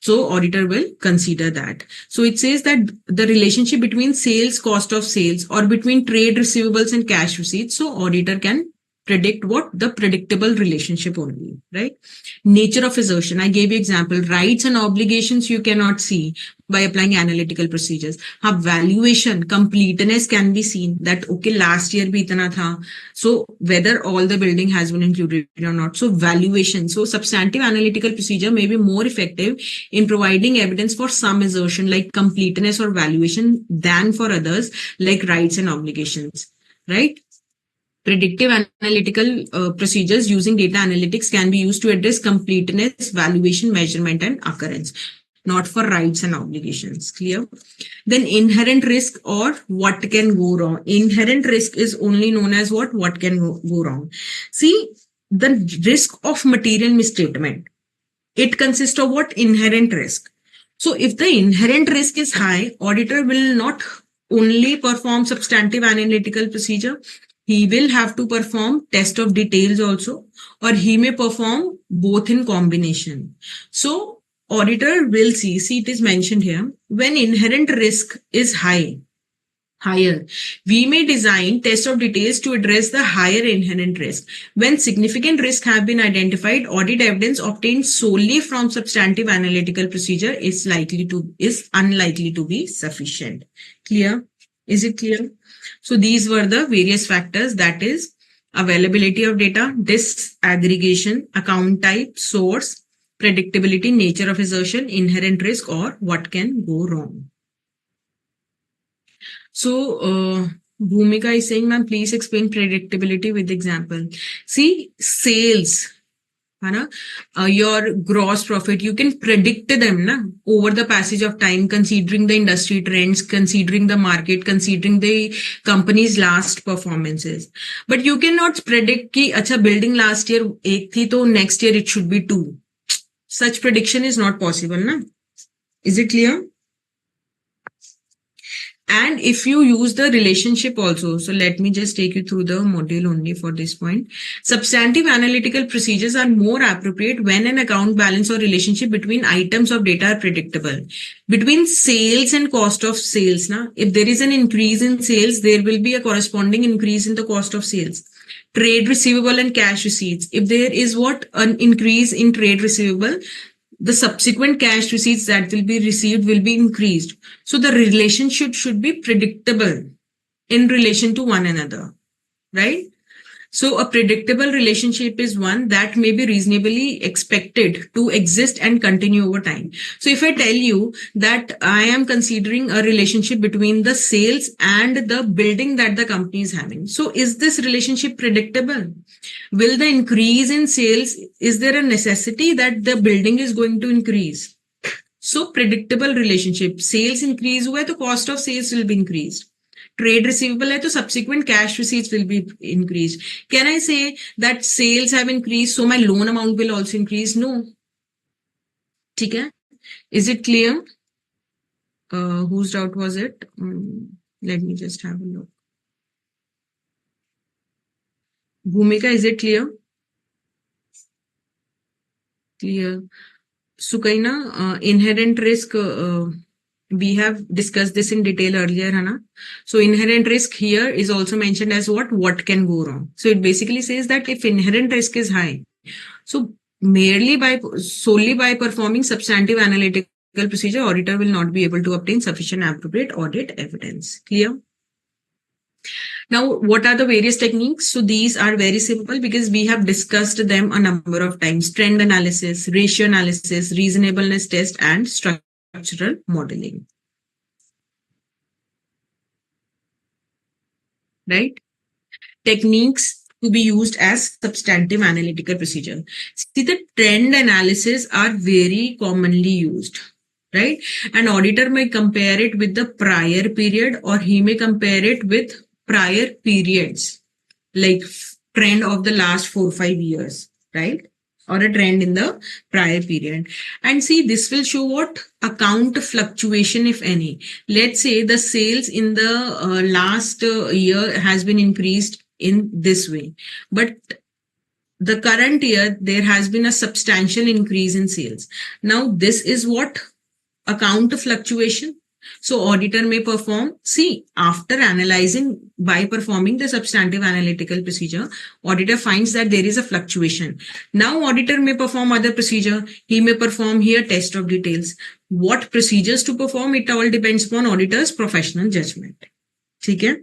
So auditor will consider that. So it says that the relationship between sales, cost of sales, or between trade receivables and cash receipts. So auditor can predict what? The predictable relationship only, right? Nature of assertion. I gave you example. Rights and obligations you cannot see by applying analytical procedures. Valuation, completeness can be seen that, okay, last year bhi itna tha. So whether all the building has been included or not. So valuation. So substantive analytical procedure may be more effective in providing evidence for some assertion like completeness or valuation than for others like rights and obligations, right? Predictive analytical procedures using data analytics can be used to address completeness, valuation, measurement, and occurrence. not for rights and obligations. Clear? Then inherent risk or what can go wrong. Inherent risk is only known as what can go wrong. See, the risk of material misstatement, it consists of what? Inherent risk. So if the inherent risk is high, auditor will not only perform substantive analytical procedure, he will have to perform test of details also, or he may perform both in combination. So auditor will see it is mentioned here, when inherent risk is higher, we may design test of details to address the higher inherent risk. When significant risk have been identified, audit evidence obtained solely from substantive analytical procedure is unlikely to be sufficient. Clear? Is it clear? So these were the various factors, that is availability of data, disaggregation, account type, source, predictability, nature of assertion, inherent risk, or what can go wrong. So, Bhumika is saying, ma'am, please explain predictability with example. See, sales, your gross profit, you can predict them over the passage of time, considering the industry trends, considering the market, considering the company's last performances. But you cannot predict ki, acha, building last year 1 thi, to next year it should be 2. Such prediction is not possible. Is it clear? And if you use the relationship also, so let me just take you through the module only for this point. Substantive analytical procedures are more appropriate when an account balance or relationship between items of data are predictable. Between sales and cost of sales, if there is an increase in sales, there will be a corresponding increase in the cost of sales. Trade receivable and cash receipts. If there is an increase in trade receivable, the subsequent cash receipts that will be received will be increased. So the relationship should be predictable in relation to one another, right? So a predictable relationship is one that may be reasonably expected to exist and continue over time. So if I tell you that I am considering a relationship between the sales and the building that the company is having, so is this relationship predictable? Will the increase in sales, is there a necessity that the building is going to increase? So predictable relationship, sales increase हुआ है तो cost of sales will be increased. Trade receivable है तो subsequent cash receipts will be increased. Can I say that sales have increased, so my loan amount will also increase? No. ठीक है? Is it clear? Whose doubt was it? Let me just have a look. Bhumika, is it clear? Clear. Sukaina, inherent risk, we have discussed this in detail earlier, Hana. So inherent risk here is also mentioned as what can go wrong. So it basically says that if inherent risk is high, so solely by performing substantive analytical procedure, auditor will not be able to obtain sufficient appropriate audit evidence. Clear? Now, what are the various techniques? So these are very simple because we have discussed them a number of times. Trend analysis, ratio analysis, reasonableness test, and structural modeling. Right? Techniques to be used as substantive analytical procedure. See, the trend analysis are very commonly used. Right? An auditor may compare it with the prior period, or he may compare it with prior periods, like trend of the last 4 or 5 years, right? Or a trend in the prior period. And see, this will show what account fluctuation, if any. Let's say the sales in the last year has been increased in this way, but the current year there has been a substantial increase in sales. Now this is what account fluctuation. So auditor may perform, after analyzing by performing the substantive analytical procedure, auditor finds that there is a fluctuation. Now auditor may perform other procedure. He may perform here test of details. What procedures to perform, it all depends upon auditor's professional judgment. Okay?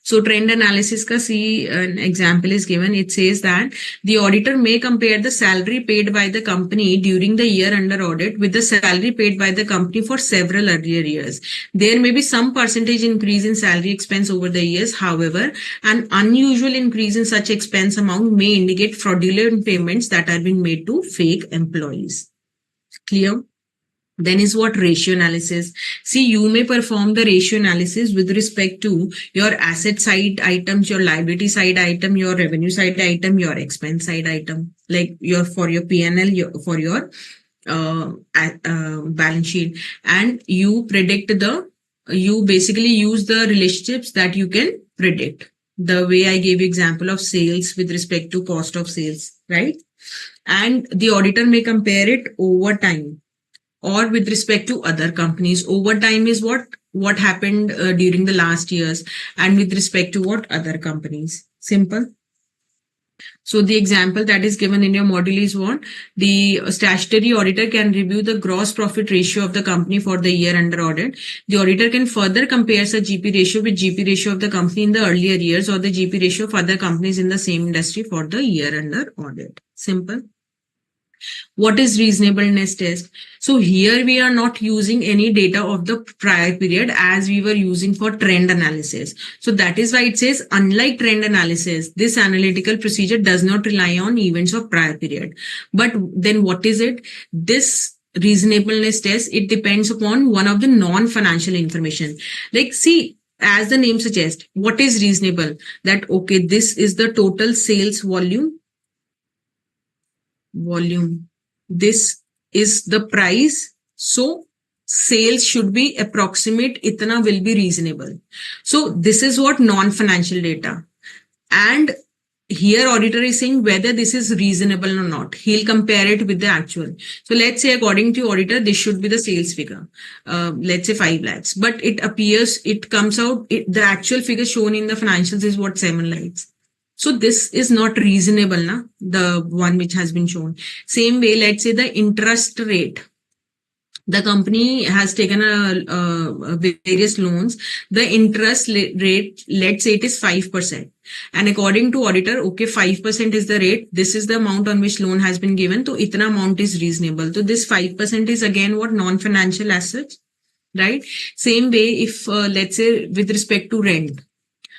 So trend analysis ka an example is given. It says that the auditor may compare the salary paid by the company during the year under audit with the salary paid by the company for several earlier years. There may be some percentage increase in salary expense over the years. However, an unusual increase in such expense amount may indicate fraudulent payments that are being made to fake employees. Clear? Then is what? Ratio analysis. See, you may perform the ratio analysis with respect to your asset side items, your liability side item, your revenue side item, your expense side item, like your for your P&L, for your balance sheet, and you basically use the relationships that you can predict. The way I gave you example of sales with respect to cost of sales, right? And the auditor may compare it over time or with respect to other companies. Over time is what happened during the last years, and with respect to what other companies. Simple. So the example that is given in your module is what? The statutory auditor can review the gross profit ratio of the company for the year under audit. The auditor can further compare such GP ratio with GP ratio of the company in the earlier years or the GP ratio of other companies in the same industry for the year under audit. Simple. What is reasonableness test? So here we are not using any data of the prior period as we were using for trend analysis. So that is why it says, unlike trend analysis, this analytical procedure does not rely on events of prior period. But then what is it? This reasonableness test, it depends upon one of the non-financial information. Like, see, as the name suggests, what is reasonable? That, okay, this is the total sales volume. This is the price. So sales should be approximate. Itna will be reasonable. So this is what non-financial data. And here auditor is saying whether this is reasonable or not. He'll compare it with the actual. So let's say according to auditor, this should be the sales figure. Let's say 5 lakhs. But it comes out, the actual figure shown in the financials is what? 7 lakhs. So this is not reasonable, na? The one which has been shown. Same way, let's say the interest rate. The company has taken various loans. The interest rate, let's say it is 5%. And according to auditor, okay, 5% is the rate. This is the amount on which loan has been given. So itna amount is reasonable. So this 5% is again what? Non-financial assets, right? Same way, if let's say with respect to rent.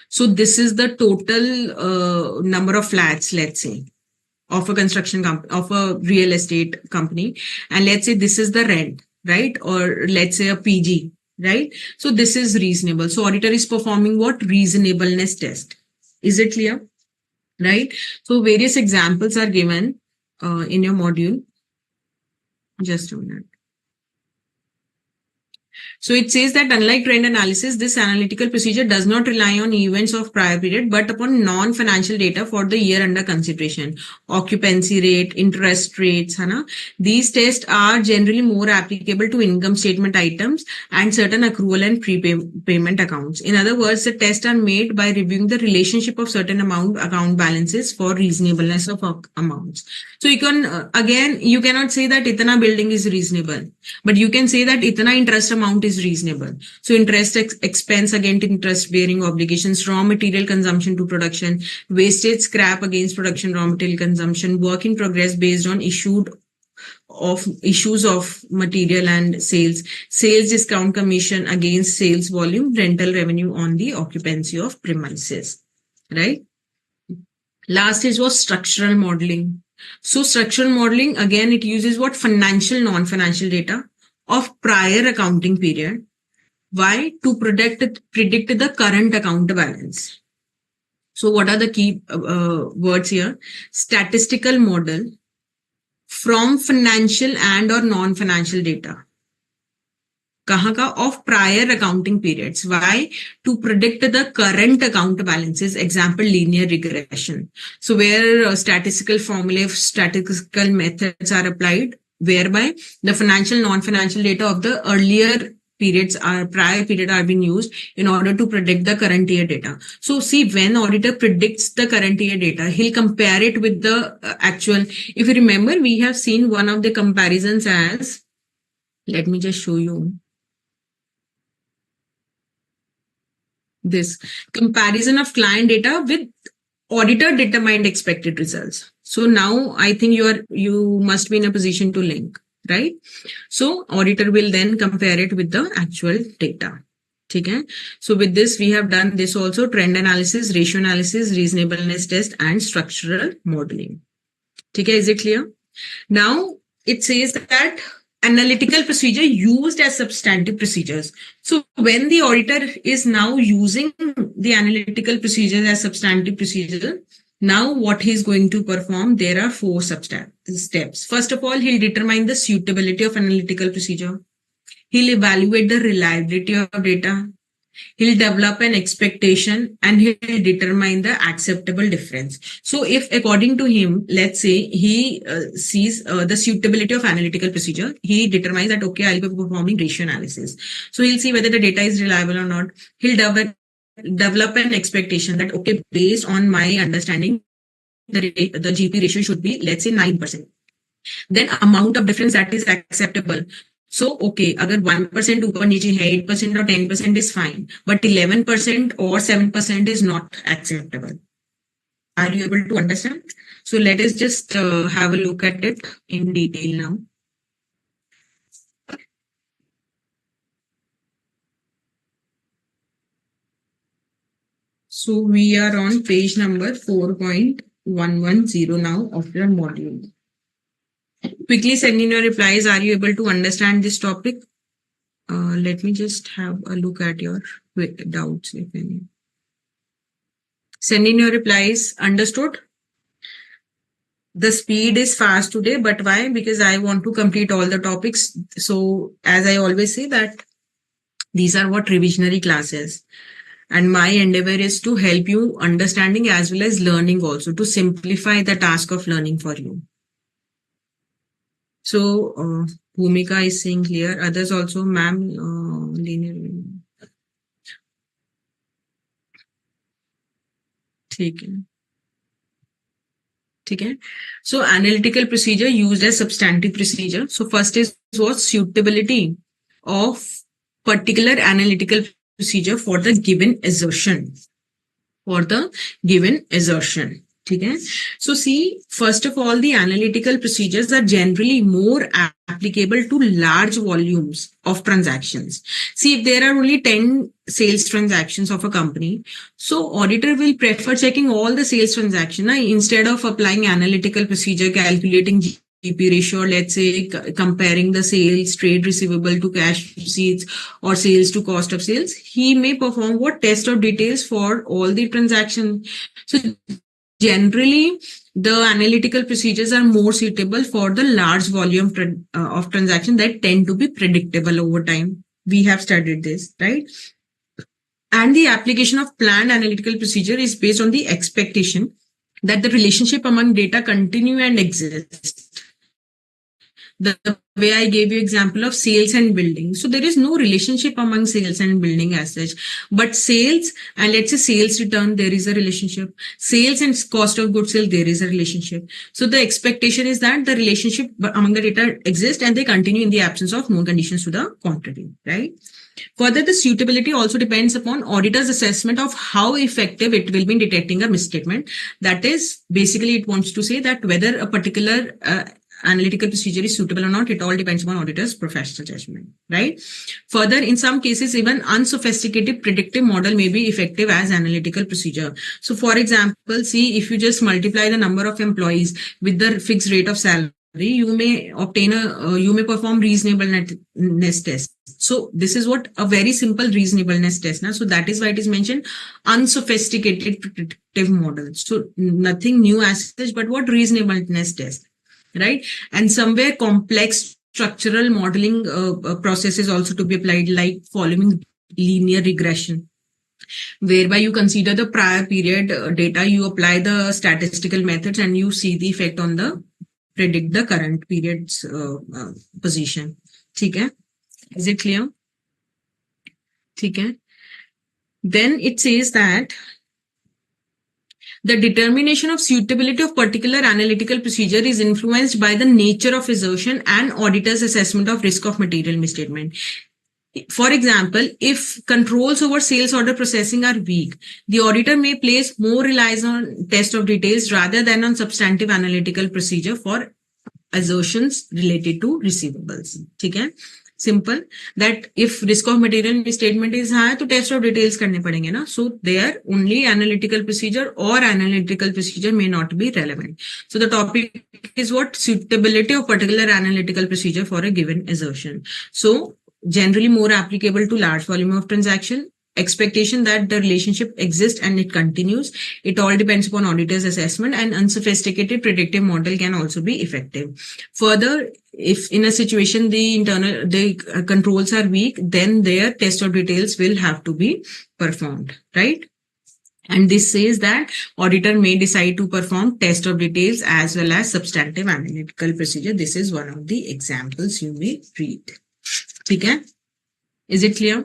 So this is the total number of flats, let's say, of a construction company, of a real estate company. And let's say this is the rent, right? Or let's say a PG, right? So this is reasonable. So auditor is performing what? Reasonableness test. Is it clear? Right? So various examples are given in your module. Just a minute. So it says that unlike trend analysis, this analytical procedure does not rely on events of prior period, but upon non-financial data for the year under consideration. Occupancy rate, interest rates, Hana. These tests are generally more applicable to income statement items and certain accrual and prepayment accounts. In other words, the tests are made by reviewing the relationship of certain account balances for reasonableness of amounts. So you can, again, you cannot say that itana building is reasonable, but you can say that itana interest amount is reasonable. So interest expense against interest bearing obligations, raw material consumption to production, wastage scrap against production raw material consumption, work in progress based on issues of material and sales discount commission against sales volume, rental revenue on the occupancy of premises, right? Last is what? Structural modeling. So structural modeling, again, it uses what? Financial, non-financial data of prior accounting period. Why? To predict the current account balance. So what are the key words here? Statistical model from financial and or non-financial data. Kahan ka? Of prior accounting periods. Why? To predict the current account balances. Example, linear regression. So where statistical formulae, statistical methods are applied, whereby the financial, non-financial data of the earlier periods are prior period are being used in order to predict the current year data. So see, when auditor predicts the current year data, he'll compare it with the actual. If you remember, we have seen one of the comparisons as, let me just show you. This comparison of client data with auditor determined expected results. So now I think you must be in a position to link, right? So auditor will then compare it with the actual data. Okay. So with this, we have done this also: trend analysis, ratio analysis, reasonableness test, and structural modeling. Okay, is it clear? Now it says that analytical procedure used as substantive procedures. So when the auditor is now using the analytical procedures as substantive procedure, now what he's going to perform, there are four steps. First of all, he'll determine the suitability of analytical procedure. He'll evaluate the reliability of data. He'll develop an expectation and he'll determine the acceptable difference. So if according to him, let's say he sees the suitability of analytical procedure, he determines that, okay, I'll be performing ratio analysis. So he'll see whether the data is reliable or not. He'll develop an expectation that, okay, based on my understanding, the GP ratio should be, let's say, 9%. Then amount of difference that is acceptable. So okay, अगर 1% ऊपर नीचे है, 8% or 10% is fine, but 11% or 7% is not acceptable. Are you able to understand? So let us just have a look at it in detail now. So we are on page number 4.110 now of your module. Quickly send in your replies. Are you able to understand this topic? Let me just have a look at your doubts, if any. Send in your replies. Understood? The speed is fast today, but why? Because I want to complete all the topics. So as I always say that these are what revisionary classes. And my endeavor is to help you understanding as well as learning also, to simplify the task of learning for you. So Bhumika is saying clear. Others also, ma'am, linear. Okay. So analytical procedure used as substantive procedure. So first is what suitability of particular analytical procedure for the given assertion. Okay. So see, first of all, the analytical procedures are generally more applicable to large volumes of transactions. See, if there are only 10 sales transactions of a company, so auditor will prefer checking all the sales transactions instead of applying analytical procedure, calculating GP ratio, or let's say comparing the sales trade receivable to cash receipts or sales to cost of sales. He may perform what test of details for all the transactions. So generally, the analytical procedures are more suitable for the large volume of transactions that tend to be predictable over time. We have studied this, right? And the application of planned analytical procedure is based on the expectation that the relationship among data continue and exist. The way I gave you example of sales and building. So there is no relationship among sales and building as such, but sales and let's say sales return, there is a relationship. Sales and cost of goods sold, there is a relationship. So the expectation is that the relationship among the data exists and they continue in the absence of known conditions to the contrary, right? Further, the suitability also depends upon auditor's assessment of how effective it will be in detecting a misstatement. That is, basically, it wants to say that whether a particular analytical procedure is suitable or not, it all depends upon auditor's professional judgment, right? Further, in some cases, even unsophisticated predictive model may be effective as analytical procedure. So, for example, see, if you just multiply the number of employees with the fixed rate of salary, you may perform reasonableness test. So this is what a very simple reasonableness test. So that is why it is mentioned unsophisticated predictive model. So nothing new as such, but what reasonableness test, right? And somewhere complex structural modeling processes also to be applied, like following linear regression, whereby you consider the prior period data, you apply the statistical methods, and you see the effect on the predict the current period's position. Okay? Is it clear? Okay. Then it says that the determination of suitability of particular analytical procedure is influenced by the nature of assertion and auditor's assessment of risk of material misstatement. For example, if controls over sales order processing are weak, the auditor may place more reliance on test of details rather than on substantive analytical procedure for assertions related to receivables. Okay? simple, that if risk of material misstatement is high, तो test of details करने पड़ेंगे ना. So there only analytical procedure or analytical procedure may not be relevant. So the topic is what? Suitability of particular analytical procedure for a given assertion. So generally more applicable to large volume of transaction. Expectation that the relationship exists and it continues. It all depends upon auditor's assessment, and unsophisticated predictive model can also be effective. Further, if in a situation the controls are weak, then their test of details will have to be performed, right? And this says that auditor may decide to perform test of details as well as substantive analytical procedure. This is one of the examples you may read. Okay? Is it clear?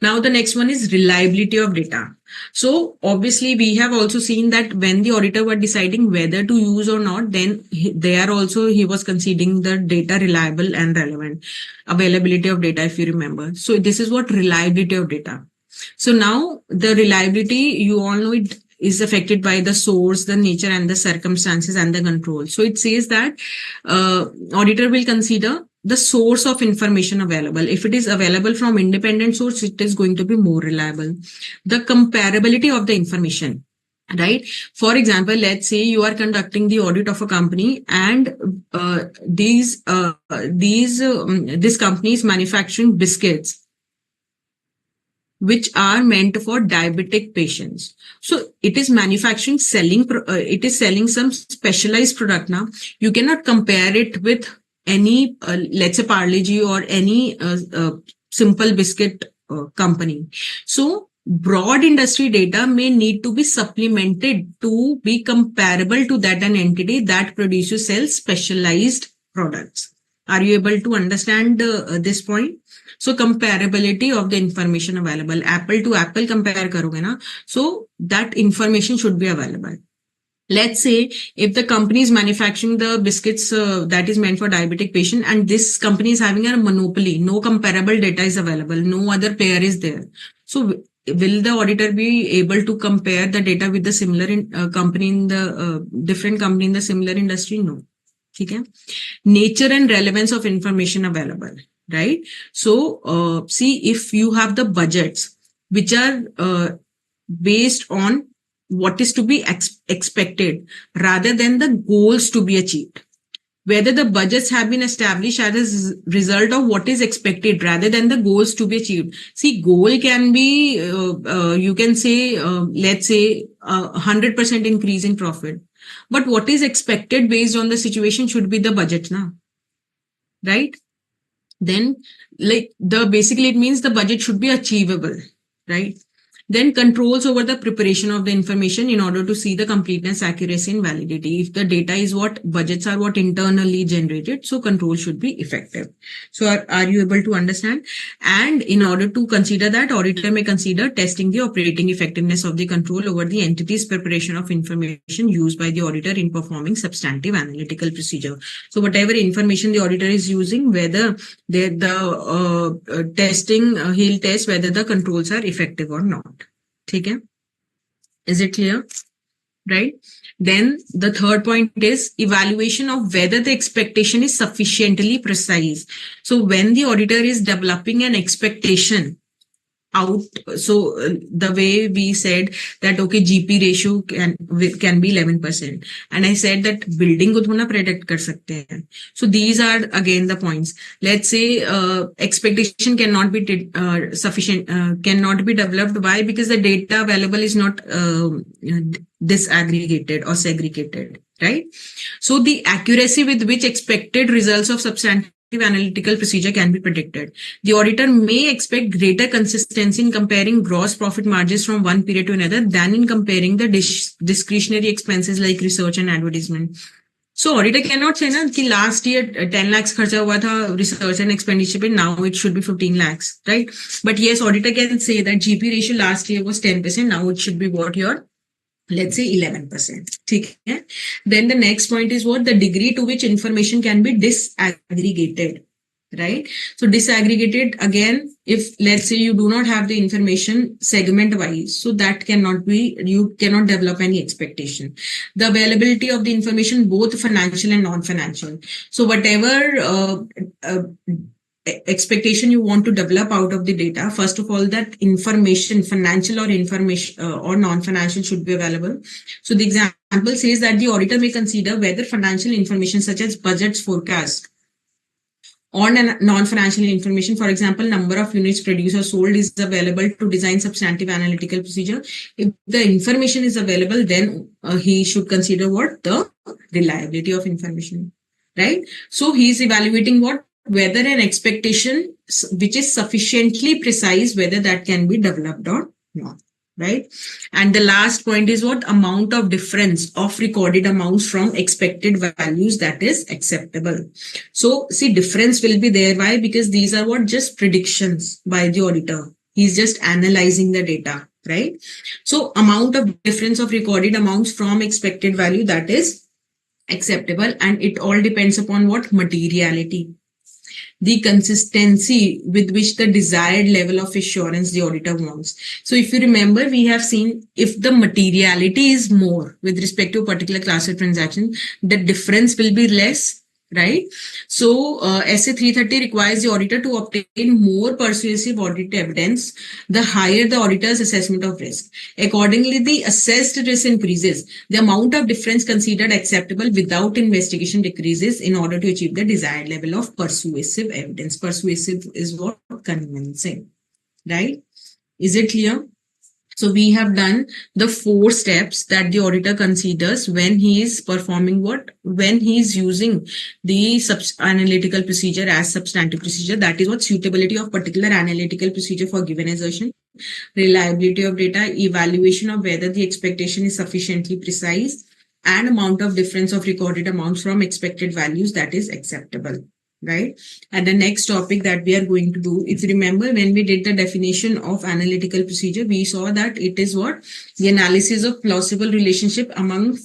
Now the next one is reliability of data. So obviously we have also seen that when the auditor were deciding whether to use or not, then he was considering the data reliable and relevant. Availability of data, if you remember. So this is what reliability of data. So now the reliability, you all know it is affected by the source, the nature and the circumstances and the control. So it says that auditor will consider the source of information available. If it is available from independent source, it is going to be more reliable. The comparability of the information, right? For example, let's say you are conducting the audit of a company, and this company is manufacturing biscuits which are meant for diabetic patients. So it is manufacturing, it is selling some specialized product. Now you cannot compare it with any, let's say Parle-G or any simple biscuit company. So broad industry data may need to be supplemented to be comparable to that an entity that produces, sells specialized products. Are you able to understand this point? So comparability of the information available. Apple to apple compare karoge na. So that information should be available. Let's say if the company is manufacturing the biscuits that is meant for diabetic patient, and this company is having a monopoly, no comparable data is available, no other player is there. So will the auditor be able to compare the data with the similar company in the different company in the similar industry? No. Okay. Nature and relevance of information available, right? So see, if you have the budgets which are based on what is to be expected rather than the goals to be achieved, whether the budgets have been established as a result of what is expected rather than the goals to be achieved. See, goal can be, you can say, let's say 100% increase in profit. But what is expected based on the situation should be the budget now, right? Then basically it means the budget should be achievable, right? Then controls over the preparation of the information in order to see the completeness, accuracy and validity. If the data is what budgets are what internally generated, so control should be effective. So are you able to understand? And in order to consider that, auditor may consider testing the operating effectiveness of the control over the entity's preparation of information used by the auditor in performing substantive analytical procedure. So whatever information the auditor is using, whether the testing, he'll test whether the controls are effective or not. Okay. Is it clear? Right. Then the third point is evaluation of whether the expectation is sufficiently precise. So when the auditor is developing an expectation out, so the way we said that, okay, GP ratio can be 11%. And I said that building ko thona predict kar sakte hain. So these are again the points. Let's say expectation cannot be sufficient, cannot be developed. Why? Because the data available is not disaggregated or segregated, right? So the accuracy with which expected results of substantive analytical procedure can be predicted. The auditor may expect greater consistency in comparing gross profit margins from one period to another than in comparing the discretionary expenses like research and advertisement. So auditor cannot say na ki last year 10 lakhs kharcha hua tha research and expenditure pe, now it should be 15 lakhs, right? But yes, auditor can say that GP ratio last year was 10%, now it should be what your, let's say 11%. Okay. Then the next point is what? The degree to which information can be disaggregated, right? So disaggregated, again, if let's say you do not have the information segment wise, so that cannot be, you cannot develop any expectation. The availability of the information, both financial and non-financial. So whatever expectation you want to develop out of the data. First of all, that information, financial or information or non-financial, should be available. So the example says that the auditor may consider whether financial information such as budgets, forecast, or non-financial information, for example, number of units produced or sold, is available to design substantive analytical procedure. If the information is available, then he should consider what? The reliability of information, right? So he is evaluating what? Whether an expectation which is sufficiently precise, whether that can be developed or not, right? And the last point is what? Amount of difference of recorded amounts from expected values that is acceptable. So see, difference will be there. Why? Because these are what? Just predictions by the auditor. He's just analyzing the data, right? So amount of difference of recorded amounts from expected value, that is acceptable, and it all depends upon what? Materiality, the consistency with which the desired level of assurance the auditor wants. So if you remember, we have seen if the materiality is more with respect to a particular class of transaction, the difference will be less, right? So SA 330 requires the auditor to obtain more persuasive audit evidence the higher the auditor's assessment of risk. Accordingly, the assessed risk increases. The amount of difference considered acceptable without investigation decreases in order to achieve the desired level of persuasive evidence. Persuasive is what? Convincing, right? Is it clear? So we have done the 4 steps that the auditor considers when he is performing what? When he is using the analytical procedure as substantive procedure. That is what? Suitability of particular analytical procedure for given assertion, reliability of data, evaluation of whether the expectation is sufficiently precise, and amount of difference of recorded amounts from expected values that is acceptable. Right. And the next topic that we are going to do, if you remember, when we did the definition of analytical procedure, we saw that it is what? The analysis of plausible relationship among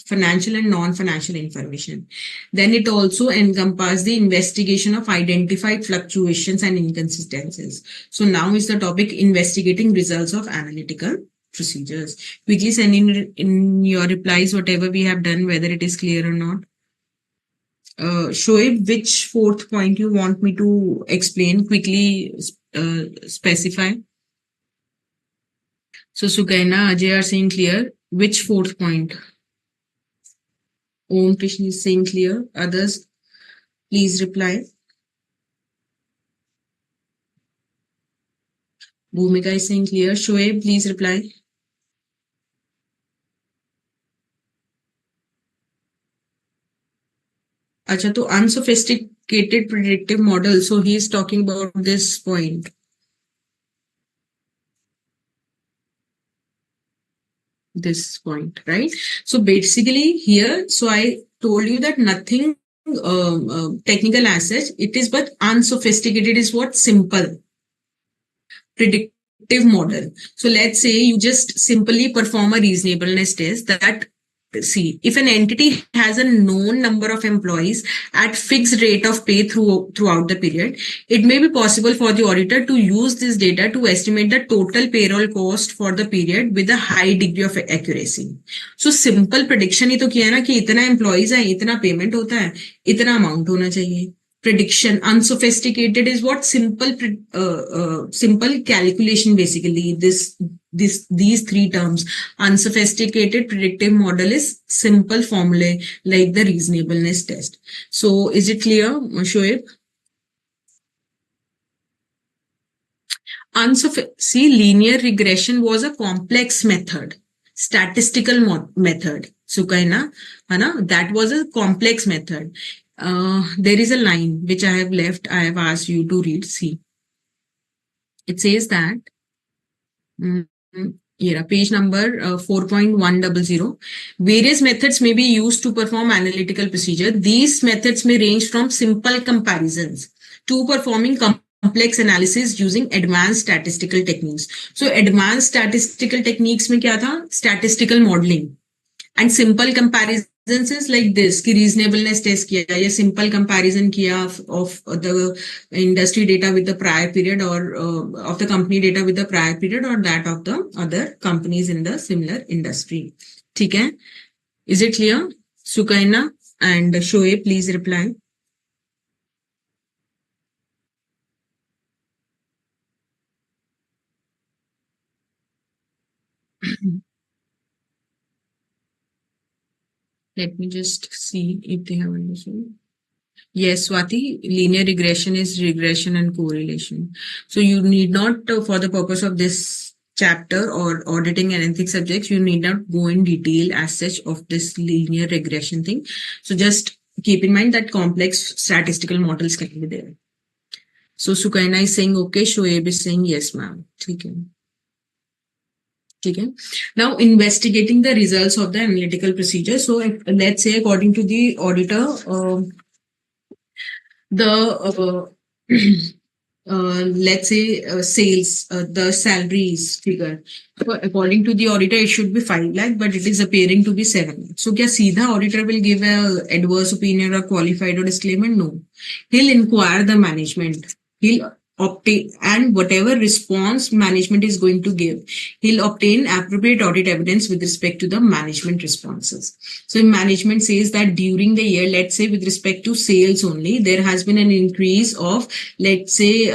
financial and non-financial information. Then it also encompasses the investigation of identified fluctuations and inconsistencies. So now is the topic investigating results of analytical procedures. Quickly send in your replies whatever we have done, whether it is clear or not. Shoaib, which 4th point you want me to explain? Quickly specify. So Sukaina, Ajay are saying clear. Which 4th point? Om Krishna is saying clear. Others, please reply. Bhumika is saying clear. Shoaib, please reply. Acha, to unsophisticated predictive model. So he is talking about this point. This point, right? So basically here, so I told you that nothing technical as such, it is but unsophisticated is what? Simple predictive model. So let's say you just simply perform a reasonableness test that, see, if an entity has a known number of employees at fixed rate of pay throughout the period, it may be possible for the auditor to use this data to estimate the total payroll cost for the period with a high degree of accuracy. So simple prediction ही तो किया ना कि इतना employees हैं, इतना payment होता है, इतना amount होना चाहिए. Prediction. Unsophisticated is what? Simple calculation, basically. These 3 terms. Unsophisticated predictive model is simple formulae like the reasonableness test. So is it clear, Shoaib? See, linear regression was a complex method, statistical method. Sukaina, that was a complex method. There is a line which I have left. I have asked you to read. See, it says that page number 4.100. Various methods may be used to perform analytical procedure. These methods may range from simple comparisons to performing complex analysis using advanced statistical techniques. So advanced statistical techniques में क्या था? Statistical modeling. And simple comparisons is like this, कि reasonableness test किया या simple comparison किया of the industry data with the prior period or of the company data with the prior period or that of the other companies in the similar industry. ठीक है? Is it clear? Sukaina and Shoaib, please reply. Let me just see if they have understood. Yes, Swati, linear regression is regression and correlation. So you need not, for the purpose of this chapter or auditing and ethics subjects, you need not go in detail as such of this linear regression thing. So just keep in mind that complex statistical models can be there. So Sukaina is saying okay, Shoaib is saying yes, ma'am. Okay. Okay. Now investigating the results of the analytical procedure. So let's say according to the auditor, the let's say sales, the salaries figure. So according to the auditor, it should be 5 lakh, but it is appearing to be 7 lakh. So kya seedha auditor will give a adverse opinion or qualified or disclaimer? No. He'll inquire the management. He'll obtain, and whatever response management is going to give, he'll obtain appropriate audit evidence with respect to the management responses. So if management says that during the year, let's say with respect to sales only, there has been an increase of, let's say,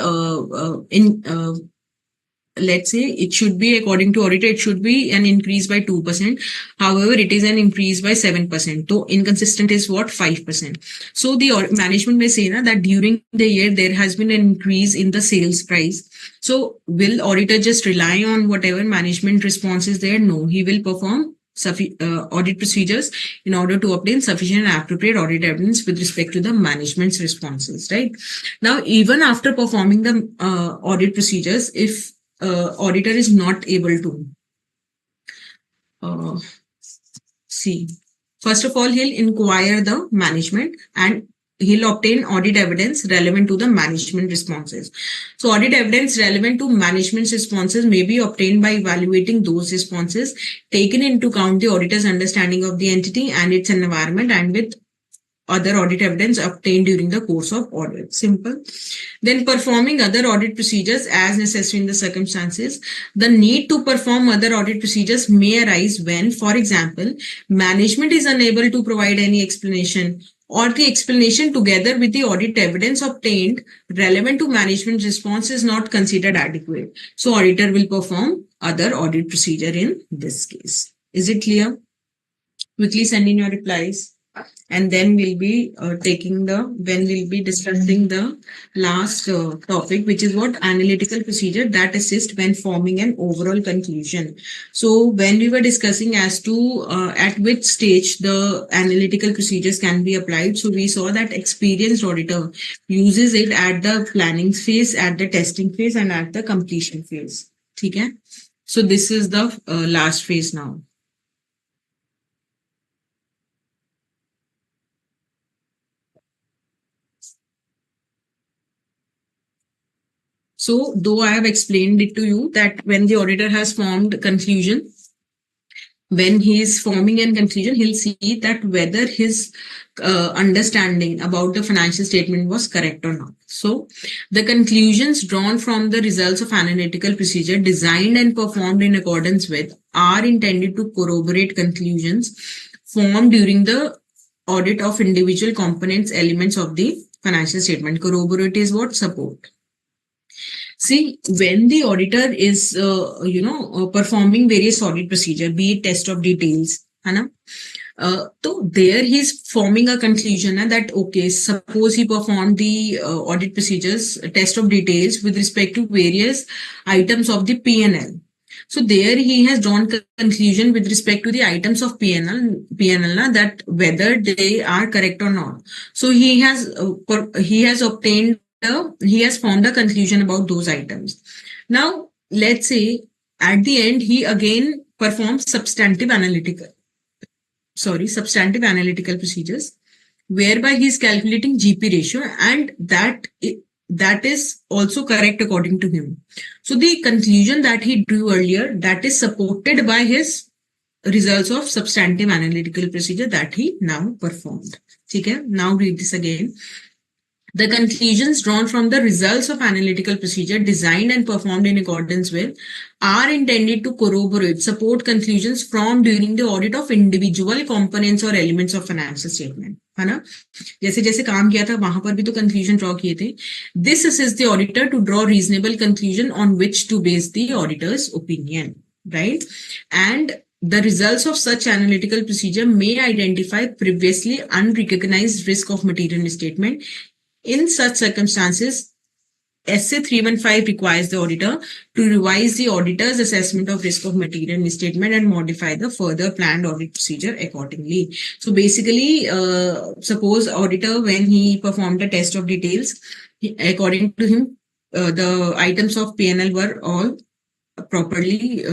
let's say it should be, according to auditor, it should be an increase by 2%. However, it is an increase by 7%. So inconsistent is what? 5%. So the management may say that during the year, there has been an increase in the sales price. So will auditor just rely on whatever management response is there? No, he will perform audit procedures in order to obtain sufficient and appropriate audit evidence with respect to the management's responses, right? Now, even after performing the audit procedures, if auditor is not able to see, first of all, he'll inquire the management and he'll obtain audit evidence relevant to the management responses. So audit evidence relevant to management's responses may be obtained by evaluating those responses, taken into account the auditor's understanding of the entity and its environment, and with other audit evidence obtained during the course of audit. Simple. Then performing other audit procedures as necessary in the circumstances. The need to perform other audit procedures may arise when, for example, management is unable to provide any explanation, or the explanation together with the audit evidence obtained relevant to management response is not considered adequate. So auditor will perform other audit procedure in this case. Is it clear? Quickly send in your replies. And then we'll be discussing the last topic, which is what? Analytical procedure that assist when forming an overall conclusion. So when we were discussing as to at which stage the analytical procedures can be applied, so we saw that experienced auditor uses it at the planning phase, at the testing phase, and at the completion phase. Okay? So this is the last phase now. So, though I have explained it to you that when the auditor has formed conclusion, when he is forming a conclusion, he'll see that whether his understanding about the financial statement was correct or not. So, the conclusions drawn from the results of analytical procedure designed and performed in accordance with are intended to corroborate conclusions formed during the audit of individual components, elements of the financial statement. Corroborate is what? Support. See, when the auditor is, performing various audit procedure, be it test of details, so there he's forming a conclusion that, okay, suppose he performed the audit procedures, test of details with respect to various items of the P&L. So there he has drawn conclusion with respect to the items of P&L that whether they are correct or not. So he has obtained he has formed a conclusion about those items. Now, let's say at the end, he again performs substantive analytical procedures, whereby he is calculating GP ratio, and that is also correct according to him. So the conclusion that he drew earlier, that is supported by his results of substantive analytical procedure that he now performed. Okay, now read this again. The conclusions drawn from the results of analytical procedure designed and performed in accordance with are intended to corroborate, support conclusions from during the audit of individual components or elements of financial statement. है ना? जैसे जैसे काम किया था वहां पर भी तो conclusion draw किए थे. This assists the auditor to draw reasonable conclusion on which to base the auditor's opinion, right? And The results of such analytical procedure may identify previously unrecognized risk of material misstatement. In such circumstances, SA 315 requires the auditor to revise the auditor's assessment of risk of material misstatement and modify the further planned audit procedure accordingly. So basically, suppose auditor, when he performed a test of details, according to him, the items of P&L were all properly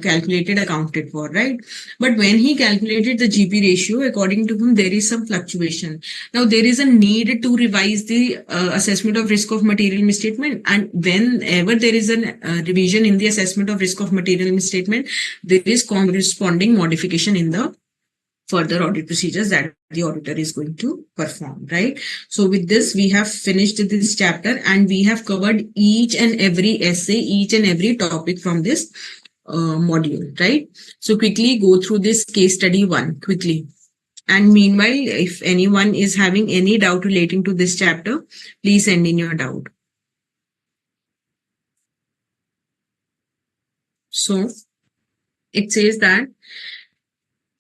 calculated, accounted for, right? But when he calculated the GP ratio, according to him, there is some fluctuation. Now, there is a need to revise the assessment of risk of material misstatement. And whenever there is a revision in the assessment of risk of material misstatement, there is corresponding modification in the further audit procedures that the auditor is going to perform, right? So with this, we have finished this chapter and we have covered each and every essay, each and every topic from this module, right? So quickly go through this case study 1 quickly. And meanwhile, if anyone is having any doubt relating to this chapter, please send in your doubt. So it says that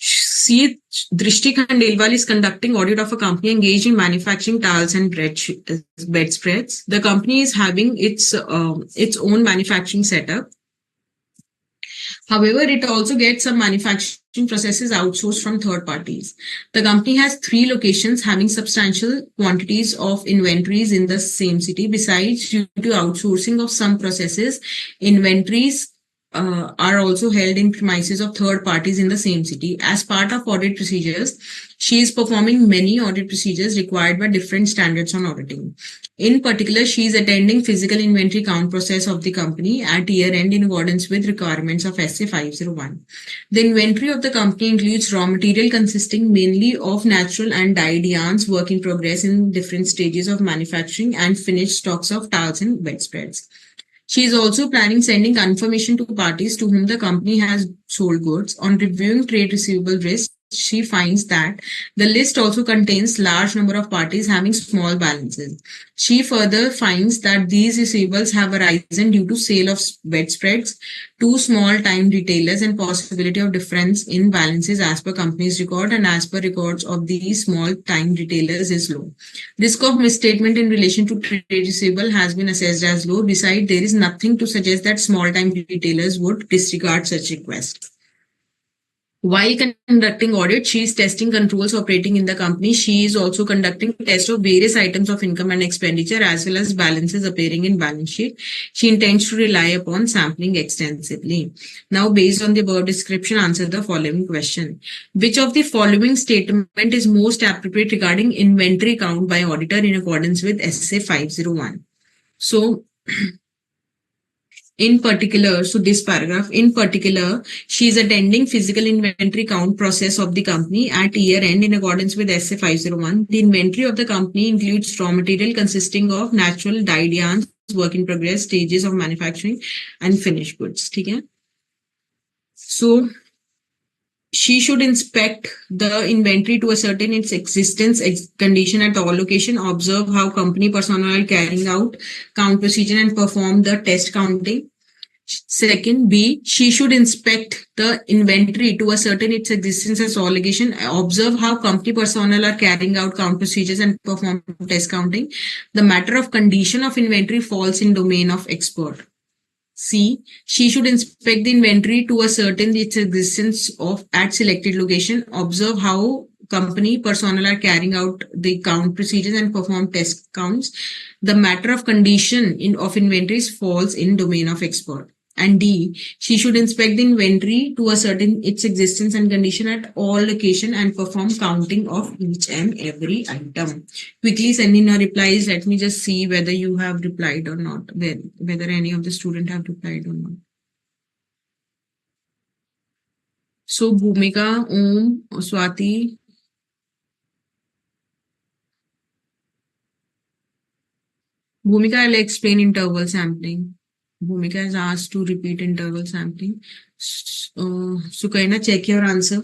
C. Drishti Khandelwal is conducting audit of a company engaged in manufacturing towels and bedspreads. The company is having its own manufacturing setup. However, it also gets some manufacturing processes outsourced from third parties. The company has 3 locations having substantial quantities of inventories in the same city. Besides, due to outsourcing of some processes, inventories are also held in premises of third parties in the same city. As part of audit procedures, she is performing many audit procedures required by different standards on auditing. In particular, she is attending physical inventory count process of the company at year end in accordance with requirements of SA 501. The inventory of the company includes raw material consisting mainly of natural and dyed yarns, work in progress in different stages of manufacturing, and finished stocks of towels and bedspreads. She is also planning sending confirmation to parties to whom the company has sold goods. On reviewing trade receivable risk, she finds that the list also contains large number of parties having small balances. She further finds that these receivables have arisen due to sale of bedspreads to small-time retailers and possibility of difference in balances as per company's record and as per records of these small-time retailers is low. Risk of misstatement in relation to trade receivable has been assessed as low. Besides, there is nothing to suggest that small-time retailers would disregard such requests. While conducting audit, she is testing controls operating in the company. She is also conducting tests of various items of income and expenditure as well as balances appearing in balance sheet. She intends to rely upon sampling extensively. Now, based on the above description, answer the following question. Which of the following statement is most appropriate regarding inventory count by auditor in accordance with SA 501? So, in particular, so this paragraph, in particular, she is attending physical inventory count process of the company at year end in accordance with SA 501. The inventory of the company includes raw material consisting of natural dyed yarns, work in progress, stages of manufacturing, and finished goods. Okay? So, she should inspect the inventory to ascertain its existence, condition at all location, observe how company personnel are carrying out count procedure and perform the test counting. Second, B, she should inspect the inventory to ascertain its existence as all location, observe how company personnel are carrying out count procedures and perform test counting. The matter of condition of inventory falls in domain of expert. C, she should inspect the inventory to ascertain its existence of at selected location, observe how company personnel are carrying out the count procedures and perform test counts. The matter of condition of inventories falls in domain of expert. And D, she should inspect the inventory to ascertain its existence and condition at all location and perform counting of each and every item. Quickly send in your replies. Let me just see whether you have replied or not, whether any of the students have replied or not. So Bhumika, Om, Swati. Bhumika, I'll explain interval sampling. Bhumika is asked to repeat interval sampling. Sukaina, check your answer.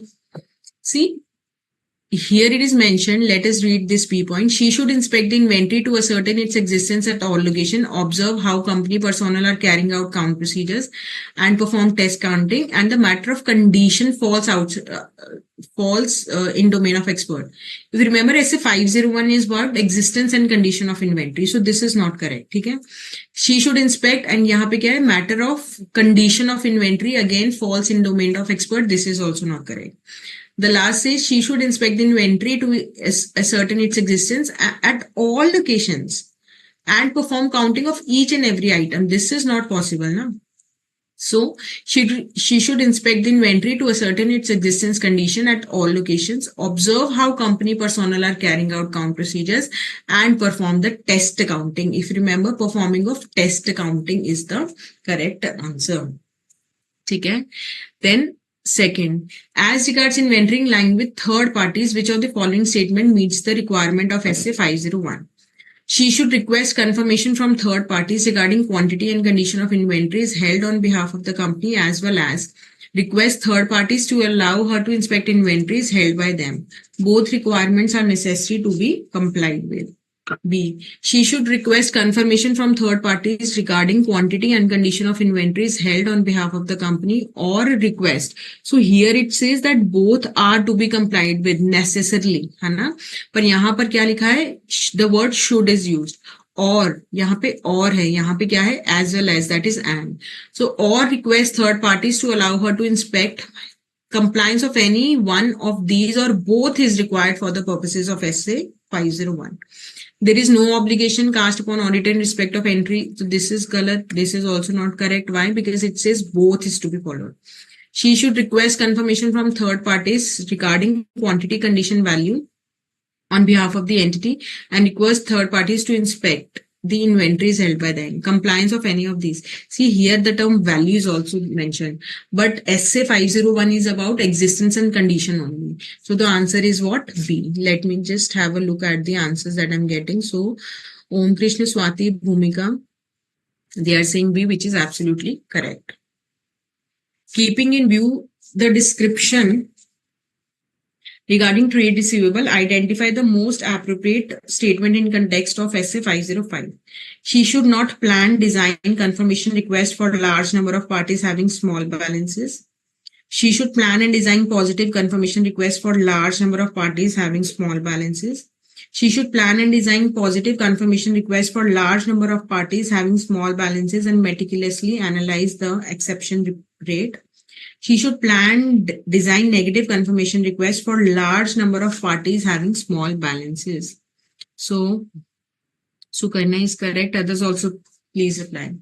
See, here it is mentioned, let us read this P point. She should inspect the inventory to ascertain its existence at all locations, observe how company personnel are carrying out count procedures, and perform test counting. And the matter of condition falls in domain of expert. If you remember, SA 501 is what existence and condition of inventory. So this is not correct. Okay? She should inspect, and यहाँ पे क्या है, matter of condition of inventory again falls in domain of expert. This is also not correct. The last says she should inspect the inventory to ascertain its existence at all locations and perform counting of each and every item. This is not possible, no? So she should inspect the inventory to ascertain its existence condition at all locations, observe how company personnel are carrying out count procedures, and perform the test accounting. If you remember, performing of test accounting is the correct answer. Okay. Then second, as regards inventory in line with third parties, which of the following statement meets the requirement of SA 501? She should request confirmation from third parties regarding quantity and condition of inventories held on behalf of the company, as well as request third parties to allow her to inspect inventories held by them. Both requirements are necessary to be complied with. B. She should request confirmation from third parties regarding quantity and condition of inventories held on behalf of the company, or request. So here it says that both are to be complied with necessarily, है ना? पर यहाँ पर क्या लिखा है? The word should is used. और यहाँ पे और है, यहाँ पे क्या है? As well as, that is and. So or request third parties to allow her to inspect. Compliance of any one of these or both is required for the purposes of SA 501. There is no obligation cast upon audit in respect of entry. So this is galat. This is also not correct. Why? Because it says both is to be followed. She should request confirmation from third parties regarding quantity, condition, value on behalf of the entity, and request third parties to inspect the inventories held by them. Compliance of any of these. See, here the term value is also mentioned, but SA 501 is about existence and condition only. So the answer is what? B. Let me just have a look at the answers that I'm getting. So Om Krishna, Swati, Bhumika, they are saying B, which is absolutely correct. Keeping in view the description regarding trade receivable, identify the most appropriate statement in context of SA 505. She should not plan, design, confirmation request for a large number of parties having small balances. She should plan and design positive confirmation request for a large number of parties having small balances. She should plan and design positive confirmation request for a large number of parties having small balances and meticulously analyze the exception rate. She should plan, design negative confirmation requests for large number of parties having small balances. So, Sukarna is correct. Others also please reply.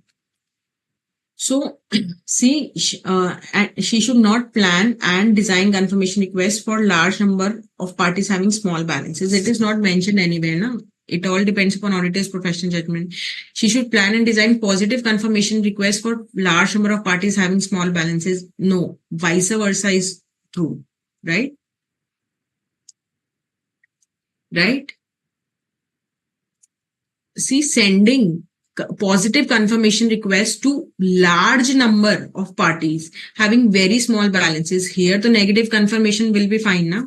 So, see, she should not plan and design confirmation requests for large number of parties having small balances. It is not mentioned anywhere, no? It all depends upon auditor's professional judgment. She should plan and design positive confirmation requests for large number of parties having small balances. No, vice versa is true, right? Right? See, sending positive confirmation requests to large number of parties having very small balances. Here, the negative confirmation will be fine, na?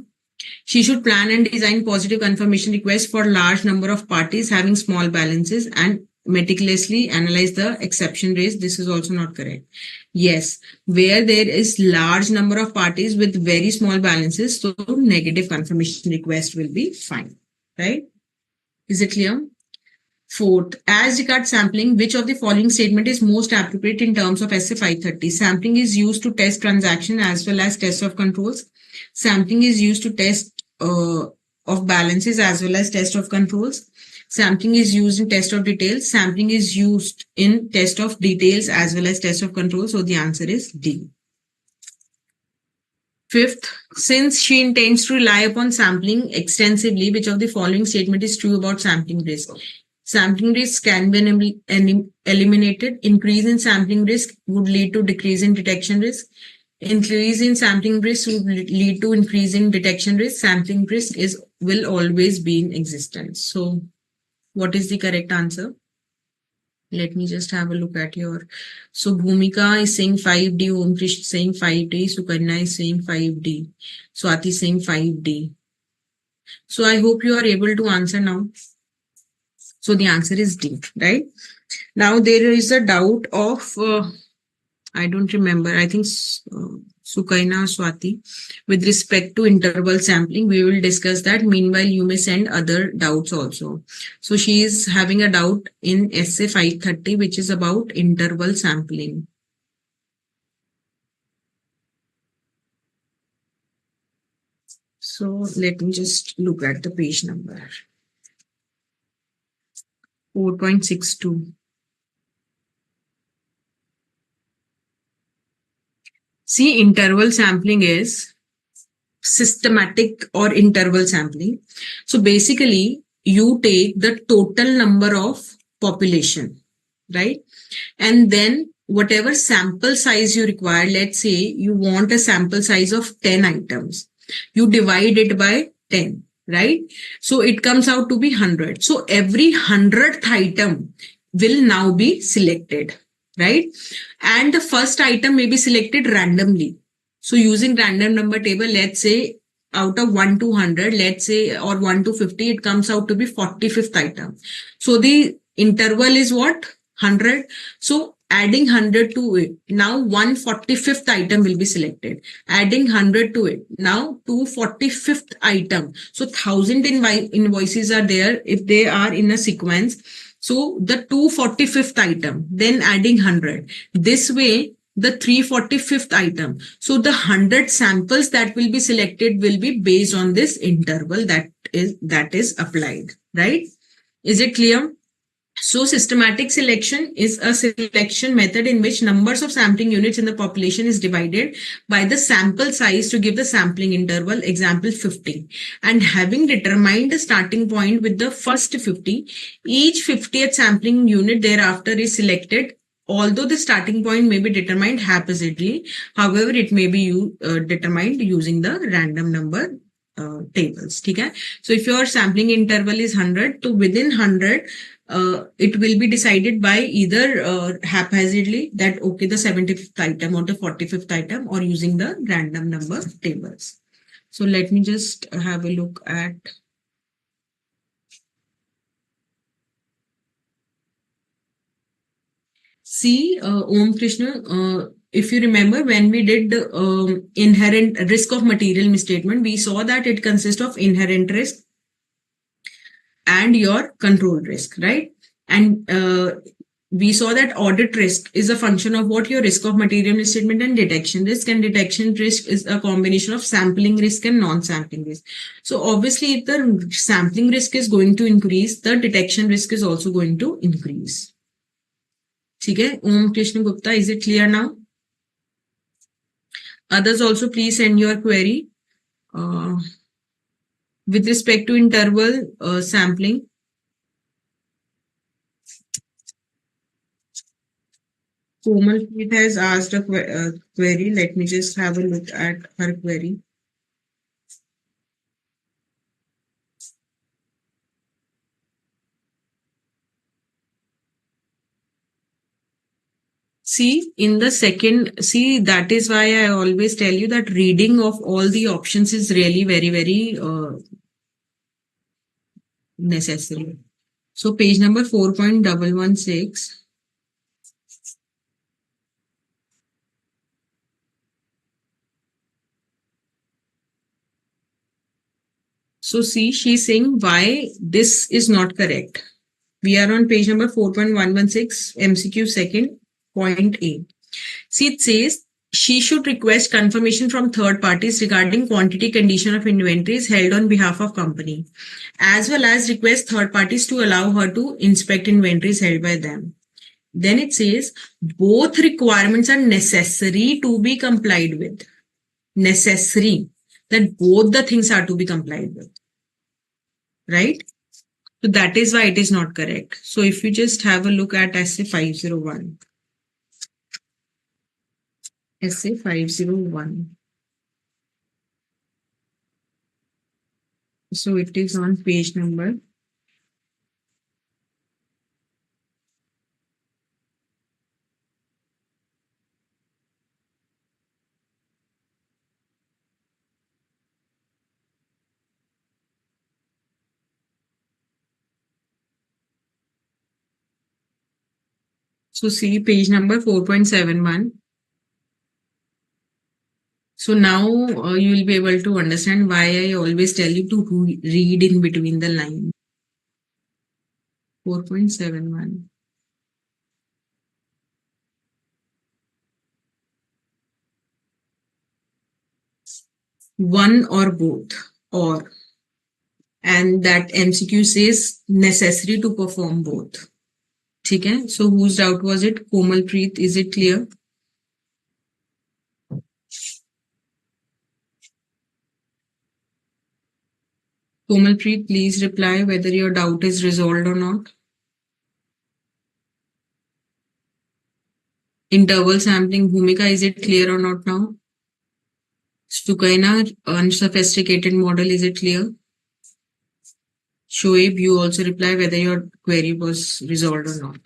She should plan and design positive confirmation requests for large number of parties having small balances and meticulously analyze the exception rates. This is also not correct. Yes, where there is large number of parties with very small balances, so negative confirmation request will be fine, right? Is it clear? Fourth, as regards sampling, which of the following statement is most appropriate in terms of SA 530? Sampling is used to test transaction as well as test of controls. Sampling is used to test of balances as well as test of controls. Sampling is used in test of details. Sampling is used in test of details as well as test of controls. So the answer is D. Fifth, since she intends to rely upon sampling extensively, which of the following statement is true about sampling risk? Sampling risk can be eliminated. Increase in sampling risk would lead to decrease in detection risk. Increase in sampling risk would lead to increase in detection risk. Sampling risk will always be in existence. So what is the correct answer? Let me just have a look at your. So Bhumika is saying 5D, Om Krish is saying 5D, Sukarna is saying 5D, Swati is saying 5D. So I hope you are able to answer now. So the answer is D, right? Now there is a doubt of, I don't remember, I think Sukaina Swati, with respect to interval sampling. We will discuss that. Meanwhile, you may send other doubts also. So she is having a doubt in essay 530, which is about interval sampling. So let me just look at the page number. 4.62. See, interval sampling is systematic or interval sampling. So basically, you take the total number of population, right? And then whatever sample size you require, let's say you want a sample size of 10 items, you divide it by 10, right? So it comes out to be 100. So every 100th item will now be selected, right? And the first item may be selected randomly. So using random number table, let's say out of 1 to 100, let's say, or 1 to 50, it comes out to be 45th item. So the interval is what? 100. So adding 100 to it, now 145th item will be selected. Adding 100 to it, now 245th item. So 1000 invoices are there if they are in a sequence. So the 245th item, then adding 100. This way, the 345th item. So the 100 samples that will be selected will be based on this interval that is applied, right? Is it clear? So systematic selection is a selection method in which numbers of sampling units in the population is divided by the sample size to give the sampling interval, example 50. And having determined the starting point with the first 50, each 50th sampling unit thereafter is selected. Although the starting point may be determined haphazardly, however, it may be determined using the random number tables. Okay? So if your sampling interval is 100, so within 100, it will be decided by either haphazardly that okay, the 75th item or the 45th item, or using the random number tables. So let me just have a look at. See, Om Krishna, if you remember when we did inherent risk of material misstatement, we saw that it consists of inherent risk and your control risk, right? And we saw that audit risk is a function of what your risk of material misstatement and detection risk. And detection risk is a combination of sampling risk and non-sampling risk. So obviously, if the sampling risk is going to increase, the detection risk is also going to increase. Okay, Om Krishna Gupta, is it clear now? Others also please send your query. With respect to interval sampling, Komalpreet has asked a query. Let me just have a look at her query. See, in the second, see, that is why I always tell you that reading of all the options is really very, very necessary. So page number 4.116. So see, she's saying why this is not correct. We are on page number 4.116, MCQ second, point A. See, it says she should request confirmation from third parties regarding quantity condition of inventories held on behalf of company, as well as request third parties to allow her to inspect inventories held by them. Then it says both requirements are necessary to be complied with. Necessary. That both the things are to be complied with. Right? So that is why it is not correct. So if you just have a look at essay 501. Essay 501. So it is on page number. So see page number 4.71. So now you will be able to understand why I always tell you to read in between the lines. 4.71. One or both, or, and that MCQ says necessary to perform both. Okay, so whose doubt was it? Komalpreet, is it clear? Komalpreet, please reply whether your doubt is resolved or not. Interval sampling, Bhumika, is it clear or not now? Sukaina, unsophisticated model, is it clear? Shoaib, you also reply whether your query was resolved or not.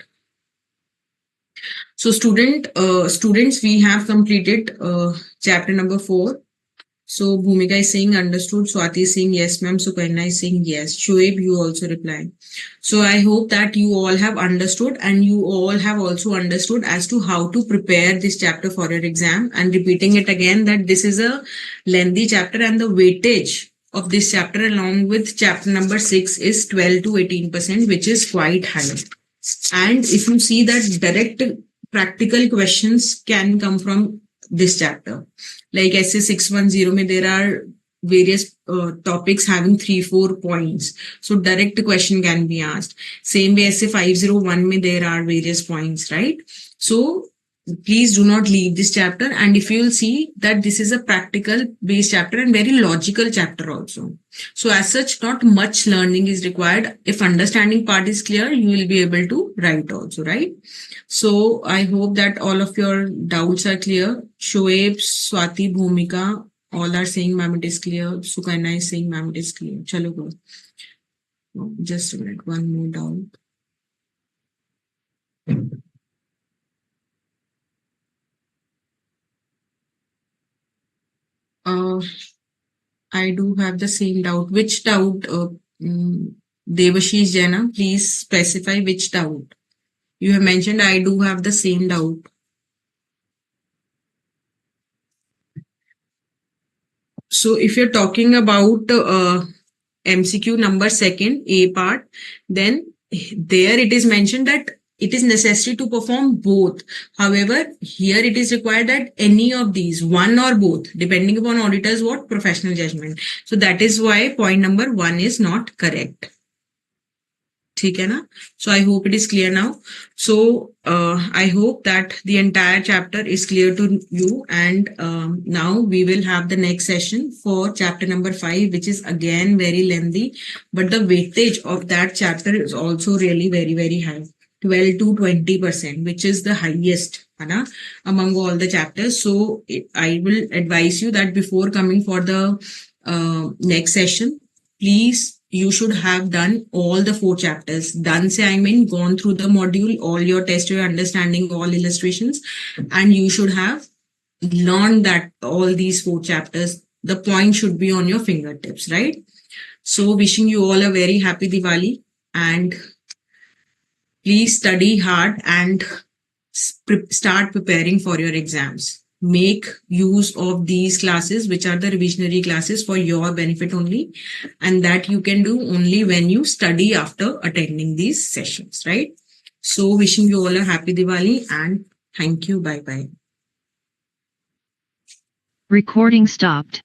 So students, we have completed chapter number 4. So Bhumika is saying understood, Swati is saying yes ma'am, Sukaina is saying yes. Shoaib, you also reply. So I hope that you all have understood, and you all have also understood as to how to prepare this chapter for your exam. And repeating it again, that this is a lengthy chapter, and the weightage of this chapter along with chapter number 6 is 12 to 18%, which is quite high. And if you see that direct practical questions can come from this chapter. Like essay 610 mein there are various topics having 3-4 points. So direct question can be asked. Same way essay 501 mein there are various points, right? So please do not leave this chapter. And if you will see that this is a practical based chapter and very logical chapter also. So as such, not much learning is required. If understanding part is clear, you will be able to write also, right? So I hope that all of your doubts are clear. Shoaib, Swati, Bhumika, all are saying ma'am it is clear. Sukaina is saying ma'am it is clear. Chalo go. Just a minute, one more doubt. I do have the same doubt. Which doubt? Devashish Jaina, please specify which doubt. You have mentioned I do have the same doubt. So if you're talking about MCQ number 2, A part, then there it is mentioned that it is necessary to perform both. However, here it is required that any of these, one or both, depending upon auditor's what? Professional judgment. So that is why point number 1 is not correct. ठीक है ना? So I hope it is clear now. So I hope that the entire chapter is clear to you, and now we will have the next session for chapter number 5, which is again very lengthy, but the weightage of that chapter is also really very, very high. 12 to 20%, which is the highest among all the chapters. So I will advise you that before coming for the next session, please, you should have done all the 4 chapters. Done say I mean gone through the module, all your test, your understanding, all illustrations, and you should have learned that all these 4 chapters. The point should be on your fingertips, right? So wishing you all a very happy Diwali, and please study hard and start preparing for your exams. Make use of these classes, which are the revisionary classes, for your benefit only, and that you can do only when you study after attending these sessions, right? So wishing you all a happy Diwali, and thank you. Bye bye. Recording stopped.